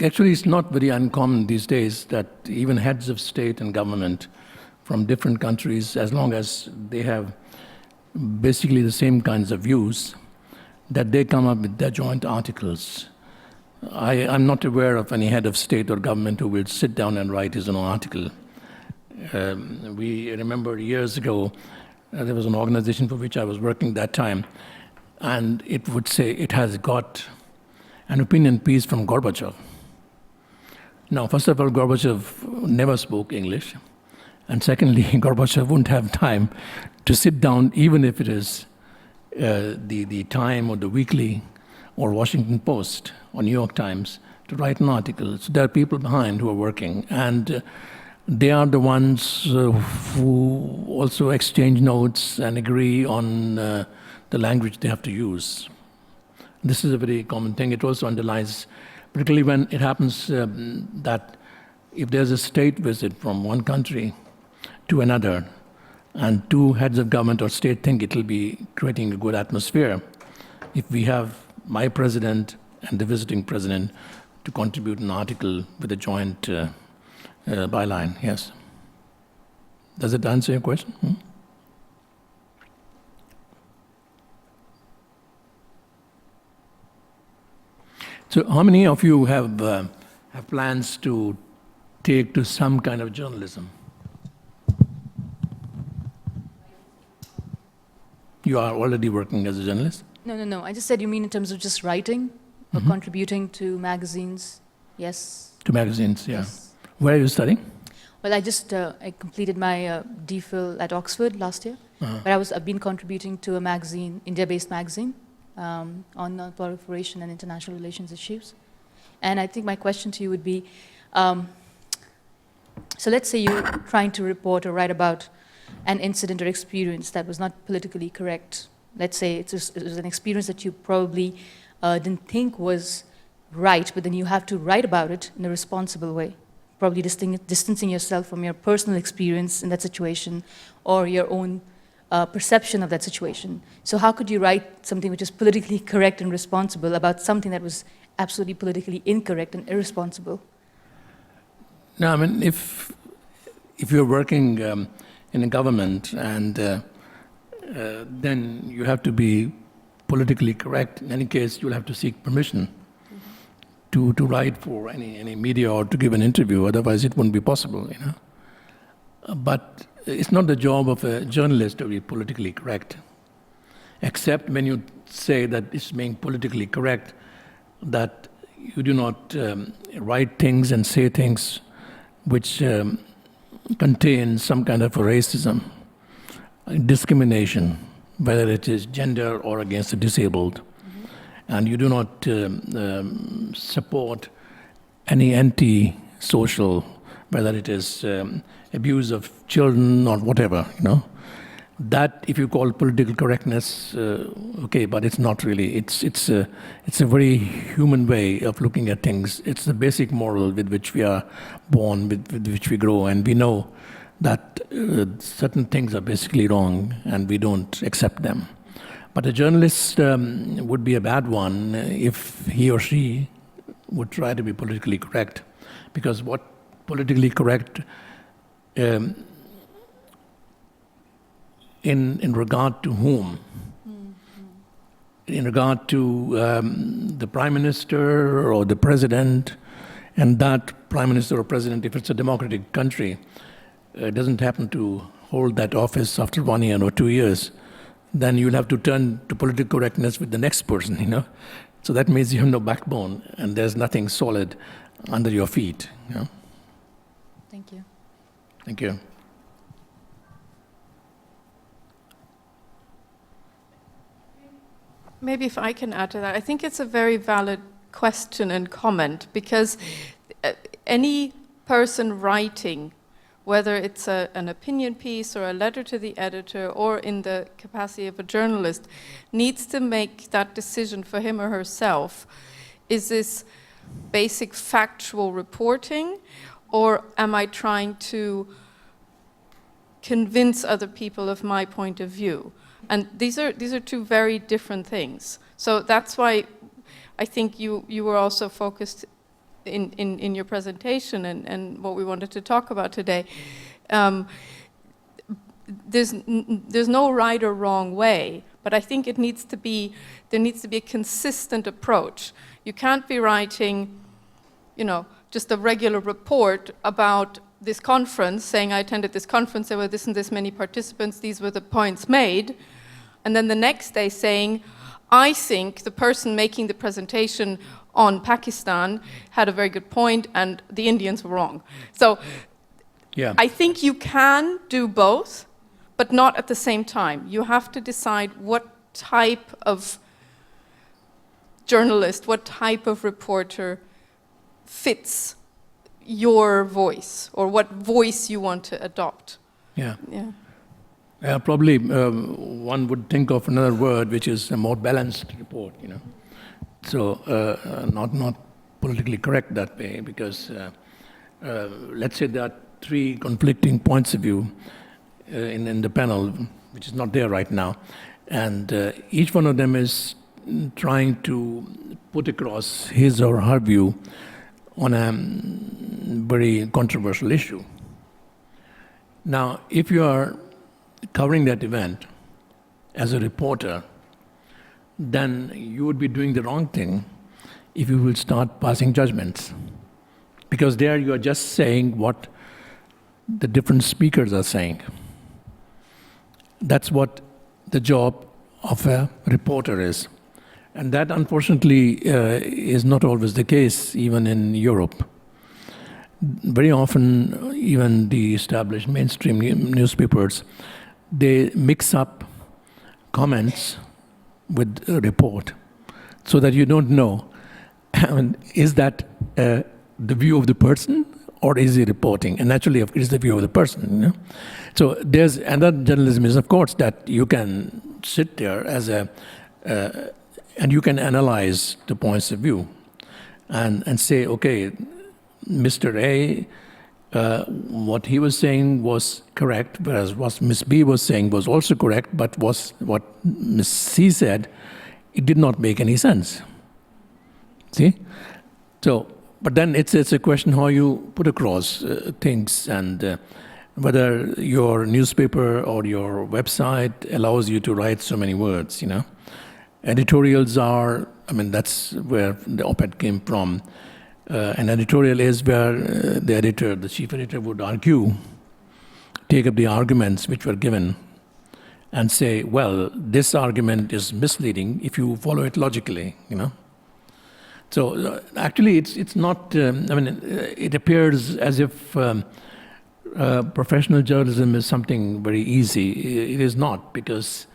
Actually, it's not very uncommon these days that even heads of state and government from different countries, as long as they have basically the same kinds of views, that they come up with their joint articles. I'm not aware of any head of state or government who will sit down and write his own article. We remember years ago, there was an organization for which I was working that time, and it would say it has got an opinion piece from Gorbachev. Now, first of all, Gorbachev never spoke English. And secondly, Gorbachev wouldn't have time to sit down, even if it is the Time or the Weekly or Washington Post or New York Times, to write an article. So there are people behind who are working. And they are the ones who also exchange notes and agree on the language they have to use. This is a very common thing. It also underlies, particularly when it happens that if there's a state visit from one country to another, and two heads of government or state think it will be creating a good atmosphere, if we have my president and the visiting president to contribute an article with a joint byline, yes. Does it answer your question? So how many of you have plans to take to some kind of journalism? You are already working as a journalist? No. I just said you mean in terms of just writing or contributing to magazines? Yes. To magazines, yeah. Yes. Where are you studying? Well, I completed my DPhil at Oxford last year. But I've been contributing to a magazine, India-based magazine, on non-proliferation and international relations issues. And I think my question to you would be, so let's say you're trying to report or write about an incident or experience that was not politically correct. Let's say it was an experience that you probably didn't think was right, but then you have to write about it in a responsible way, probably distancing yourself from your personal experience in that situation or your own perception of that situation. So how could you write something which is politically correct and responsible about something that was absolutely politically incorrect and irresponsible? No, I mean, if you're working in a government and then you have to be politically correct. In any case, you'll have to seek permission to write for any media or to give an interview. Otherwise, it wouldn't be possible, you know. But it's not the job of a journalist to be politically correct, except when you say that it's being politically correct, that you do not write things and say things which contain some kind of racism, discrimination, whether it is gender or against the disabled. And you do not support any anti-social, whether it is abuse of children or whatever, you know. That, if you call political correctness, okay, but it's not really. It's a very human way of looking at things. It's the basic moral with which we are born, with which we grow, and we know that certain things are basically wrong and we don't accept them. But a journalist would be a bad one if he or she would try to be politically correct, because what politically correct in regard to whom? In regard to the Prime Minister or the President, and that Prime Minister or President, if it's a democratic country, doesn't happen to hold that office after 1 year or 2 years, then you'll have to turn to political correctness with the next person, you know. So that means you have no backbone and there's nothing solid under your feet. You know? Thank you. Thank you. Maybe if I can add to that, I think it's a very valid question and comment, because any person writing, whether it's an opinion piece or a letter to the editor or in the capacity of a journalist, needs to make that decision for him or herself. Is this basic factual reporting, or am I trying to convince other people of my point of view? And these are two very different things. So that's why I think you were also focused in your presentation and what we wanted to talk about today. There's no right or wrong way, but I think there needs to be a consistent approach. You can't be writing, you know, just a regular report about this conference, saying I attended this conference, there were this and this many participants, these were the points made, and then the next day saying, I think the person making the presentation on Pakistan had a very good point and the Indians were wrong. So yeah. I think you can do both, but not at the same time. You have to decide what type of journalist, what type of reporter fits your voice, or what voice you want to adopt. Yeah. Yeah. Probably one would think of another word, which is a more balanced report, you know. So not politically correct that way, because let's say there are 3 conflicting points of view in the panel, which is not there right now, and each one of them is trying to put across his or her view on a very controversial issue. Now, if you are covering that event as a reporter, then you would be doing the wrong thing if you will start passing judgments. Because there you are just saying what the different speakers are saying. That's what the job of a reporter is. And that, unfortunately, is not always the case, even in Europe. Very often, even the established mainstream newspapers, they mix up comments with a report, so that you don't know, is that the view of the person, or is he reporting? And naturally, it's the view of the person. You know? So there's another journalism is, of course, that you can sit there as and you can analyze the points of view and say, okay, Mr. A, what he was saying was correct, whereas what Ms. B was saying was also correct, but what Ms. C said, it did not make any sense. See? So, but then it's a question how you put across things, and whether your newspaper or your website allows you to write so many words, you know. Editorials are, I mean, that's where the op-ed came from. An editorial is where the editor, the chief editor, would argue, take up the arguments which were given, and say, well, this argument is misleading if you follow it logically, you know. So actually, it's not. I mean, it appears as if professional journalism is something very easy. It is not, because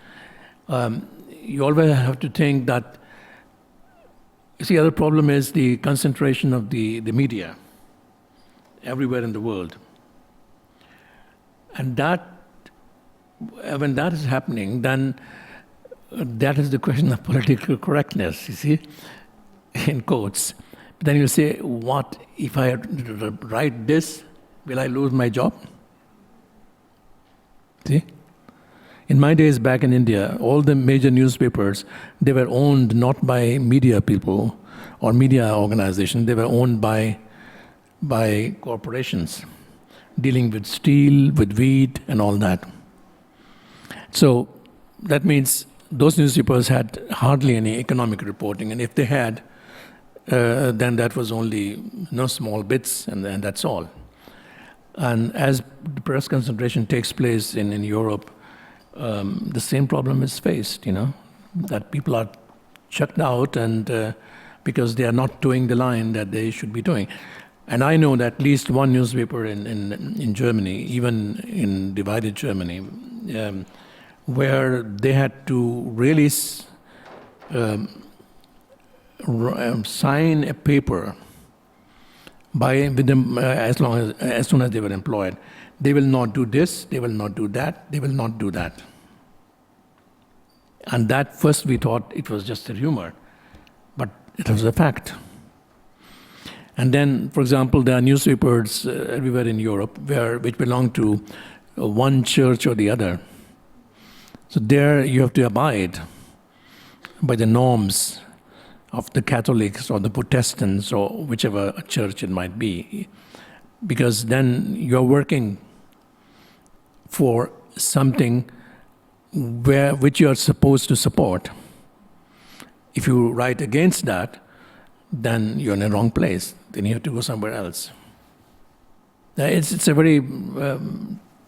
you always have to think that. You see, the other problem is the concentration of the media everywhere in the world. And that, when that is happening, then that is the question of political correctness, you see, in quotes. But then you say, what, if I write this, will I lose my job? See? In my days back in India, all the major newspapers, they were owned not by media people or media organizations, they were owned by corporations dealing with steel, with wheat, and all that. So that means those newspapers had hardly any economic reporting, and if they had, then that was only small bits, and that's all. And as the press concentration takes place in Europe, the same problem is faced, that people are checked out and because they are not doing the line that they should be doing. And I know that at least one newspaper in Germany, even in divided Germany, where they had to really sign a paper with them as soon as they were employed. They will not do this, they will not do that, they will not do that. And that first we thought it was just a rumor, but it was a fact. And then, for example, there are newspapers everywhere in Europe which belong to one church or the other. So there you have to abide by the norms of the Catholics or the Protestants or whichever church it might be, because then you're working for something which you are supposed to support. If you write against that, then you're in the wrong place. Then you have to go somewhere else. It's a very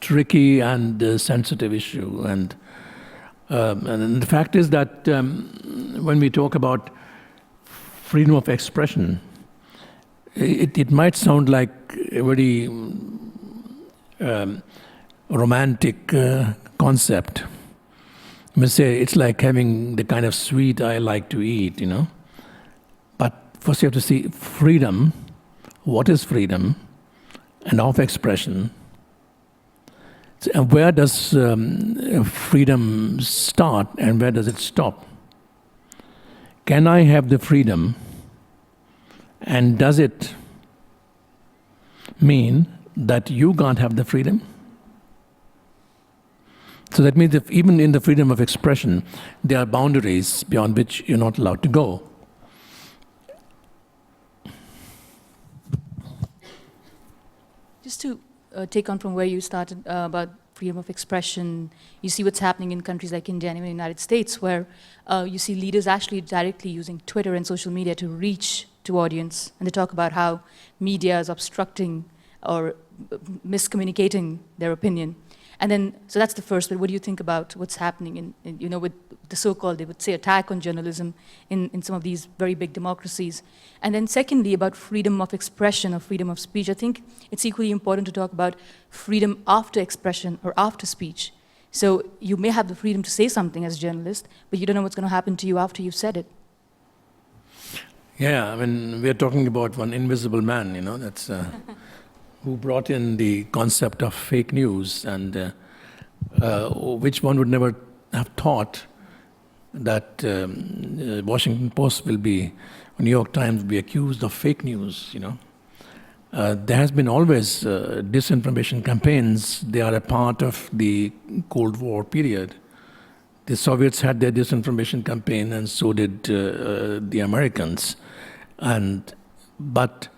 tricky and sensitive issue. And the fact is that when we talk about freedom of expression, it might sound like a very romantic concept. I must say it's like having the kind of sweet I like to eat, But first you have to see freedom. What is freedom? And of expression. And where does freedom start and where does it stop? Can I have the freedom? And does it mean that you can't have the freedom? So that means if even in the freedom of expression, there are boundaries beyond which you're not allowed to go. Just to take on from where you started about freedom of expression, you see what's happening in countries like India and even the United States, where you see leaders actually directly using Twitter and social media to reach to audience, and they talk about how media is obstructing or miscommunicating their opinion. And then, so that's the first bit. What do you think about what's happening with the so-called, they would say, attack on journalism in some of these very big democracies? And then secondly, about freedom of expression or freedom of speech, I think it's equally important to talk about freedom after expression or after speech. So you may have the freedom to say something as a journalist, but you don't know what's going to happen to you after you've said it. Yeah, I mean, we're talking about one invisible man, that's who brought in the concept of fake news, and which one would never have thought that Washington Post will be, or New York Times will be accused of fake news, There has been always disinformation campaigns. They are a part of the Cold War period. The Soviets had their disinformation campaign, and so did the Americans. But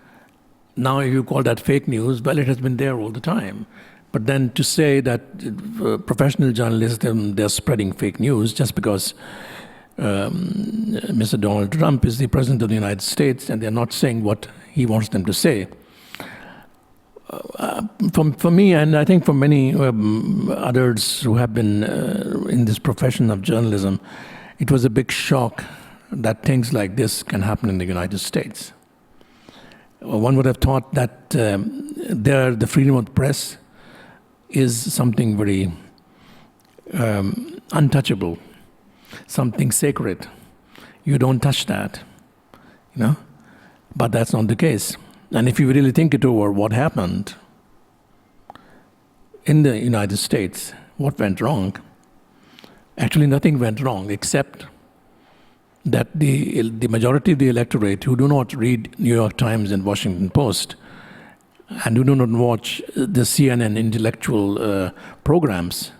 now if you call that fake news, well, it has been there all the time. But then to say that professional journalists, they're spreading fake news just because Mr. Donald Trump is the President of the United States and they're not saying what he wants them to say. For me, and I think for many others who have been in this profession of journalism, it was a big shock that things like this can happen in the United States. One would have thought that the freedom of the press is something very untouchable, something sacred. You don't touch that, But that's not the case. And if you really think it over, what happened in the United States, what went wrong? Actually, nothing went wrong except that the majority of the electorate who do not read New York Times and Washington Post and who do not watch the CNN intellectual programs,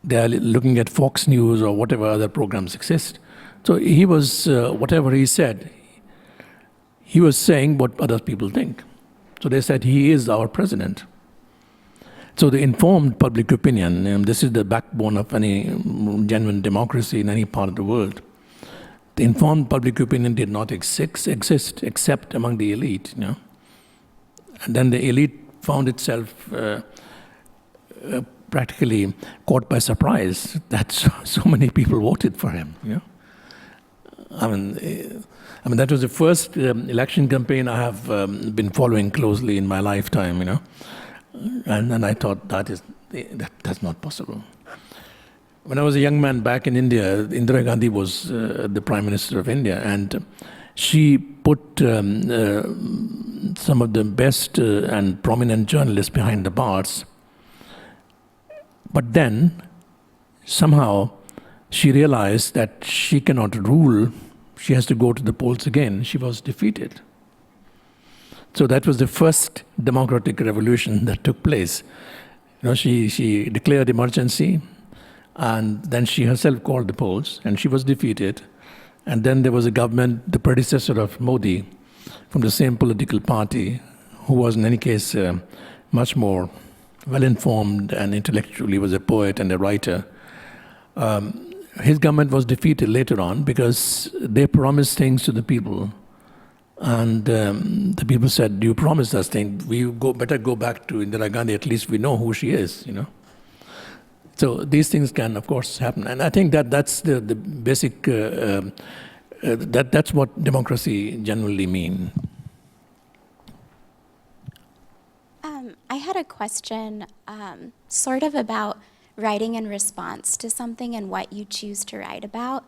they are looking at Fox News or whatever other programs exist. So he was, whatever he said, he was saying what other people think. So they said he is our president. So the informed public opinion, and this is the backbone of any genuine democracy in any part of the world. The informed public opinion did not exist except among the elite, you know. And then the elite found itself practically caught by surprise that so many people voted for him, you know. I mean, that was the first election campaign I have been following closely in my lifetime, you know. And I thought that's not possible. When I was a young man back in India, Indira Gandhi was the Prime Minister of India, and she put some of the best and prominent journalists behind the bars. But then, somehow, she realized that she cannot rule. She has to go to the polls again. She was defeated. So that was the first democratic revolution that took place. You know, she declared emergency, and then she herself called the polls, and she was defeated. And then there was a government, the predecessor of Modi, from the same political party, who was in any case much more well-informed and intellectually was a poet and a writer. His government was defeated later on because they promised things to the people. And the people said, you promised us things, we better go back to Indira Gandhi, at least we know who she is, you know. So these things can, of course, happen. And I think that's the basic, that's what democracy generally means. I had a question sort of about writing in response to something and what you choose to write about.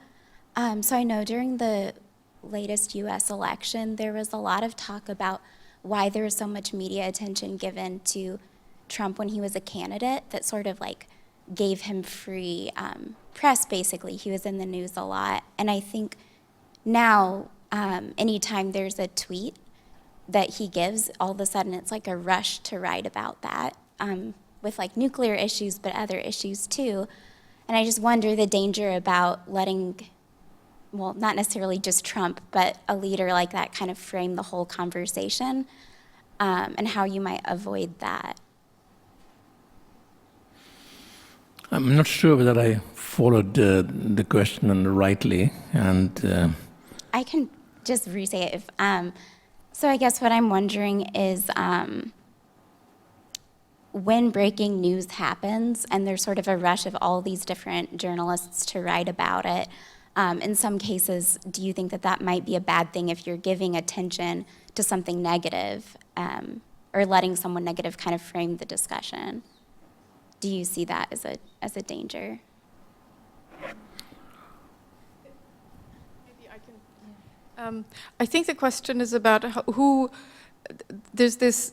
So I know during the latest US election, there was a lot of talk about why there was so much media attention given to Trump when he was a candidate that sort of like gave him free press, basically. He was in the news a lot. And I think now, anytime there's a tweet that he gives, all of a sudden it's like a rush to write about that with like nuclear issues, but other issues too. And I just wonder the danger about letting, well, not necessarily just Trump, but a leader like that kind of frame the whole conversation and how you might avoid that. I'm not sure whether I followed the question rightly, and I can just re-say it. So I guess what I'm wondering is when breaking news happens and there's sort of a rush of all these different journalists to write about it, in some cases, do you think that that might be a bad thing if you're giving attention to something negative or letting someone negative kind of frame the discussion? Do you see that as a danger? Maybe I can. I think the question is about who. There's this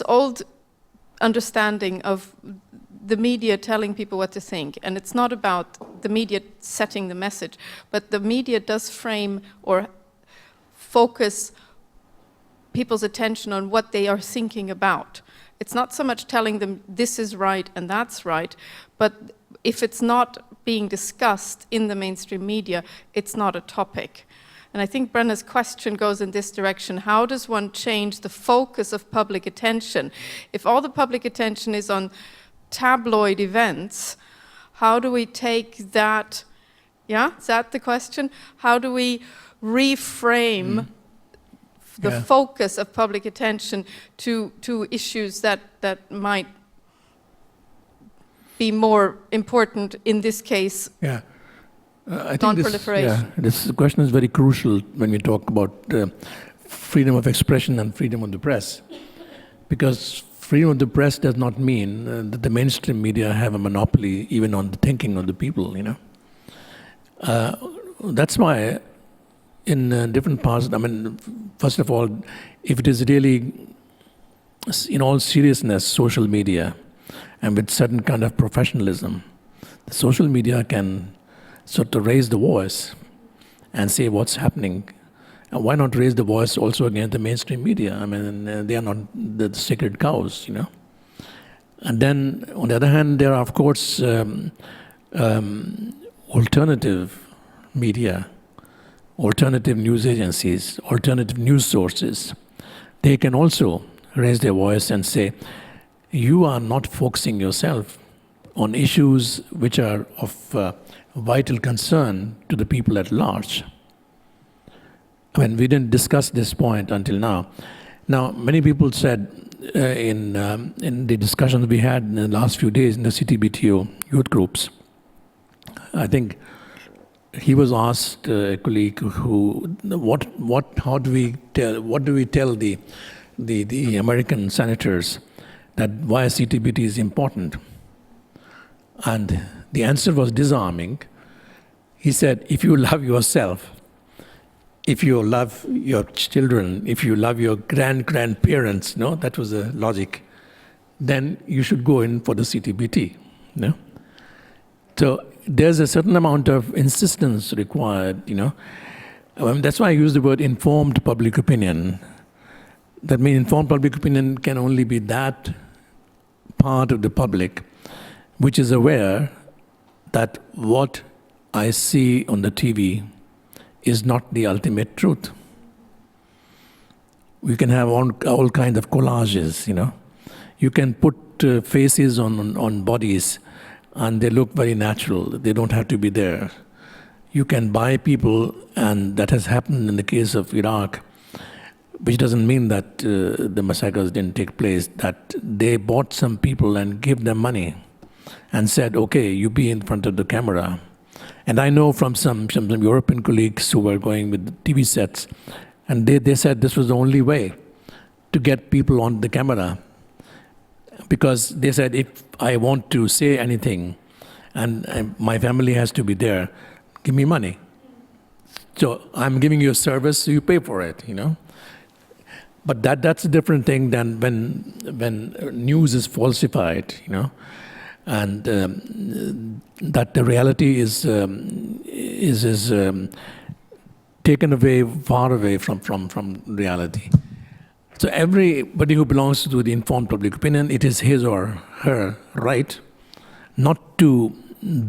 old understanding of the media telling people what to think, and it's not about the media setting the message, but the media does frame or focus people's attention on what they are thinking about. It's not so much telling them this is right and that's right, but if it's not being discussed in the mainstream media, it's not a topic. And I think Brenna's question goes in this direction. How does one change the focus of public attention? If all the public attention is on tabloid events, how do we take that, yeah, is that the question? How do we reframe the focus of public attention to issues that might be more important in this case? Yeah. I think non-proliferation. this question is very crucial when we talk about freedom of expression and freedom of the press, because freedom of the press does not mean that the mainstream media have a monopoly even on the thinking of the people, you know. That's why in different parts, I mean, first of all, if it is really, in all seriousness, social media, and with certain kind of professionalism, the social media can sort of raise the voice and say what's happening. And why not raise the voice also against the mainstream media? I mean, they are not the sacred cows, you know. And then, on the other hand, there are, of course, alternative media, alternative news agencies, alternative news sources. They can also raise their voice and say, you are not focusing yourself on issues which are of vital concern to the people at large. I mean, we didn't discuss this point until now. Now, many people said in the discussions we had in the last few days in the CTBTO youth groups, I think he was asked, a colleague, what do we tell the American senators that why CTBT is important? And the answer was disarming. He said, if you love yourself, if you love your children, if you love your grandparents, no, that was the logic, then you should go in for the CTBT. No? So there's a certain amount of insistence required, that's why I use the word informed public opinion. That means informed public opinion can only be that part of the public which is aware that what I see on the TV is not the ultimate truth. We can have all kinds of collages, You can put faces on bodies and they look very natural. They don't have to be there. You can buy people, and that has happened in the case of Iraq, which doesn't mean that the massacres didn't take place, that they bought some people and gave them money and said, okay, you be in front of the camera. And I know from some European colleagues who were going with TV sets, and they said this was the only way to get people on the camera. Because they said, if I want to say anything and my family has to be there, give me money. So I'm giving you a service, so you pay for it, But that's a different thing than when news is falsified, and that the reality is taken away, far away from reality. So everybody who belongs to the informed public opinion, it is his or her right not to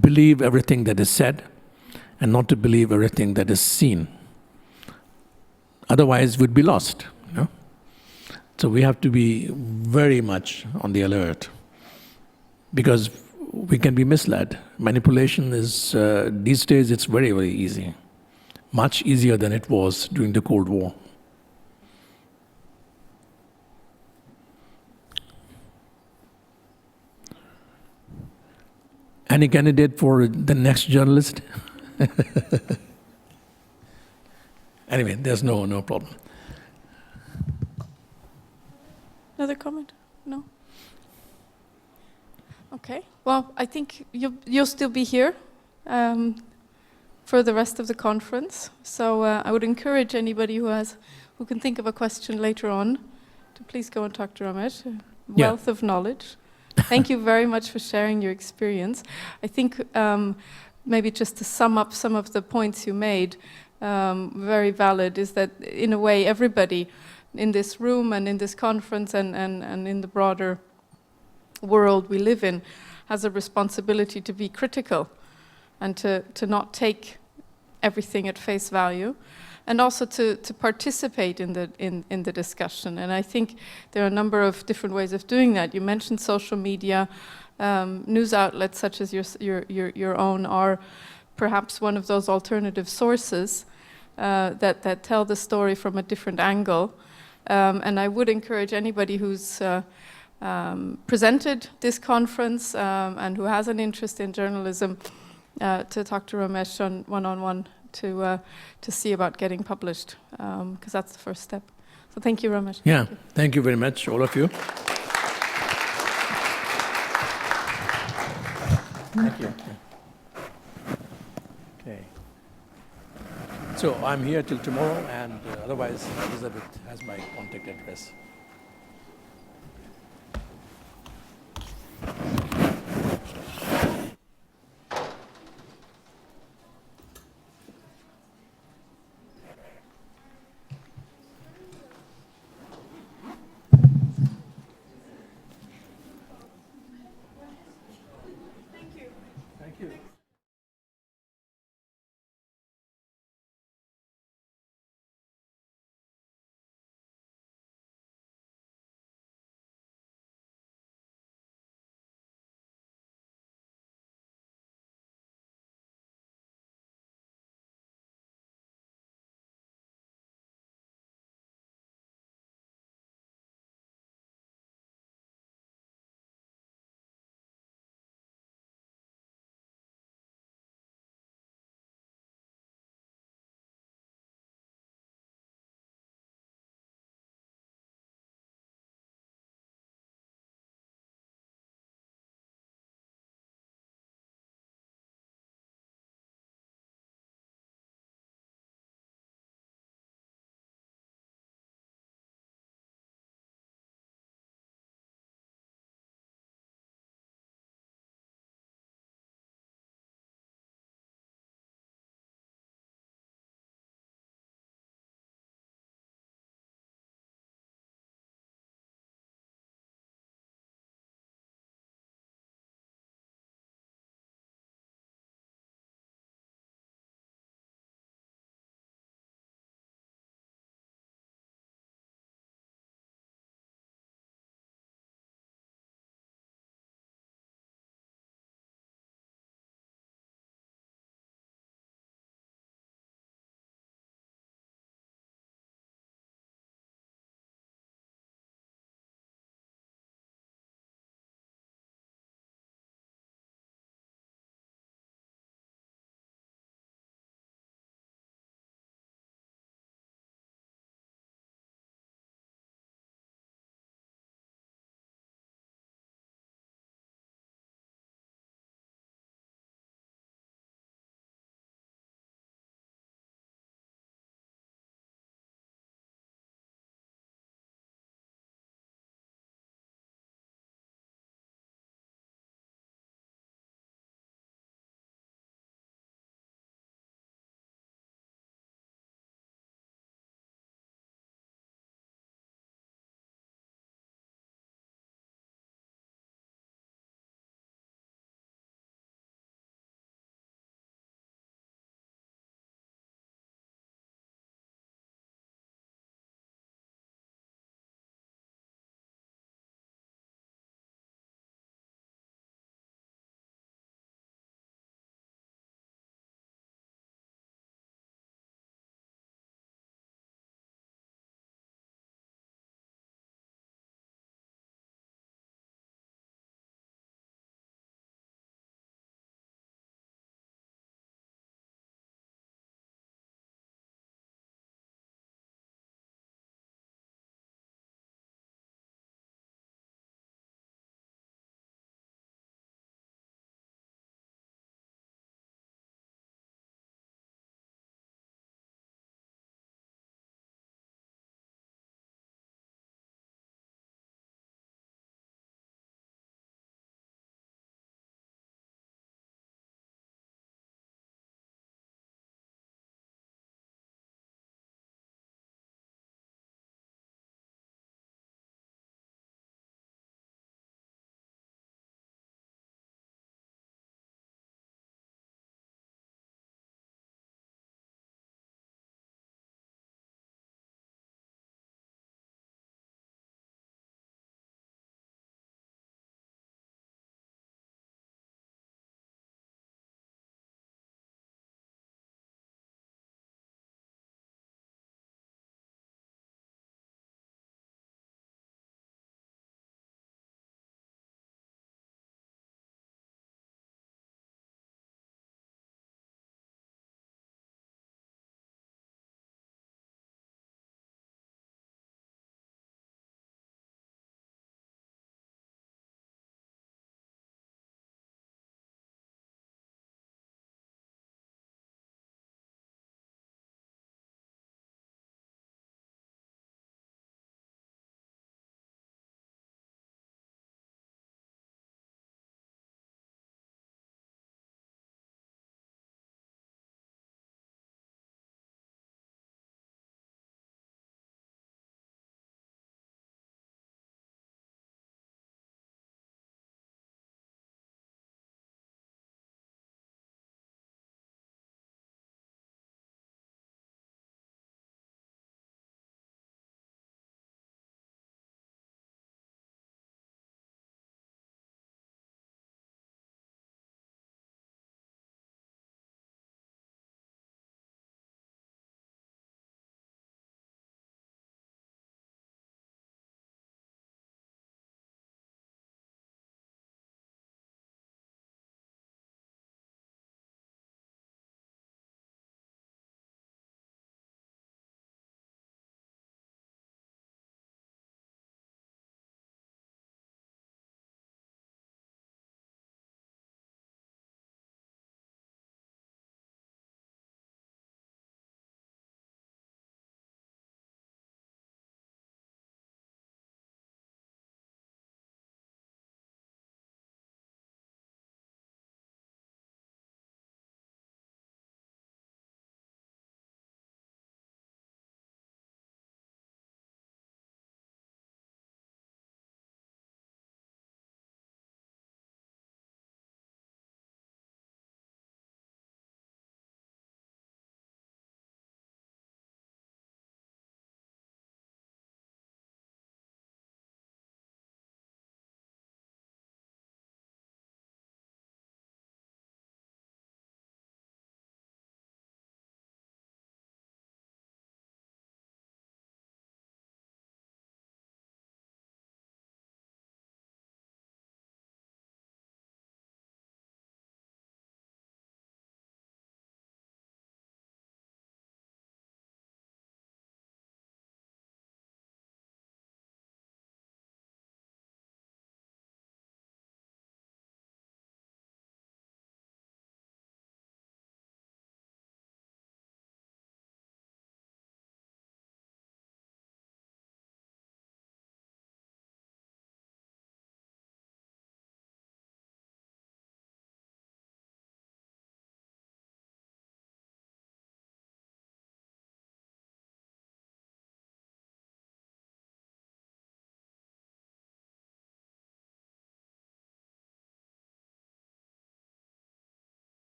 believe everything that is said and not to believe everything that is seen. Otherwise, we'd be lost. So we have to be very much on the alert because we can be misled. Manipulation is, these days, it's very, very easy. Much easier than it was during the Cold War. Any candidate for the next journalist? Anyway, there's no problem. Another comment? No? Okay. Well, I think you'll still be here for the rest of the conference. So I would encourage anybody who can think of a question later on to please go and talk to Ramesh. Wealth of knowledge. Thank you very much for sharing your experience. I think maybe just to sum up some of the points you made, very valid, is that in a way everybody in this room and in this conference and in the broader world we live in has a responsibility to be critical and to not take everything at face value, and also to participate in the discussion. And I think there are a number of different ways of doing that. You mentioned social media. News outlets such as your own are perhaps one of those alternative sources that tell the story from a different angle. And I would encourage anybody who's presented this conference and who has an interest in journalism to talk to Ramesh on one-on-one to see about getting published, because that's the first step. So thank you, Ramesh. Yeah, thank you very much, all of you. Thank you. Okay. So I'm here till tomorrow, and otherwise Elizabeth has my contact address.